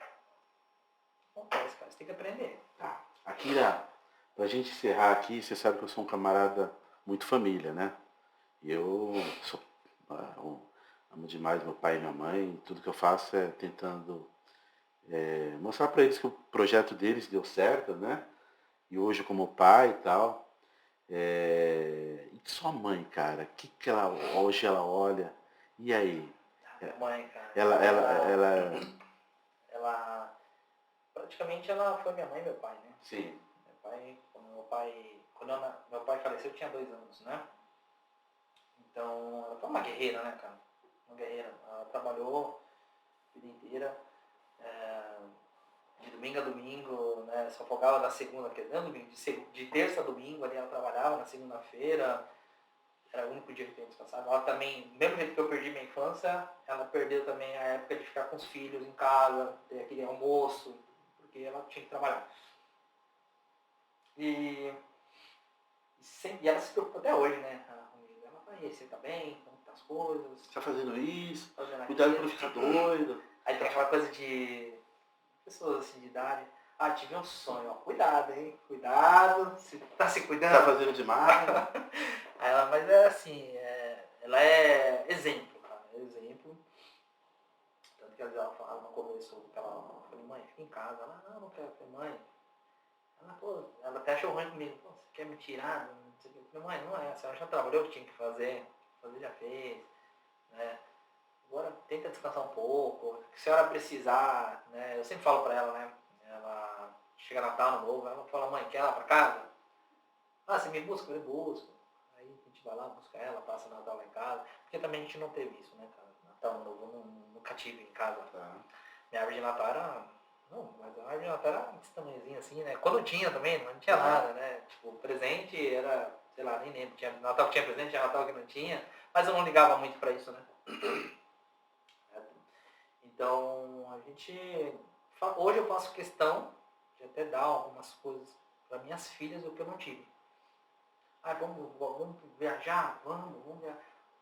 Acontece, cara, você tem que aprender. Tá. Akira, pra gente encerrar aqui, você sabe que eu sou um camarada muito família, né? E eu amo demais meu pai e minha mãe. Tudo que eu faço é tentando mostrar para eles que o projeto deles deu certo, né? E hoje como pai e tal. E sua mãe, cara, que ela hoje ela olha? E aí? Minha mãe, cara. Ela praticamente ela foi minha mãe e meu pai, né? Sim. Quando meu pai faleceu, eu tinha 2 anos, né? Então, ela foi uma guerreira, né, cara? Uma guerreira. Ela trabalhou a vida inteira, de domingo a domingo, né? Só folgava da segunda, de terça a domingo ali ela trabalhava, na segunda-feira, era o único dia que eu descansava. Ela também, do mesmo jeito que eu perdi minha infância, ela perdeu também a época de ficar com os filhos em casa, ter aquele almoço, porque ela tinha que trabalhar. E ela se preocupa até hoje, né? Ela vai, você tá bem? Como tá as coisas? Tá fazendo isso? Cuidado pra não ficar doido. Aí tem aquela coisa de pessoas assim de idade. Tive um sonho, cuidado, hein? Cuidado, tá se cuidando. Tá fazendo demais. Mas é assim, ela é exemplo, cara, exemplo. Tanto que ela falava no começo, eu falei, mãe, fica em casa. Ela, não quero. Eu falei, mãe, ela até achou ruim comigo. Você quer me tirar? Não sei o que. Eu falei, mãe, não é, a senhora já trabalhou o que tinha que fazer já fez, né? Agora tenta descansar um pouco, se a senhora precisar, né? Eu sempre falo pra ela, né? Ela chega Natal, Ano Novo, ela fala, mãe, quer ir lá pra casa? Você me busca? Eu busco. Aí a gente vai lá, busca ela, passa o Natal lá em casa. Porque também a gente não teve isso, né, cara? Natal, Ano Novo, eu nunca tive em casa. Tá. Minha árvore de Natal era... Não, mas a árvore de Natal era desse tamanhozinho assim, né? Quando tinha também, não tinha nada, né? Tipo, presente era, sei lá, nem lembro. Tinha Natal que tinha presente, tinha Natal que não tinha. Mas eu não ligava muito pra isso, né? Então, a gente... Hoje eu faço questão de até dar algumas coisas para minhas filhas, o que eu não tive. Vamos viajar? Vamos viajar.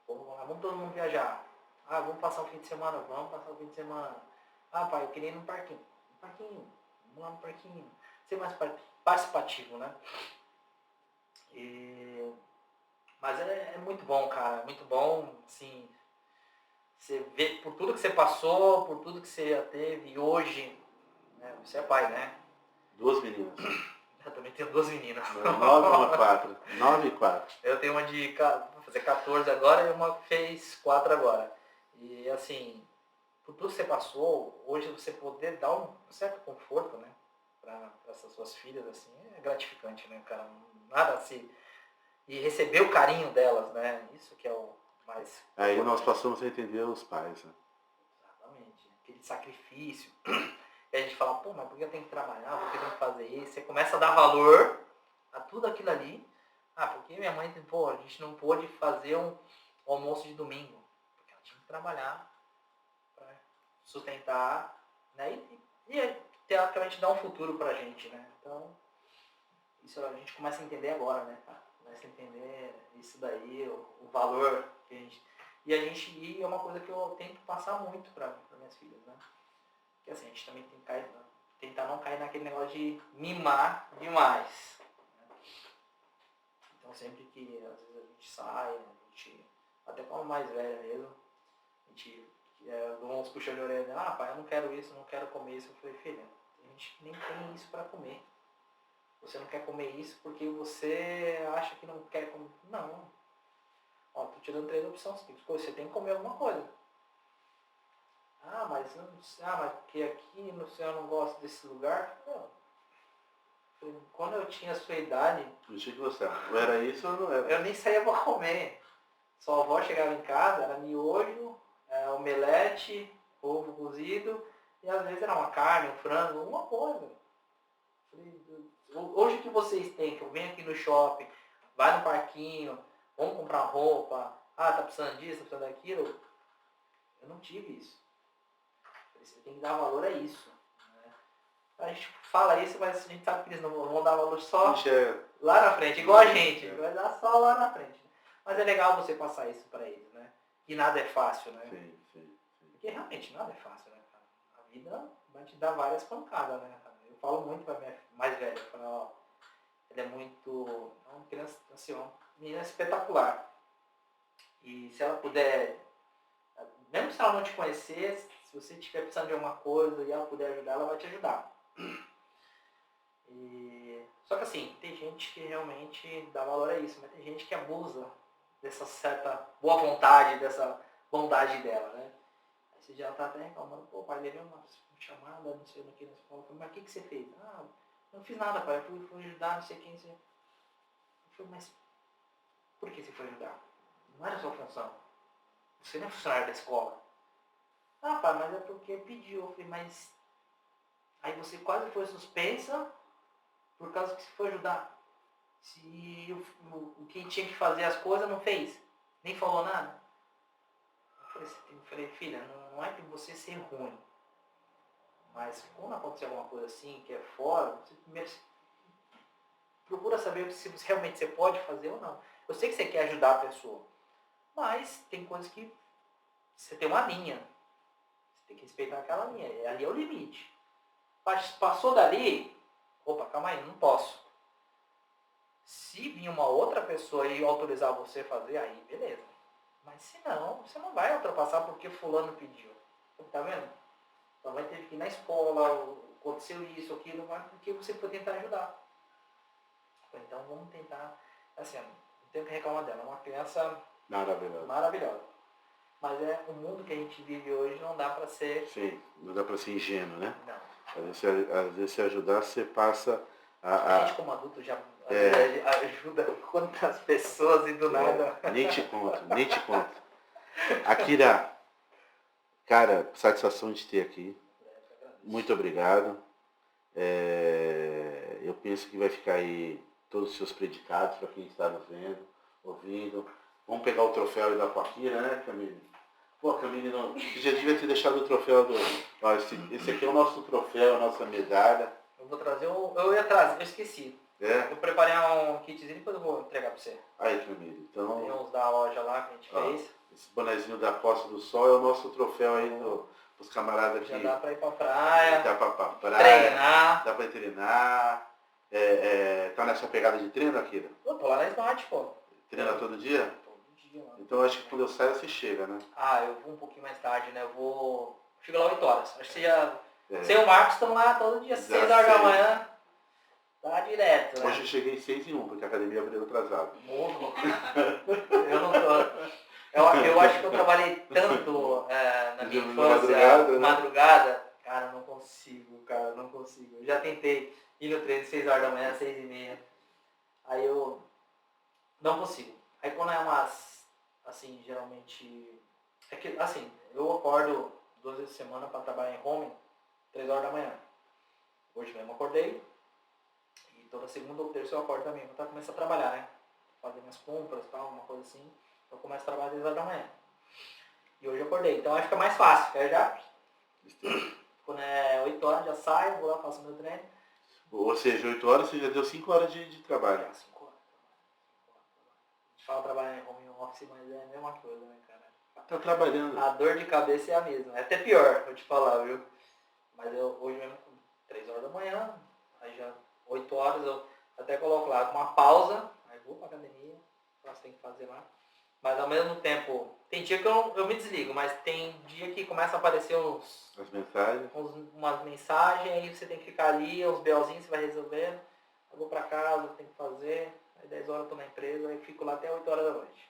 Vamos todo mundo viajar. Vamos passar o fim de semana? Vamos passar o fim de semana. Pai, eu queria ir no parquinho. Vamos lá no parquinho. Ser mais participativo, né? Mas é muito bom, cara. É muito bom, assim... Você vê por tudo que você passou, por tudo que você já teve, e hoje, né, você é pai, né? 2 meninas. Eu também tenho 2 meninas. 9 e 4. 9 e 4. Eu tenho uma vou fazer 14 agora e uma que fez 4 agora. E assim, por tudo que você passou, hoje você poder dar um certo conforto, né? Para essas suas filhas, assim, é gratificante, né, cara? Nada assim. E receber o carinho delas, né? Isso que é o mais... Aí nós passamos a entender os pais, né? Exatamente. aquele sacrifício. E a gente fala, pô, mas por que eu tenho que trabalhar? Por que eu tenho que fazer isso? Você começa a dar valor a tudo aquilo ali. Ah, porque minha mãe, pô, a gente não pôde fazer um almoço de domingo. Porque ela tinha que trabalhar para sustentar, né? E teoricamente dar um futuro pra gente, né? Então, isso a gente começa a entender agora, né, cara? Começa a entender isso daí, o valor que a gente... E é uma coisa que eu tento passar muito para minhas filhas, né? Que assim, a gente também tem que tentar não cair naquele negócio de mimar demais. Né? Então sempre que às vezes a gente sai, a gente, até quando mais velha mesmo, a gente dou uns puxões de orelha, ah pai, eu não quero isso, não quero comer isso. Eu falei, filha, a gente nem tem isso para comer. Você não quer comer isso porque você acha que não quer comer. Não. Ó, tô te dando 3 opções. Você tem que comer alguma coisa. Ah, mas porque aqui no céu eu não gosto desse lugar. Não. Quando eu tinha a sua idade... Não tinha que gostar. Não era isso ou não era? Eu nem saía pra comer. Sua avó chegava em casa, era miojo, omelete, ovo cozido, e às vezes era uma carne, um frango, alguma coisa. Hoje que vocês têm, que eu venho aqui no shopping, vai no parquinho, vamos comprar roupa, tá precisando disso, tá precisando daquilo, eu não tive isso. Você tem que dar valor a isso. Né? A gente fala isso, mas a gente sabe que eles não vão dar valor só lá na frente, igual a gente, vai dar só lá na frente. Mas é legal você passar isso para eles, né? E nada é fácil, né? Sim. Porque realmente nada é fácil, né, cara? A vida vai te dar várias pancadas, né, cara? Eu falo muito pra minha mais velha, eu falo, ó, ela é uma criança, assim, uma menina espetacular. E se ela puder, mesmo se ela não te conhecer, se você estiver precisando de alguma coisa e ela puder ajudar, ela vai te ajudar. Só que assim, tem gente que realmente dá valor a isso, mas tem gente que abusa dessa certa boa vontade, dessa bondade dela, né? Aí você já tá até reclamando, pô pai, levei uma chamada, não sei o que, na escola, mas o que você fez? Ah, não fiz nada, pai, eu fui ajudar, não sei quem, não sei. Eu falei, mas por que você foi ajudar? Não era sua função. Você não é funcionário da escola. Ah, pai, mas é porque pediu. Eu falei, mas aí você quase foi suspensa por causa que você foi ajudar. Se o que tinha que fazer as coisas não fez, nem falou nada. Eu falei, filha, não é que você ser ruim, mas quando acontecer alguma coisa assim, que é fora, você primeiro procura saber se realmente você pode fazer ou não. Eu sei que você quer ajudar a pessoa, mas tem coisas que você tem uma linha. Você tem que respeitar aquela linha, ali é o limite. Passou dali, opa, calma aí, não posso. Se vir uma outra pessoa e autorizar você a fazer, aí beleza. Mas se não, você não vai ultrapassar porque fulano pediu. Tá vendo? Então vai ter que ir na escola, aconteceu isso, aquilo, porque você pode tentar ajudar. Então vamos tentar, assim, não tenho que reclamar dela, é uma criança maravilhosa. Mas o mundo que a gente vive hoje não dá pra ser... Sim, não dá pra ser ingênuo, né? Não. Às vezes se ajudar, você passa a gente como adulto já ajuda quantas pessoas e do nada... Nem te conto. Akira, cara, satisfação de ter aqui. Muito obrigado. Eu penso que vai ficar aí todos os seus predicados para quem está nos vendo, ouvindo. Vamos pegar o troféu e dar para a Akira, né, Camille? Pô, Camille, já devia ter deixado o troféu do... Ó, esse aqui é o nosso troféu, a nossa medalha. Eu vou trazer eu ia trazer, eu esqueci. Eu preparei um kitzinho e depois eu vou entregar para você. Aí, Camille, então... Tem uns da loja lá que a gente fez. Esse bonezinho da Costa do Sol é o nosso troféu aí dos camaradas aqui. Já dá pra ir pra praia. Dá pra praia. Treinar. Dá pra treinar. Tá nessa pegada de treino, Akira? Eu tô lá na Smart, pô. Treina todo dia? Todo dia, mano. Então acho que quando eu saio você chega, né? Eu vou um pouquinho mais tarde, né? Chego lá 8 horas. Acho que você já... Você e o Marcos estão lá todo dia, 6 horas da manhã. Tá direto, né? Hoje eu cheguei 6h01, porque a academia abriu atrasado. Eu não tô... Eu acho que eu trabalhei tanto na minha infância, madrugada. Cara, não consigo. Eu já tentei ir no treino 6 horas da manhã, 6h30. Aí eu não consigo. Aí quando é umas, assim, geralmente... É que, assim, eu acordo 2 vezes por semana para trabalhar em home, 3 horas da manhã. Hoje mesmo acordei, e toda segunda ou terça eu acordo também, para começar a trabalhar, né? Fazer minhas compras e tal, alguma coisa assim. Eu começo a trabalhar às 10 horas da manhã. E hoje eu acordei, então aí fica mais fácil, que aí já... Quando é 8 horas já saio, vou lá, faço meu treino. Ou seja, 8 horas você já deu 5 horas de trabalho. 5 horas. A gente fala trabalhar em home office, mas é a mesma coisa, né, cara? Tá trabalhando. A dor de cabeça é a mesma. É até pior, vou te falar, viu? Mas eu hoje mesmo, 3 horas da manhã, aí já 8 horas eu até coloco lá uma pausa, aí vou pra academia, faço o que tem que fazer lá. Mas ao mesmo tempo, tem dia que eu me desligo, mas tem dia que começa a aparecer As mensagens. umas mensagens, aí você tem que ficar ali, uns BOzinhos você vai resolvendo. Eu vou pra casa, tenho que fazer, aí 10 horas eu tô na empresa, aí fico lá até 8 horas da noite.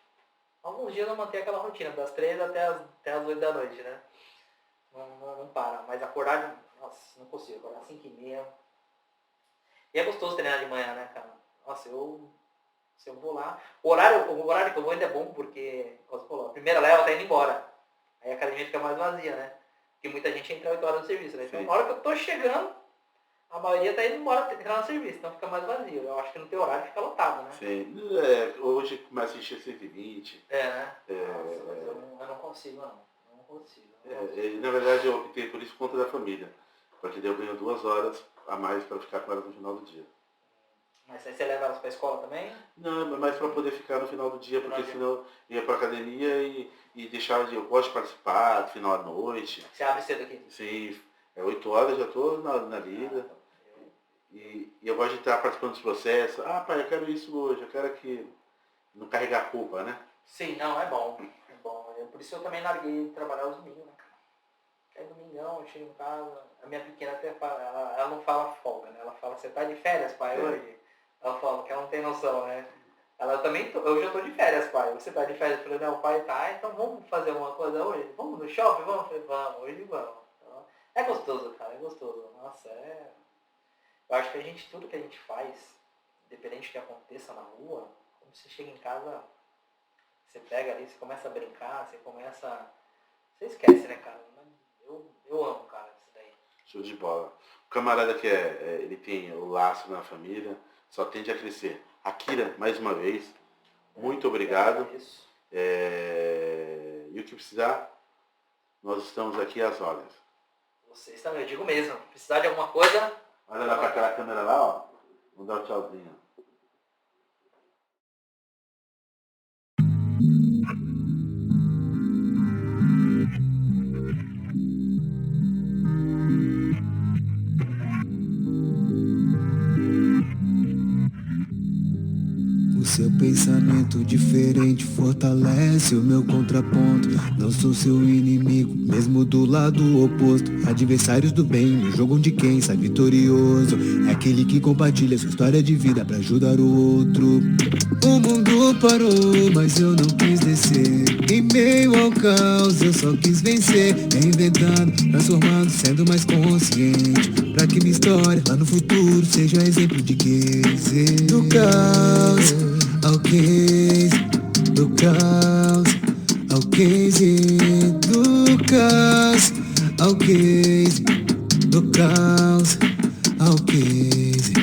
Alguns dias eu mantenho aquela rotina, das 3 até as 8 da noite, né? Não para, mas acordar, nossa, não consigo, acordar 5h30. E é gostoso treinar de manhã, né, cara? Nossa, se eu vou lá... O horário que eu vou ainda é bom, porque, como você falou, a primeira leva tá indo embora. Aí a academia fica mais vazia, né? Porque muita gente entra 8 horas no serviço, né? Então, na hora que eu tô chegando, a maioria tá indo embora entrar no serviço, então fica mais vazio. Eu acho que no teu horário fica lotado, né? Sim. Hoje começa a encher 120. Né? Nossa, mas eu não consigo, não. Não consigo. Na verdade, eu optei por isso por conta da família. Porque daí eu ganho 2 horas a mais para ficar com elas no final do dia. Mas aí você leva elas pra escola também? Não, mas para poder ficar no final do dia, porque senão eu ia para academia e deixar eu gosto de participar no final da noite. Você abre cedo aqui? Sim, 8 horas já estou na lida. E eu gosto de estar participando dos processos. Ah, pai, eu quero isso hoje, eu quero aquilo. Não carregar a culpa, né? Sim, não, é bom. É bom. Por isso eu também larguei de trabalhar os domingos, né, cara? É domingão, eu chego em casa. A minha pequena até fala, ela não fala folga, né? Ela fala, você tá de férias, pai, hoje? Ela fala que ela não tem noção, né? Ela também, eu já tô de férias, pai. Você tá de férias? Eu falei, não, o pai tá, então vamos fazer uma coisa hoje? Vamos no shopping? Vamos? Eu falei, vamos, hoje vamos. Então, é gostoso, cara, é gostoso. Nossa, eu acho que tudo que a gente faz, independente do que aconteça na rua, quando você chega em casa, você pega ali, você começa a brincar, você esquece, né, cara? Eu amo, cara, isso daí. Show de bola. O camarada que ele tem o laço na família, só tende a crescer. Akira, mais uma vez, muito obrigado. E o que precisar, nós estamos aqui às ordens. Vocês também, eu digo mesmo. Precisar de alguma coisa... Olha lá para aquela câmera lá, ó. Vamos dar um tchauzinho. O seu pensamento diferente fortalece o meu contraponto. Não sou seu inimigo, mesmo do lado oposto. Adversários do bem, no jogo onde quem sai vitorioso é aquele que compartilha sua história de vida pra ajudar o outro. O mundo parou, mas eu não quis descer. Em meio ao caos, eu só quis vencer. Reinventando, transformando, sendo mais consciente, pra que minha história lá no futuro seja exemplo de case. Do caos ao case, do caos ao case, do caos ao case, do caos ao case,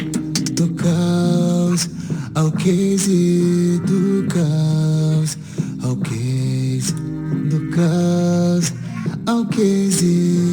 do caos ao case, do caos ao case, do caos ao case.